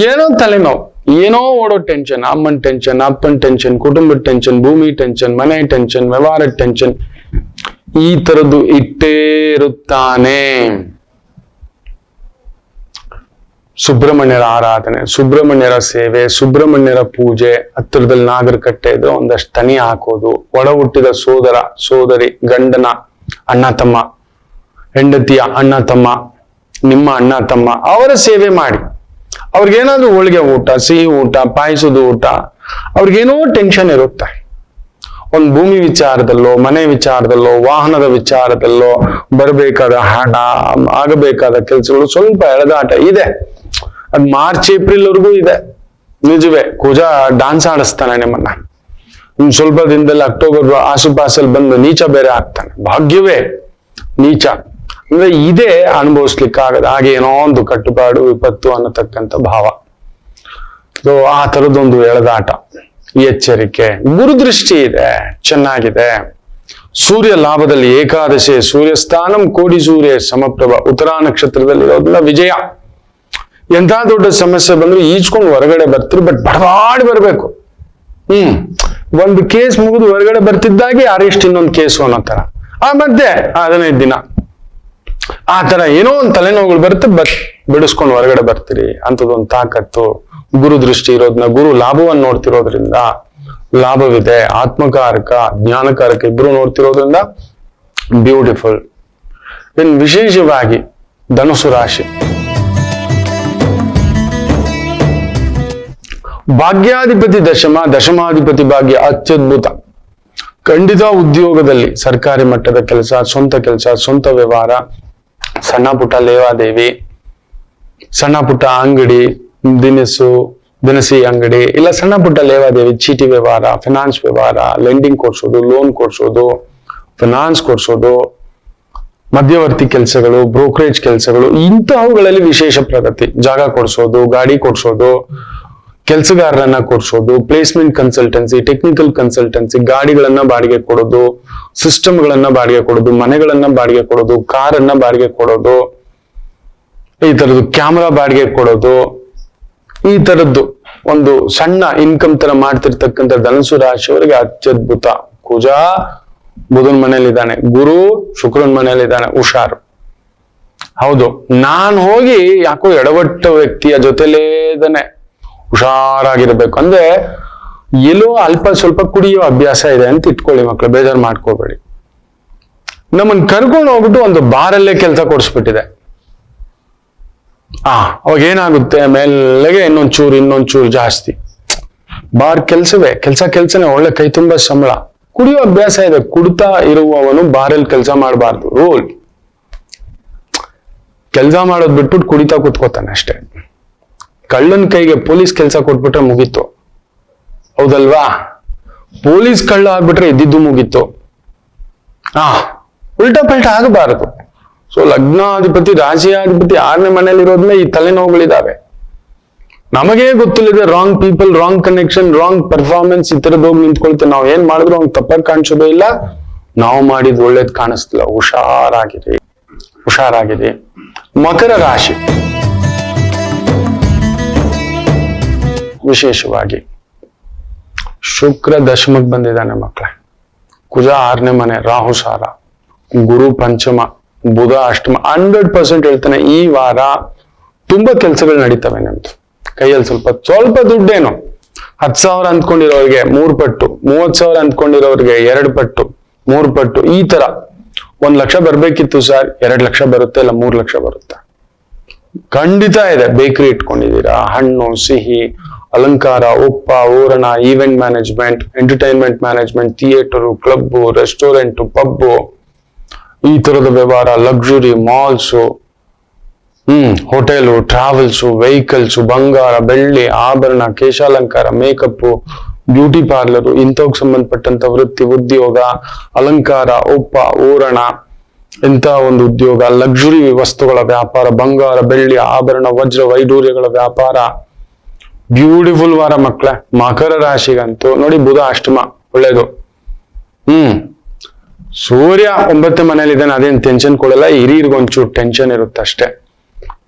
ಏನೋ ತಲೆನೋವು, ಏನೋ ಓಡೋ ಟೆನ್ಷನ್, ಅಮ್ಮನ್ ಟೆನ್ಷನ್, ಅಪ್ಪನ್ ಟೆನ್ಷನ್, ಕುಟುಂಬದ ಟೆನ್ಷನ್, ಭೂಮಿ ಟೆನ್ಷನ್, ಮನೆ ಟೆನ್ಷನ್, ವ್ಯವಹಾರದ ಟೆನ್ಷನ್, ಈ ತರದ್ದು ಇಟ್ಟೇ ಇರುತ್ತಾನೆ. ಸುಬ್ರಹ್ಮಣ್ಯರ ಆರಾಧನೆ, ಸುಬ್ರಹ್ಮಣ್ಯರ ಸೇವೆ, ಸುಬ್ರಹ್ಮಣ್ಯರ ಪೂಜೆ, ಹತ್ತಿರದಲ್ಲಿ ನಾಗರಕಟ್ಟೆ ಇದ್ರೆ ಒಂದಷ್ಟು ತನಿ ಹಾಕೋದು, ಒಡ ಹುಟ್ಟಿದ ಸೋದರ ಸೋದರಿ, ಗಂಡನ ಅಣ್ಣ ತಮ್ಮ, ಹೆಂಡತಿಯ ಅಣ್ಣ ತಮ್ಮ, ನಿಮ್ಮ ಅಣ್ಣ ತಮ್ಮ, ಅವರ ಸೇವೆ ಮಾಡಿ. ಅವ್ರಿಗೇನಾದ್ರೂ ಹೋಳಿಗೆ ಊಟ, ಸಿಹಿ ಊಟ, ಪಾಯಸದ ಊಟ, ಅವ್ರಿಗೇನೋ ಟೆನ್ಷನ್ ಇರುತ್ತೆ. ಒಂದು ಭೂಮಿ ವಿಚಾರದಲ್ಲೋ, ಮನೆ ವಿಚಾರದಲ್ಲೋ, ವಾಹನದ ವಿಚಾರದಲ್ಲೋ, ಬರಬೇಕಾದ ಹಣ, ಆಗಬೇಕಾದ ಕೆಲಸಗಳು ಸ್ವಲ್ಪ ಎಳೆದಾಟ ಇದೆ. ಅದ್ ಮಾರ್ಚ್ ಏಪ್ರಿಲ್ ವರೆಗೂ ಇದೆ. ನಿಜವೇ, ಕುಜ ಡಾನ್ಸ್ ಆಡಿಸ್ತಾನೆ ನಿಮ್ಮನ್ನ. ಇನ್ ಸ್ವಲ್ಪ ದಿನದಲ್ಲಿ ಅಕ್ಟೋಬರ್ ಆಸುಪಾಸಲ್ಲಿ ಬಂದು ನೀಚ ಬೇರೆ ಆಗ್ತಾನೆ. ಭಾಗ್ಯವೇ ನೀಚ ಅಂದ್ರೆ ಇದೇ ಅನುಭವಿಸ್ಲಿಕ್ಕಾಗದ ಹಾಗೆ ಏನೋ ಒಂದು ಕಟ್ಟುಪಾಡು, ವಿಪತ್ತು ಅನ್ನತಕ್ಕಂಥ ಭಾವ. ಸೊ ಆ ತರದೊಂದು ಎಳೆದಾಟ, ಎಚ್ಚರಿಕೆ. ಗುರುದೃಷ್ಟಿ ಇದೆ, ಚೆನ್ನಾಗಿದೆ. ಸೂರ್ಯ ಲಾಭದಲ್ಲಿ ಏಕಾದಶಿ, ಸೂರ್ಯಸ್ಥಾನಂ ಕೋಟಿ ಸೂರ್ಯ ಸಮಪ್ರಭ, ಉತ್ತರ ನಕ್ಷತ್ರದಲ್ಲಿ ಇರೋದ್ರಿಂದ ವಿಜಯ. ಎಂಥ ದೊಡ್ಡ ಸಮಸ್ಯೆ ಬಂದ್ರು ಈಚ್ಕೊಂಡು ಹೊರಗಡೆ ಬರ್ತೀರಿ, ಬಟ್ ಬಡದಾಡಿ ಬರ್ಬೇಕು. ಒಂದು ಕೇಸ್ ಮುಗಿದು ಹೊರಗಡೆ ಬರ್ತಿದ್ದಾಗೆ ಅರೆಸ್ಟ್, ಇನ್ನೊಂದು ಕೇಸು ಅನ್ನೋ ತರ. ಆ ಮಧ್ಯೆ 15 ದಿನ ಆ ತರ ಏನೋ ಒಂದು ತಲೆನೋವುಗಳು ಬರುತ್ತೆ, ಬಿಡಿಸ್ಕೊಂಡು ಹೊರಗಡೆ ಬರ್ತೀರಿ. ಅಂಥದ್ದೊಂದು ತಾಕತ್ತು ಗುರು ದೃಷ್ಟಿ ಇರೋದ್ನ, ಗುರು ಲಾಭವನ್ನು ನೋಡ್ತಿರೋದ್ರಿಂದ ಲಾಭವಿದೆ. ಆತ್ಮಕಾರಕ, ಜ್ಞಾನಕಾರಕ ಇಬ್ರು ನೋಡ್ತಿರೋದ್ರಿಂದ ಬ್ಯೂಟಿಫುಲ್. ಇನ್ ವಿಶೇಷವಾಗಿ ಧನುಸು ರಾಶಿ, ಭಾಗ್ಯಾಧಿಪತಿ ದಶಮ, ದಶಮಾಧಿಪತಿ ಭಾಗ್ಯ, ಅತ್ಯದ್ಭುತ. ಖಂಡಿತ ಉದ್ಯೋಗದಲ್ಲಿ ಸರ್ಕಾರಿ ಮಟ್ಟದ ಕೆಲಸ, ಸ್ವಂತ ವ್ಯವಹಾರ, ಸಣ್ಣ ಪುಟ್ಟ ಲೇವಾದೇವಿ, ಸಣ್ಣ ಪುಟ್ಟ ಅಂಗಡಿ, ದಿನಸಿ ಅಂಗಡಿ, ಇಲ್ಲ ಸಣ್ಣ ಪುಟ್ಟ ಲೇವಾದೇವಿ, ಚೀಟಿ ವ್ಯವಹಾರ, ಫಿನಾನ್ಸ್ ವ್ಯವಹಾರ, ಲೆಂಡಿಂಗ್ ಕೊಡ್ಸೋದು, ಲೋನ್ ಕೊಡ್ಸೋದು, ಫಿನಾನ್ಸ್ ಕೊಡ್ಸೋದು, ಮಧ್ಯವರ್ತಿ ಕೆಲಸಗಳು, ಬ್ರೋಕರೇಜ್ ಕೆಲಸಗಳು, ಇಂತಹವುಗಳಲ್ಲಿ ವಿಶೇಷ ಪ್ರಗತಿ. ಜಾಗ ಕೊಡ್ಸೋದು, ಗಾಡಿ ಕೊಡ್ಸೋದು, ಕೆಲಸಗಾರರನ್ನ ಕೊಡ್ಸೋದು, ಪ್ಲೇಸ್ಮೆಂಟ್ ಕನ್ಸಲ್ಟೆನ್ಸಿ, ಟೆಕ್ನಿಕಲ್ ಕನ್ಸಲ್ಟೆನ್ಸಿ, ಗಾಡಿಗಳನ್ನ ಬಾಡಿಗೆ ಕೊಡೋದು, ಸಿಸ್ಟಮ್ಗಳನ್ನ ಬಾಡಿಗೆ ಕೊಡೋದು, ಮನೆಗಳನ್ನ ಬಾಡಿಗೆ ಕೊಡೋದು, ಕಾರನ್ನ ಬಾಡಿಗೆ ಕೊಡೋದು, ಈ ತರದ್ದು ಕ್ಯಾಮ್ರಾ ಬಾಡಿಗೆ ಕೊಡೋದು, ಈ ತರದ್ದು ಒಂದು ಸಣ್ಣ ಇನ್ಕಮ್ ತರ ಮಾಡ್ತಿರ್ತಕ್ಕಂಥ ಧನುಸು ರಾಶಿಯವರಿಗೆ ಅತ್ಯದ್ಭುತ. ಕುಜ ಬುಧನ ಮನೇಲಿದ್ದಾನೆ, ಗುರು ಶುಕ್ರನ ಮನೇಲಿದ್ದಾನೆ, ಹುಷಾರು. ಹೌದು, ನಾನು ಹೋಗಿ ಯಾಕೋ ಎಡವಟ್ಟ ವ್ಯಕ್ತಿಯ ಜೊತೆಲೇ ಇದ್ದಾನೆ, ಹುಷಾರಾಗಿರ್ಬೇಕು. ಅಂದ್ರೆ ಎಲ್ಲೋ ಅಲ್ಪ ಸ್ವಲ್ಪ ಕುಡಿಯೋ ಅಭ್ಯಾಸ ಇದೆ ಅಂತ ಇಟ್ಕೊಳ್ಳಿ ಮಕ್ಕಳು, ಬೇಜಾರು ಮಾಡ್ಕೋಬೇಡಿ. ನಮ್ಮನ್ನ ಕರ್ಕೊಂಡು ಹೋಗ್ಬಿಟ್ಟು ಒಂದು ಬಾರಲ್ಲೇ ಕೆಲಸ ಕೊಡಿಸ್ಬಿಟ್ಟಿದೆ. ಅವಾಗ ಏನಾಗುತ್ತೆ, ಮೇಲೆಗೆ ಇನ್ನೊಂಚೂರು ಜಾಸ್ತಿ. ಬಾರ್ ಕೆಲ್ಸವೇ ಕೆಲ್ಸನೇ, ಒಳ್ಳೆ ಕೈ ತುಂಬಾ ಸಂಬಳ. ಕುಡಿಯೋ ಅಭ್ಯಾಸ ಇದೆ, ಕುಡ್ತಾ ಇರುವವನು ಬಾರಲ್ಲಿ ಕೆಲಸ ಮಾಡಬಾರ್ದು, ರೂಲ್. ಕೆಲಸ ಮಾಡೋದ್ ಬಿಟ್ಬಿಟ್ಟು ಕುಡಿತಾ ಕೂತ್ಕೋತಾನೆ ಅಷ್ಟೇ. ಕಳ್ಳನ್ ಕೈಗೆ ಪೊಲೀಸ್ ಕೆಲಸ ಕೊಟ್ಬಿಟ್ರೆ ಮುಗೀತು, ಹೌದಲ್ವಾ? ಪೊಲೀಸ್ ಕಳ್ಳ ಆಗ್ಬಿಟ್ರೆ ಇದ್ದಿದ್ದು ಮುಗೀತು. ಉಲ್ಟಾ ಪಲ್ಟಾ ಆಗಬಾರದು. ಸೊ ಲಗ್ನಾಧಿಪತಿ, ರಾಶಿಯಾಧಿಪತಿ 6ನೇ ಮನೇಲಿ ಇರೋದ್ರಿಂದ ಈ ತಲೆನೋವುಗಳಿದಾವೆ. ನಮಗೇ ಗೊತ್ತಿಲ್ಲದೆ wrong people, wrong connection, wrong performance, ಈ ತರದ್ ಹೋಗಿ ನಿಂತ್ಕೊಳ್ತೇವೆ. ನಾವ್ ಏನ್ ಮಾಡಿದ್ರು ಅವ್ನ್ ತಪ್ಪಾಗಿ ಕಾಣಿಸೋದೇ ಇಲ್ಲ, ನಾವು ಮಾಡಿದ್ ಒಳ್ಳೇದ್ ಕಾಣಿಸ್ತಿಲ್ಲ. ಹುಷಾರಾಗಿರಿ. ಮಕರ ರಾಶಿ, ವಿಶೇಷವಾಗಿ ಶುಕ್ರ ದಶಮಕ್ಕೆ ಬಂದಿದ್ದಾನೆ ಮಕ್ಕಳೇ. ಕುಜ 6ನೇ ಮನೆ, ರಾಹು ಸಾರ, ಗುರು ಪಂಚಮ, ಬುಧ ಅಷ್ಟಮ. 100% ಹೇಳ್ತಾನೆ, ಈ ವಾರ ತುಂಬಾ ಕೆಲಸಗಳು ನಡೀತವೆ. ನಿಮ್ದು ಕೈಯಲ್ಲಿ ಸ್ವಲ್ಪ ದುಡ್ಡೇನು 10,000 ಅಂದ್ಕೊಂಡಿರೋರಿಗೆ 3 ಪಟ್ಟು, 30,000 ಅಂದ್ಕೊಂಡಿರೋರಿಗೆ 2 ಪಟ್ಟು, 3 ಪಟ್ಟು, ಈ ತರ 1 ಲಕ್ಷ ಬರ್ಬೇಕಿತ್ತು ಸರ್, 2 ಲಕ್ಷ ಬರುತ್ತೆ, ಇಲ್ಲ 3 ಲಕ್ಷ ಬರುತ್ತೆ. ಖಂಡಿತ ಇದೆ. ಬೇಕರಿ ಇಟ್ಕೊಂಡಿದ್ದೀರಾ, ಹಣ್ಣು, ಸಿಹಿ, ಅಲಂಕಾರ, ಉಪ್ಪ, ಊರಣ, event management, entertainment management, theatre, club, restaurant, pub, ಈ ತರದ ವ್ಯವಹಾರ, luxury, malls, hotel, travels, vehicles, ಬಂಗಾರ, ಬೆಳ್ಳಿ, ಆಭರಣ, ಕೇಶಾಲಂಕಾರ, ಮೇಕಪ್, ಬ್ಯೂಟಿ ಪಾರ್ಲರು, ಇಂಥವ್ಗೆ ಸಂಬಂಧಪಟ್ಟಂತ ವೃತ್ತಿ, ಉದ್ಯೋಗ, ಅಲಂಕಾರ, ಉಪ್ಪ, ಊರಣ, ಇಂಥ ಒಂದು ಉದ್ಯೋಗ, ಲಕ್ಸುರಿ ವಸ್ತುಗಳ ವ್ಯಾಪಾರ, ಬಂಗಾರ, ಬೆಳ್ಳಿ, ಆಭರಣ, ವಜ್ರ, ವೈಡೂರ್ಯಗಳ ವ್ಯಾಪಾರ. ಬ್ಯೂಟಿಫುಲ್ ವಾರ ಮಕ್ಕಳೇ. ಮಕರ ರಾಶಿಗಂತೂ ನೋಡಿ, ಬುಧ ಅಷ್ಟಮ ಒಳ್ಳೇದು. ಸೂರ್ಯ 9ನೇ ಮನೇಲಿ ಇದ್ದಾನೆ, ಅದೇನ್ ಟೆನ್ಷನ್ ಕೊಡಲ್ಲ. ಹಿರಿಯರಿಗೊಂಚೂರು ಟೆನ್ಷನ್ ಇರುತ್ತೆ ಅಷ್ಟೇ.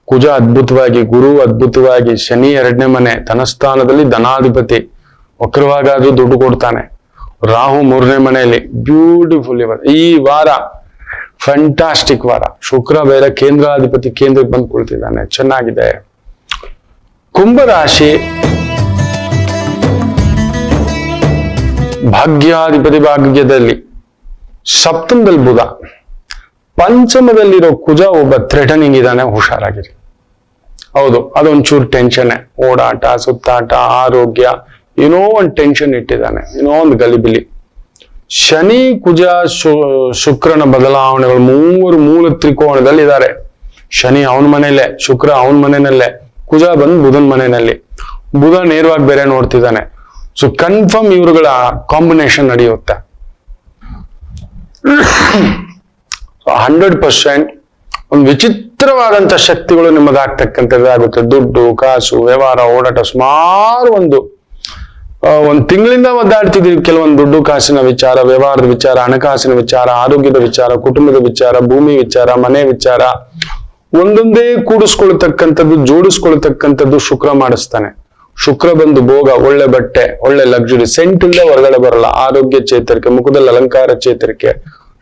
ಕುಜ ಅದ್ಭುತವಾಗಿ, ಗುರು ಅದ್ಭುತವಾಗಿ, ಶನಿ 2ನೇ ಮನೆ ಧನಸ್ಥಾನದಲ್ಲಿ ಧನಾಧಿಪತಿ, ವಕ್ರವಾಗಾದ್ರೂ ದುಡ್ಡು ಕೊಡ್ತಾನೆ. ರಾಹು 3ನೇ ಮನೆಯಲ್ಲಿ. ಬ್ಯೂಟಿಫುಲ್ ಈ ವಾರ, ಫ್ಯಾಂಟಾಸ್ಟಿಕ್ ವಾರ. ಶುಕ್ರ ಬೇರೆ ಕೇಂದ್ರಾಧಿಪತಿ ಕೇಂದ್ರಕ್ಕೆ ಬಂದು ಕುಳಿತಿದ್ದಾನೆ, ಚೆನ್ನಾಗಿದೆ. ಕುಂಭರಾಶಿ ಭಾಗ್ಯಾಧಿಪತಿ ಭಾಗ್ಯದಲ್ಲಿ, ಸಪ್ತಮದಲ್ಲಿ ಬುಧ, ಪಂಚಮದಲ್ಲಿರೋ ಕುಜ ಒಬ್ಬ ಥ್ರೆಟನಿಂಗ್ ಇದ್ದಾನೆ, ಹುಷಾರಾಗಿರಿ. ಹೌದು, ಅದೊಂಚೂರು ಟೆನ್ಷನ್, ಓಡಾಟ, ಸುತ್ತಾಟ, ಆರೋಗ್ಯ, ಏನೋ ಒಂದು ಟೆನ್ಷನ್ ಇಟ್ಟಿದ್ದಾನೆ, ಏನೋ ಒಂದು ಗಲಿಬಿಲಿ. ಶನಿ, ಕುಜ, ಶುಕ್ರನ ಬದಲಾವಣೆಗಳು 3 ಮೂಲ ತ್ರಿಕೋಣದಲ್ಲಿ ಇದ್ದಾರೆ. ಶನಿ ಅವನ ಮನೆಯಲ್ಲೇ, ಶುಕ್ರ ಅವನ ಮನೆಯಲ್ಲೇ, ಕುಜ ಬಂದು ಬುಧನ್ ಮನೆಯಲ್ಲಿ. ಬುಧ ನೇರವಾಗಿ ಬೇರೆ ನೋಡ್ತಿದ್ದಾನೆ. ಸೊ ಕನ್ಫರ್ಮ್ ಇವರುಗಳ ಕಾಂಬಿನೇಷನ್ ನಡೆಯುತ್ತೆ. 100% ಒಂದು ವಿಚಿತ್ರವಾದಂತ ಶಕ್ತಿಗಳು ನಿಮ್ಮದಾಗ್ತಕ್ಕಂಥದ್ದಾಗುತ್ತೆ. ದುಡ್ಡು, ಕಾಸು, ವ್ಯವಹಾರ, ಓಡಾಟ, ಸುಮಾರು ಒಂದು ತಿಂಗಳಿಂದ ಒದ್ದಾಡ್ತಿದ್ದೀವಿ. ಕೆಲವೊಂದು ದುಡ್ಡು ಕಾಸಿನ ವಿಚಾರ, ವ್ಯವಹಾರದ ವಿಚಾರ, ಹಣಕಾಸಿನ ವಿಚಾರ, ಆರೋಗ್ಯದ ವಿಚಾರ, ಕುಟುಂಬದ ವಿಚಾರ, ಭೂಮಿ ವಿಚಾರ, ಮನೆ ವಿಚಾರ, ಒಂದೊಂದೇ ಕೂಡಿಸ್ಕೊಳ್ತಕ್ಕಂಥದ್ದು, ಜೋಡಿಸ್ಕೊಳ್ತಕ್ಕಂಥದ್ದು ಶುಕ್ರ ಮಾಡಿಸ್ತಾನೆ. ಶುಕ್ರ ಬಂದು ಭೋಗ, ಒಳ್ಳೆ ಬಟ್ಟೆ, ಒಳ್ಳೆ ಲಕ್ಸುರಿ, ಸೆಂಟ್ ಇಲ್ಲದೆ ಹೊರಗಡೆ ಬರಲ್ಲ. ಆರೋಗ್ಯ ಚೇತರಿಕೆ, ಮುಖದಲ್ಲಿ ಅಲಂಕಾರ ಚೇತರಿಕೆ,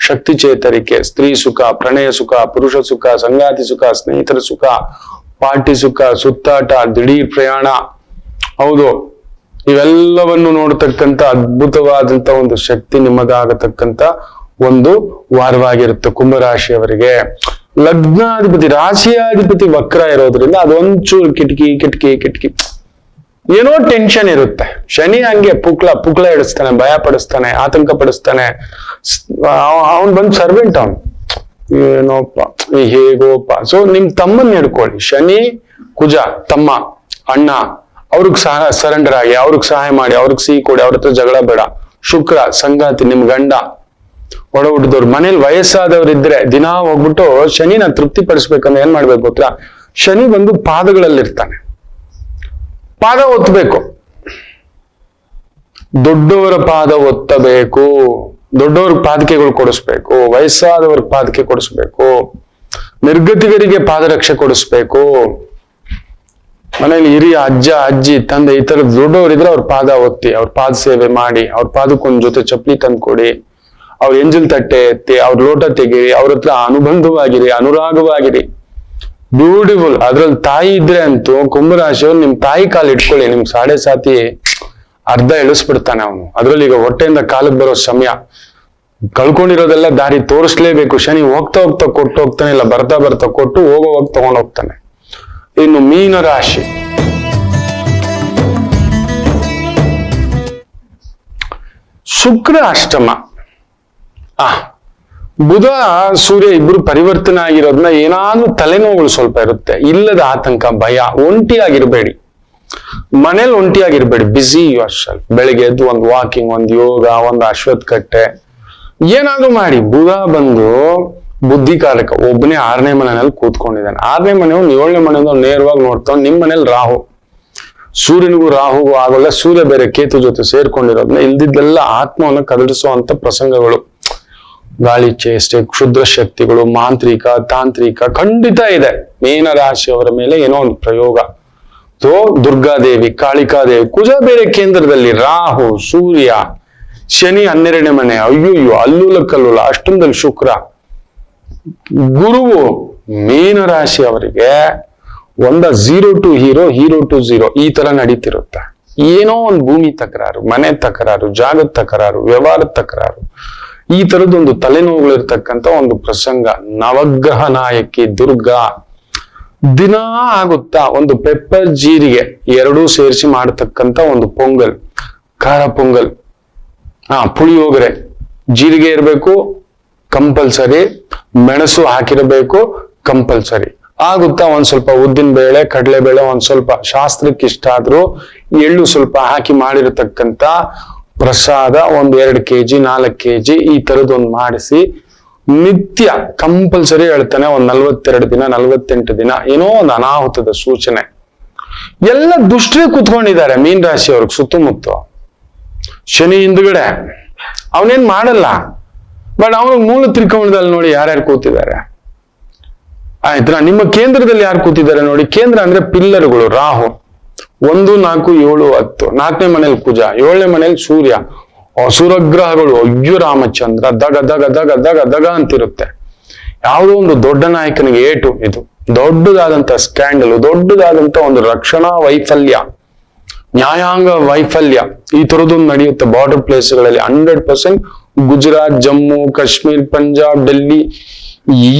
ಶಕ್ತಿ ಚೇತರಿಕೆ, ಸ್ತ್ರೀ ಸುಖ, ಪ್ರಣಯ ಸುಖ, ಪುರುಷ ಸುಖ, ಸಂಗಾತಿ ಸುಖ, ಸ್ನೇಹಿತರ ಸುಖ, ಪಾರ್ಟಿ ಸುಖ, ಸುತ್ತಾಟ, ದಿಢೀರ್ ಪ್ರಯಾಣ. ಹೌದು, ಇವೆಲ್ಲವನ್ನು ನೋಡತಕ್ಕಂತ ಅದ್ಭುತವಾದಂತ ಒಂದು ಶಕ್ತಿ ನಿಮ್ಮದಾಗತಕ್ಕಂತ ಒಂದು ವಾರವಾಗಿರುತ್ತೆ ಕುಂಭರಾಶಿಯವರಿಗೆ. ಲಗ್ನಾಧಿಪತಿ, ರಾಶಿಯಾಧಿಪತಿ ವಕ್ರ ಇರೋದ್ರಿಂದ ಅದೊಂಚೂರು ಕಿಟಕಿ ಏನೋ ಟೆನ್ಷನ್ ಇರುತ್ತೆ. ಶನಿ ಹಂಗೆ ಪುಕ್ಲ ಇಡಿಸ್ತಾನೆ, ಭಯ ಪಡಿಸ್ತಾನೆ, ಆತಂಕ ಪಡಿಸ್ತಾನೆ. ಅವನ್ ಬಂದ್ ಸರ್ವೆಂಟ್, ಅವನು ಏನೋಪ್ಪ ಹೇಗೋಪ್ಪ. ಸೊ ನಿಮ್ ತಮ್ಮನ್ ಹಿಡ್ಕೊಳ್ಳಿ. ಶನಿ, ಕುಜ, ತಮ್ಮ, ಅಣ್ಣ, ಅವ್ರಿಗೆ ಸರೆಂಡರ್ ಆಗಿ, ಅವ್ರಿಗೆ ಸಹಾಯ ಮಾಡಿ, ಅವ್ರಿಗೆ ಸಿಹಿ ಕೊಡಿ, ಅವ್ರ ಹತ್ರ ಜಗಳ ಬೇಡ. ಶುಕ್ರ ಸಂಗಾತಿ, ನಿಮ್ ಗಂಡ, ಒಡ ಹುಟ್ಟಿದವ್ರು. ಮನೇಲಿ ವಯಸ್ಸಾದವ್ರಿದ್ರೆ ದಿನ ಹೋಗ್ಬಿಟ್ಟು ಶನಿನ ತೃಪ್ತಿ ಪಡಿಸ್ಬೇಕಂದ್ರೆ ಏನ್ ಮಾಡ್ಬೇಕು ಗೊತ್ತಾ? ಶನಿ ಬಂದು ಪಾದಗಳಲ್ಲಿರ್ತಾನೆ, ಪಾದ ಒತ್ತಬೇಕು. ದೊಡ್ಡವರ ಪಾದ ಒತ್ತಬೇಕು, ದೊಡ್ಡವ್ರ ಪಾದಕೆಗಳು ಕೊಡಿಸ್ಬೇಕು, ವಯಸ್ಸಾದವ್ರ ಪಾದಕೆ ಕೊಡಿಸ್ಬೇಕು, ನಿರ್ಗತಿಗರಿಗೆ ಪಾದರಕ್ಷೆ ಕೊಡಿಸ್ಬೇಕು. ಮನೇಲಿ ಹಿರಿಯ ಅಜ್ಜ, ಅಜ್ಜಿ, ತಂದೆ, ಈ ತರ ದೊಡ್ಡವರಿದ್ರೆ ಅವ್ರ ಪಾದ ಒತ್ತಿ, ಅವ್ರ ಪಾದ ಸೇವೆ ಮಾಡಿ, ಅವ್ರ ಪಾದಕ್ಕೊಂದ್ ಜೊತೆ ಚಪ್ಪಲಿ ತಂದು ಕೊಡಿ, ಅವ್ರ ಎಂಜಲ್ ತಟ್ಟೆ ಎತ್ತಿ, ಅವ್ರ ಲೋಟ ತೆಗೀರಿ, ಅವ್ರ ಹತ್ರ ಅನುಬಂಧವಾಗಿರಿ, ಅನುರಾಗವಾಗಿರಿ. ಬ್ಯೂಟಿಫುಲ್. ಅದ್ರಲ್ಲಿ ತಾಯಿ ಇದ್ರೆ ಅಂತೂ ಕುಂಭರಾಶಿಯವ್ರು ನಿಮ್ ತಾಯಿ ಕಾಲು ಇಟ್ಕೊಳ್ಳಿ, ನಿಮ್ ಸಾಡೆ ಸಾತಿ ಅರ್ಧ ಇಳಿಸ್ಬಿಡ್ತಾನೆ ಅವನು. ಅದ್ರಲ್ಲಿ ಈಗ ಹೊಟ್ಟೆಯಿಂದ ಕಾಲಕ್ಕೆ ಬರೋ ಸಮಯ, ಕಳ್ಕೊಂಡಿರೋದೆಲ್ಲ ದಾರಿ ತೋರಿಸ್ಲೇಬೇಕು. ಶನಿ ಹೋಗ್ತಾ ಹೋಗ್ತಾ ಕೊಟ್ಟು ಹೋಗ್ತಾನೆ, ಇಲ್ಲ ಬರ್ತಾ ಬರ್ತಾ ಕೊಟ್ಟು ಹೋಗೋವಾಗ ತಗೊಂಡ್ ಹೋಗ್ತಾನೆ. ಇನ್ನು ಮೀನ ರಾಶಿ, ಶುಕ್ರ ಅಷ್ಟಮ, ಬುಧ ಸೂರ್ಯ ಇಬ್ರು ಪರಿವರ್ತನೆ ಆಗಿರೋದ್ನ ಏನಾದ್ರೂ ತಲೆನೋವುಗಳು ಸ್ವಲ್ಪ ಇರುತ್ತೆ. ಇಲ್ಲದ ಆತಂಕ, ಭಯ. ಒಂಟಿಯಾಗಿರ್ಬೇಡಿ, ಮನೇಲಿ ಒಂಟಿಯಾಗಿರ್ಬೇಡಿ. ಬಿಸಿ ಯುವರ್ ಸೆಲ್ಫ್. ಬೆಳಿಗ್ಗೆ ಎದ್ದು ಒಂದು ವಾಕಿಂಗ್, ಒಂದು ಯೋಗ, ಒಂದು ಅಶ್ವತ್ಥ ಕಟ್ಟೆ, ಏನಾದ್ರೂ ಮಾಡಿ. ಬುಧ ಬಂದು ಬುದ್ಧಿ ಕಾರಕ. ಒಬ್ಬನೇ 6ನೇ ಮನೆಯಲ್ಲಿ ಕೂತ್ಕೊಂಡಿದ್ದಾನೆ. 6ನೇ ಮನೆಯವ್ನು 7ನೇ ಮನೆಯಿಂದ ನೇರವಾಗಿ ನೋಡ್ತಾವ್. ನಿಮ್ ಮನೇಲಿ ರಾಹು, ಸೂರ್ಯನಿಗೂ ರಾಹುಗೂ ಆಗೋಲ್ಲ. ಸೂರ್ಯ ಬೇರೆ ಕೇತು ಜೊತೆ ಸೇರ್ಕೊಂಡಿರೋದ್ನ ಇಲ್ದಿದ್ದೆಲ್ಲ ಆತ್ಮವನ್ನು ಕದಡಿಸುವಂತ ಪ್ರಸಂಗಗಳು, ಗಾಳಿ ಚೇಷ್ಟೆ, ಕ್ಷುದ್ರ ಶಕ್ತಿಗಳು, ಮಾಂತ್ರಿಕ, ತಾಂತ್ರಿಕ ಖಂಡಿತ ಇದೆ. ಮೀನ ರಾಶಿಯವರ ಮೇಲೆ ಏನೋ ಒಂದು ಪ್ರಯೋಗ. ಸೊ ದುರ್ಗಾದೇವಿ, ಕಾಳಿಕಾದೇವಿ, ಕುಜ ಬೇರೆ ಕೇಂದ್ರದಲ್ಲಿ, ರಾಹು, ಸೂರ್ಯ, ಶನಿ 12ನೇ ಮನೆ, ಅಯ್ಯೋ ಅಲ್ಲೂಲ ಕಲ್ಲೂಲ, ಅಷ್ಟೊಂದಲ್ಲಿ ಶುಕ್ರ, ಗುರುವು. ಮೀನ ರಾಶಿ ಅವರಿಗೆ 0 to hero, hero to zero ಈ ತರ ನಡೀತಿರುತ್ತೆ. ಏನೋ ಒಂದು ಭೂಮಿ ತಕರಾರು, ಮನೆ ತಕರಾರು, ಜಾಗದ ತಕರಾರು, ವ್ಯವಹಾರದ ತಕರಾರು, ಈ ತರದೊಂದು ತಲೆನೋವುಗಳಿರ್ತಕ್ಕಂಥ ಒಂದು ಪ್ರಸಂಗ. ನವಗ್ರಹ ನಾಯಕಿ ದುರ್ಗಾ ದಿನಾ ಆಗುತ್ತಾ ಒಂದು ಪೆಪ್ಪರ್ ಜೀರಿಗೆ ಎರಡೂ ಸೇರಿಸಿ ಮಾಡತಕ್ಕಂಥ ಒಂದು ಪೊಂಗಲ್, ಖಾರ ಪೊಂಗಲ್, ಪುಳಿಯೋಗರೆ, ಜೀರಿಗೆ ಇರಬೇಕು ಕಂಪಲ್ಸರಿ, ಮೆಣಸು ಹಾಕಿರಬೇಕು ಕಂಪಲ್ಸರಿ. ಆಗುತ್ತಾ ಒಂದ್ ಸ್ವಲ್ಪ ಉದ್ದಿನ ಬೇಳೆ, ಕಡಲೆಬೇಳೆ, ಒಂದ್ ಸ್ವಲ್ಪ ಶಾಸ್ತ್ರಕ್ಕೆ ಇಷ್ಟ ಆದ್ರೂ ಎಳ್ಳು ಸ್ವಲ್ಪ ಹಾಕಿ ಮಾಡಿರತಕ್ಕಂತ ಪ್ರಸಾದ, ಒಂದ್ 2 kg 4 kg ಈ ತರದೊಂದು ಮಾಡಿಸಿ ನಿತ್ಯ ಕಂಪಲ್ಸರಿ ಹೇಳ್ತಾನೆ. ಒಂದ್ 42 ದಿನ 48 ದಿನ ಏನೋ ಒಂದು ಅನಾಹುತದ ಸೂಚನೆ. ಎಲ್ಲ ದುಷ್ಟರೇ ಕೂತ್ಕೊಂಡಿದ್ದಾರೆ ಮೀನ್ ರಾಶಿಯವ್ರಿಗೆ ಸುತ್ತಮುತ್ತ. ಶನಿ ಹಿಂದ್ಗಡೆ ಅವನೇನ್ ಮಾಡಲ್ಲ, ಬಟ್ ಅವನಿಗೆ ಮೂಲ ತ್ರಿಕೋಣದಲ್ಲಿ ನೋಡಿ ಯಾರ್ಯಾರು ಕೂತಿದ್ದಾರೆ. ಆಯ್ತಾ, ನಿಮ್ಮ ಕೇಂದ್ರದಲ್ಲಿ ಯಾರು ಕೂತಿದ್ದಾರೆ ನೋಡಿ. ಕೇಂದ್ರ ಅಂದ್ರೆ ಪಿಲ್ಲರ್ಗಳು. ರಾಹು 1, 4, 7, 10. 4ನೇ ಮನೇಲಿ ಕುಜ, 7ನೇ ಮನೇಲಿ ಸೂರ್ಯ. ಅಸುರಗ್ರಹಗಳು ಅಯ್ಯೋ ರಾಮಚಂದ್ರ ದಗ ದಗ ದಗ ದಗ ದಗ ಅಂತಿರುತ್ತೆ. ಯಾವುದೋ ಒಂದು ದೊಡ್ಡ ನಾಯಕನಿಗೆ ಏಟು. ಇದು ದೊಡ್ಡದಾದಂತ ಸ್ಕ್ಯಾಂಡಲ್, ದೊಡ್ಡದಾದಂತ ಒಂದು ರಕ್ಷಣಾ ವೈಫಲ್ಯ, ನ್ಯಾಯಾಂಗ ವೈಫಲ್ಯ, ಈ ತರದೊಂದು ನಡೆಯುತ್ತೆ ಬಾರ್ಡರ್ ಪ್ಲೇಸ್ಗಳಲ್ಲಿ 100%. ಗುಜರಾತ್, ಜಮ್ಮು ಕಾಶ್ಮೀರ್, ಪಂಜಾಬ್, ಡೆಲ್ಲಿ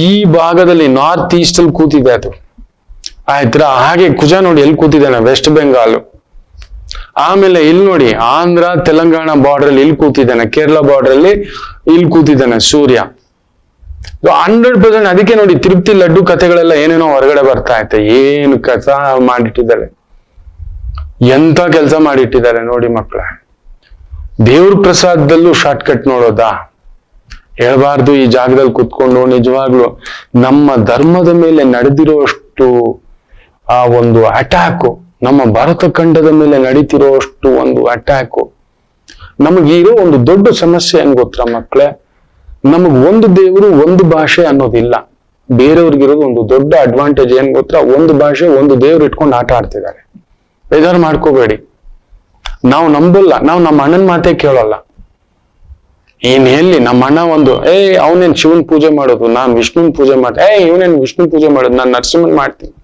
ಈ ಭಾಗದಲ್ಲಿ ನಾರ್ತ್ ಈಸ್ಟ್ ಅಲ್ಲಿ ಕೂತಿದೆ ಅದು. ಆಯ್ತಾ, ಹಾಗೆ ಕುಜ ನೋಡಿ ಎಲ್ಲಿ ಕೂತಿದ್ದಾನೆ, ವೆಸ್ಟ್ ಬೆಂಗಾಲ್. ಆಮೇಲೆ ಇಲ್ಲಿ ನೋಡಿ ಆಂಧ್ರ ತೆಲಂಗಾಣ ಬಾರ್ಡರ್ ಅಲ್ಲಿ ಇಲ್ಲಿ ಕೂತಿದ್ದಾನೆ, ಕೇರಳ ಬಾರ್ಡರ್ ಅಲ್ಲಿ ಇಲ್ಲಿ ಕೂತಿದ್ದಾನೆ ಸೂರ್ಯ. 100%. ಅದಕ್ಕೆ ನೋಡಿ ತಿರುಪತಿ ಲಡ್ಡು ಕಥೆಗಳೆಲ್ಲ ಏನೇನೋ ಹೊರಗಡೆ ಬರ್ತಾ ಐತೆ. ಏನು ಕಥ ಮಾಡಿಟ್ಟಿದ್ದಾರೆ, ಎಂತ ಕೆಲಸ ಮಾಡಿಟ್ಟಿದ್ದಾರೆ ನೋಡಿ ಮಕ್ಕಳ. ದೇವ್ರ ಪ್ರಸಾದದಲ್ಲೂ ಶಾರ್ಟ್ ಕಟ್ ನೋಡೋದಾ? ಹೇಳ್ಬಾರ್ದು ಈ ಜಾಗದಲ್ಲಿ ಕುತ್ಕೊಂಡು. ನಿಜವಾಗ್ಲು ನಮ್ಮ ಧರ್ಮದ ಮೇಲೆ ನಡೆದಿರೋಷ್ಟು ಆ ಒಂದು ಅಟ್ಯಾಕು, ನಮ್ಮ ಭಾರತ ಖಂಡದ ಮೇಲೆ ನಡೀತಿರೋಷ್ಟು ಒಂದು ಅಟ್ಯಾಕು. ನಮಗಿರೋ ಒಂದು ದೊಡ್ಡ ಸಮಸ್ಯೆ ಏನ್ ಗೊತ್ತಾ ಮಕ್ಕಳೇ? ನಮಗ್ ಒಂದು ದೇವರು ಒಂದು ಭಾಷೆ ಅನ್ನೋದಿಲ್ಲ. ಬೇರೆಯವ್ರಿಗಿರೋದು ಒಂದು ದೊಡ್ಡ ಅಡ್ವಾಂಟೇಜ್ ಏನ್ ಗೊತ್ತಾ? ಒಂದು ಭಾಷೆ ಒಂದು ದೇವ್ರು ಇಟ್ಕೊಂಡು ಆಟ ಆಡ್ತಿದ್ದಾರೆ. ಬೇಜಾರು ಮಾಡ್ಕೋಬೇಡಿ, ನಾವು ನಂಬಲ್ಲ. ನಾವು ನಮ್ಮ ಅಣ್ಣನ ಮಾತೇ ಕೇಳೋಲ್ಲ. ಏನ್ ಎಲ್ಲಿ ನಮ್ಮ ಅಣ್ಣ ಒಂದು ಅವನೇನ್ ಶಿವನ್ ಪೂಜೆ ಮಾಡೋದು, ನಾನ್ ವಿಷ್ಣುನ್ ಪೂಜೆ ಮಾಡ್ತೀನಿ. ಇವನೇನ್ ವಿಷ್ಣು ಪೂಜೆ ಮಾಡೋದು, ನಾನ್ ನರಸಿಂಹನ್ ಮಾಡ್ತೀನಿ.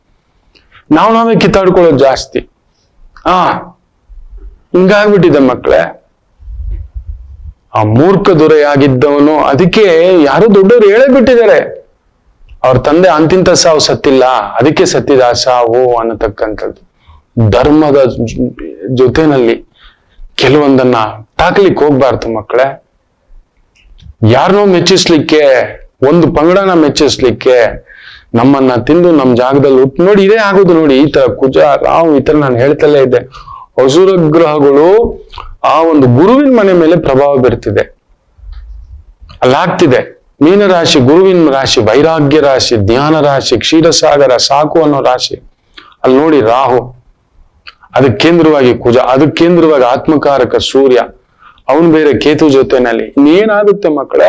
ನಾವೇ ಕಿತ್ತಾಡ್ಕೊಳ್ಳೋದು ಜಾಸ್ತಿ. ಹಿಂಗಾಗ್ಬಿಟ್ಟಿದೆ ಮಕ್ಕಳೇ. ಆ ಮೂರ್ಖ ದೊರೆಯಾಗಿದ್ದವನು, ಅದಕ್ಕೆ ಯಾರು ದೊಡ್ಡವರು ಹೇಳೇ ಬಿಟ್ಟಿದ್ದಾರೆ, ಅವ್ರ ತಂದೆ ಅಂತಿಂತ ಸಾವು ಸತ್ತಿಲ್ಲ, ಅದಕ್ಕೆ ಸತ್ತಿದ ಸಾವು ಅನ್ನತಕ್ಕಂಥದ್ದು. ಧರ್ಮದ ಜೊತೆನಲ್ಲಿ ಕೆಲವೊಂದನ್ನ ತಾಕ್ಲಿಕ್ಕೆ ಹೋಗ್ಬಾರ್ದು ಮಕ್ಕಳೇ. ಯಾರನ್ನೋ ಮೆಚ್ಚಿಸ್ಲಿಕ್ಕೆ, ಒಂದು ಪಂಗಡನ ಮೆಚ್ಚಿಸ್ಲಿಕ್ಕೆ, ನಮ್ಮನ್ನ ತಿಂದು ನಮ್ಮ ಜಾಗದಲ್ಲಿ ನೋಡಿ ಇದೇ ಆಗೋದು ನೋಡಿ. ಈ ತರ ಕುಜ ರಾಹು ಈ ತರ ನಾನು ಹೇಳ್ತಲೇ ಇದ್ದೆ. ಅಸುರಗ್ರಹಗಳು ಆ ಒಂದು ಗುರುವಿನ ಮನೆ ಮೇಲೆ ಪ್ರಭಾವ ಬೀರ್ತಿದೆ, ಅಲ್ಲಾಗ್ತಿದೆ. ಮೀನರಾಶಿ ಗುರುವಿನ ರಾಶಿ, ವೈರಾಗ್ಯ ರಾಶಿ, ಧ್ಯಾನ ರಾಶಿ, ಕ್ಷೀರಸಾಗರ, ಸಾಕು ಅನ್ನೋ ರಾಶಿ. ಅಲ್ಲಿ ನೋಡಿ ರಾಹು, ಅದಕ್ಕೆ ಕೇಂದ್ರವಾಗಿ ಕುಜ, ಅದಕ್ಕೆ ಕೇಂದ್ರವಾಗಿ ಆತ್ಮಕಾರಕ ಸೂರ್ಯ, ಅವನು ಬೇರೆ ಕೇತು ಜೊತೆನಲ್ಲಿ. ಇನ್ನೇನಾಗುತ್ತೆ ಮಕ್ಕಳೇ?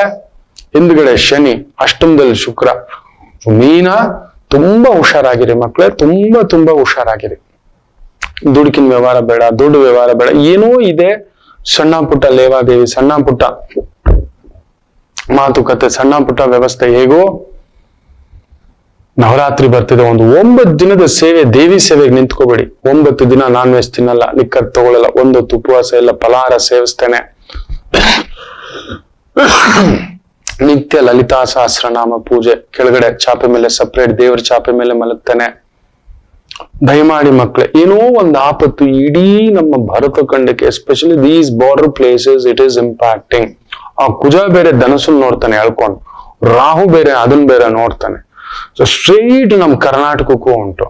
ಹಿಂದ್ಗಡೆ ಶನಿ, ಅಷ್ಟಮದಲ್ಲಿ ಶುಕ್ರ. ಮೀನ ತುಂಬಾ ಹುಷಾರಾಗಿರಿ ಮಕ್ಕಳೇ, ತುಂಬಾ ಹುಷಾರಾಗಿರಿ. ದುಡುಕಿನ ವ್ಯವಹಾರ ಬೇಡ, ದೊಡ್ಡ ವ್ಯವಹಾರ ಬೇಡ. ಏನೋ ಇದೆ ಸಣ್ಣ ಪುಟ್ಟ ಲೇವಾದೇವಿ, ಸಣ್ಣ ಪುಟ್ಟ ಮಾತುಕತೆ, ಸಣ್ಣ ಪುಟ್ಟ ವ್ಯವಸ್ಥೆ. ಹೇಗೋ ನವರಾತ್ರಿ ಬರ್ತಿದೆ, ಒಂದು 9 ದಿನದ ಸೇವೆ, ದೇವಿ ಸೇವೆಗೆ ನಿಂತ್ಕೋಬೇಡಿ. 9 ದಿನ ನಾನ್ ವೆಜ್ ತಿನ್ನಲ್ಲ, ಲಿಕ್ಕರ್ ತಗೊಳ್ಳಲ್ಲ, 1 ಹೊತ್ತು ಉಪವಾಸ ಇಲ್ಲ, ಫಲಹಾರ ಸೇವಿಸ್ತೇನೆ. ನಿತ್ಯ ಲಲಿತಾ ಸಹಸ್ರನಾಮ ಪೂಜೆ, ಕೆಳಗಡೆ ಚಾಪೆ ಮೇಲೆ ಸಪ್ರೇಟ್ ದೇವರ ಚಾಪೆ ಮೇಲೆ ಮಲಗ್ತಾನೆ. ದಯಮಾಡಿ ಮಕ್ಕಳೇ, ಏನೋ ಒಂದು ಆಪತ್ತು ಇಡೀ ನಮ್ಮ ಭಾರತ ಖಂಡಕ್ಕೆ, especially these border places, it is impacting. ಆ ಕುಜ ಬೇರೆ ಧನಸ್ಸನ್ನು ನೋಡ್ತಾನೆ ಹೇಳ್ಕೊಂಡು, ರಾಹು ಬೇರೆ ಅದನ್ನ ಬೇರೆ ನೋಡ್ತಾನೆ. ಸೊ ಸ್ಟ್ರೈಟ್ ನಮ್ ಕರ್ನಾಟಕಕ್ಕೂ ಉಂಟು.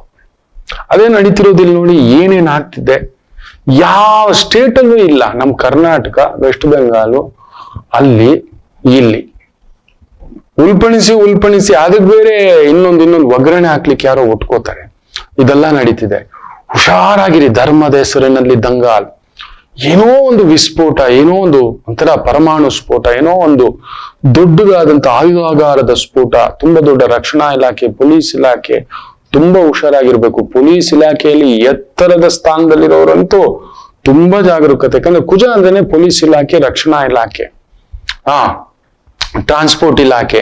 ಅದೇ ನಡೀತಿರೋದಿಲ್ಲ ನೋಡಿ. ಏನೇನ್ ಆಗ್ತಿದೆ ಯಾವ ಸ್ಟೇಟ್ ಅಲ್ಲೂ ಇಲ್ಲ. ನಮ್ ಕರ್ನಾಟಕ, ವೆಸ್ಟ್ ಬೆಂಗಾಲು, ಅಲ್ಲಿ ಇಲ್ಲಿ ಉಲ್ಪಣಿಸಿ ಅದಕ್ಕೆ ಬೇರೆ ಇನ್ನೊಂದು ಒಗ್ಗರಣೆ ಹಾಕ್ಲಿಕ್ಕೆ ಯಾರೋ ಒಟ್ಕೋತಾರೆ. ಇದೆಲ್ಲ ನಡೀತಿದೆ. ಹುಷಾರಾಗಿರಿ. ಧರ್ಮದ ಹೆಸರಿನಲ್ಲಿ ದಂಗಾಲ್, ಏನೋ ಒಂದು ವಿಸ್ಫೋಟ, ಏನೋ ಒಂದು ಒಂಥರ ಪರಮಾಣು ಸ್ಫೋಟ, ಏನೋ ಒಂದು ದೊಡ್ಡದಾದಂತ ಆಯುಧಾಗಾರದ ಸ್ಫೋಟ. ತುಂಬಾ ದೊಡ್ಡ ರಕ್ಷಣಾ ಇಲಾಖೆ, ಪೊಲೀಸ್ ಇಲಾಖೆ ತುಂಬಾ ಹುಷಾರಾಗಿರ್ಬೇಕು. ಪೊಲೀಸ್ ಇಲಾಖೆಯಲ್ಲಿ ಎತ್ತರದ ಸ್ಥಾನದಲ್ಲಿರೋರಂತೂ ತುಂಬಾ ಜಾಗರೂಕತೆ. ಯಾಕಂದ್ರೆ ಕುಜ ಅಂದ್ರೇನೆ ಪೊಲೀಸ್ ಇಲಾಖೆ, ರಕ್ಷಣಾ ಇಲಾಖೆ, ಟ್ರಾನ್ಸ್ಪೋರ್ಟ್ ಇಲಾಖೆ,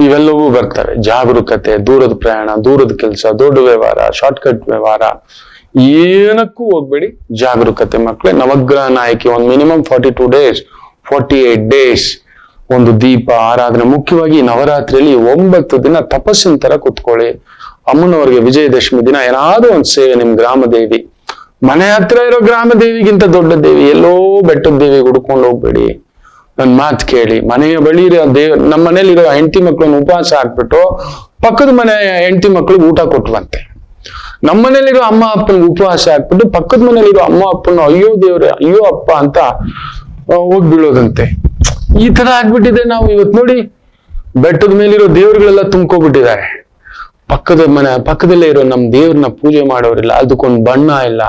ಇವೆಲ್ಲವೂ ಬರ್ತವೆ. ಜಾಗರೂಕತೆ, ದೂರದ ಪ್ರಯಾಣ, ದೂರದ ಕೆಲಸ, ದೊಡ್ಡ ವ್ಯವಹಾರ, ಶಾರ್ಟ್ಕಟ್ ವ್ಯವಹಾರ, ಏನಕ್ಕೂ ಹೋಗ್ಬೇಡಿ, ಜಾಗರೂಕತೆ ಮಕ್ಕಳೇ. ನವಗ್ರಹ ನಾಯಕಿ ಒಂದು ಮಿನಿಮಮ್ 42 days 48 days ಒಂದು ದೀಪ ಆರಾಧನೆ. ಮುಖ್ಯವಾಗಿ ನವರಾತ್ರಿಯಲ್ಲಿ 9 ದಿನ ತಪಸ್ಸಿನ ತರ ಕುತ್ಕೊಳ್ಳಿ. ಅಮ್ಮನವ್ರಿಗೆ ವಿಜಯದಶಮಿ ದಿನ ಏನಾದ್ರೂ ಒಂದು ಸೇವೆ. ನಿಮ್ ಗ್ರಾಮ ದೇವಿ, ಮನೆ ಹತ್ರ ಇರೋ ಗ್ರಾಮ ದೇವಿಗಿಂತ ದೊಡ್ಡ ದೇವಿ, ಎಲ್ಲೋ ಬೆಟ್ಟದ ದೇವಿ ಹುಡ್ಕೊಂಡು ಹೋಗ್ಬೇಡಿ. ನನ್ ಮಾತು ಕೇಳಿ. ಮನೆಯ ಬಳಿ ಇರೋ ನಮ್ಮ ಮನೇಲಿರೋ ಹೆಂಡತಿ ಮಕ್ಳನ್ನ ಉಪವಾಸ ಹಾಕ್ಬಿಟ್ಟು ಪಕ್ಕದ ಮನೆ ಹೆಂಡತಿ ಮಕ್ಳಿಗೆ ಊಟ ಕೊಟ್ವಂತೆ. ನಮ್ಮ ಮನೇಲಿರೋ ಅಮ್ಮ ಅಪ್ಪನಿಗೆ ಉಪವಾಸ ಹಾಕ್ಬಿಟ್ಟು ಪಕ್ಕದ ಮನೇಲಿರೋ ಅಮ್ಮ ಅಪ್ಪನ ಅಯ್ಯೋ ದೇವ್ರೆ ಅಯ್ಯೋ ಅಪ್ಪ ಅಂತ ಹೋಗ್ ಬೀಳೋದಂತೆ. ಈ ತರ ಆಗ್ಬಿಟ್ಟಿದೆ. ನಾವು ಇವತ್ತು ನೋಡಿ ಬೆಟ್ಟದ ಮೇಲಿರೋ ದೇವ್ರುಗಳೆಲ್ಲ ತುಂಬ್ಕೊಬಿಟ್ಟಿದ್ದಾರೆ. ಪಕ್ಕದಲ್ಲೇ ಇರೋ ನಮ್ ದೇವ್ರನ್ನ ಪೂಜೆ ಮಾಡೋರಿಲ್ಲ, ಅದಕ್ಕೊಂದು ಬಣ್ಣ ಇಲ್ಲ.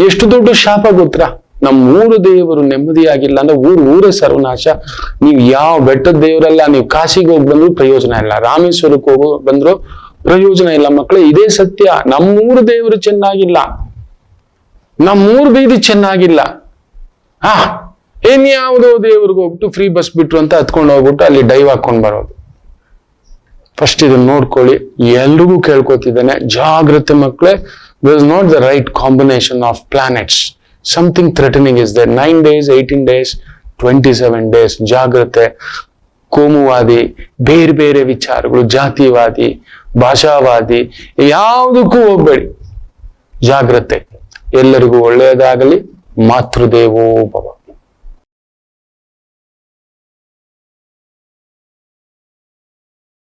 ಎಷ್ಟು ದೊಡ್ಡ ಶಾಪ ಗೊತ್ತಾ? ನಮ್ ಊರು ದೇವರು ನೆಮ್ಮದಿಯಾಗಿಲ್ಲ ಅಂದ್ರೆ ಊರೇ ಸರ್ವನಾಶ. ನೀವು ಯಾವ ಬೆಟ್ಟದ ದೇವರಲ್ಲ, ನೀವು ಕಾಶಿಗೆ ಹೋಗಿ ಬಂದ್ರು ಪ್ರಯೋಜನ ಇಲ್ಲ, ರಾಮೇಶ್ವರಕ್ಕೆ ಬಂದ್ರು ಪ್ರಯೋಜನ ಇಲ್ಲ ಮಕ್ಕಳೇ. ಇದೇ ಸತ್ಯ. ನಮ್ಮೂರು ದೇವರು ಚೆನ್ನಾಗಿಲ್ಲ, ನಮ್ಮೂರು ಬೀದಿ ಚೆನ್ನಾಗಿಲ್ಲ. ಇನ್ಯಾವುದೋ ದೇವ್ರಿಗೆ ಹೋಗ್ಬಿಟ್ಟು ಫ್ರೀ ಬಸ್ ಬಿಟ್ರು ಅಂತ ಹತ್ಕೊಂಡು ಹೋಗ್ಬಿಟ್ಟು ಅಲ್ಲಿ ಡೈವ್ ಹಾಕೊಂಡ್ ಬರೋದು. ಫಸ್ಟ್ ಇದನ್ನ ನೋಡ್ಕೊಳ್ಳಿ. ಎಲ್ರಿಗೂ ಕೇಳ್ಕೊತಿದ್ದಾನೆ, ಜಾಗ್ರತೆ ಮಕ್ಕಳೇ. There is not the right combination of planets. Something threatening is there. 9 days, 18 days, 27 days. ಜಾಗ್ರತೆ. ಕೋಮುವಾದಿ, ಬೇರೆ ಬೇರೆ ವಿಚಾರಗಳು, ಜಾತಿವಾದಿ, ಭಾಷಾವಾದಿ, ಯಾವುದಕ್ಕೂ ಹೋಗ್ಬೇಡಿ. ಜಾಗ್ರತೆ. ಎಲ್ಲರಿಗೂ ಒಳ್ಳೆಯದಾಗಲಿ. ಮಾತೃದೇವೋ ಭವ.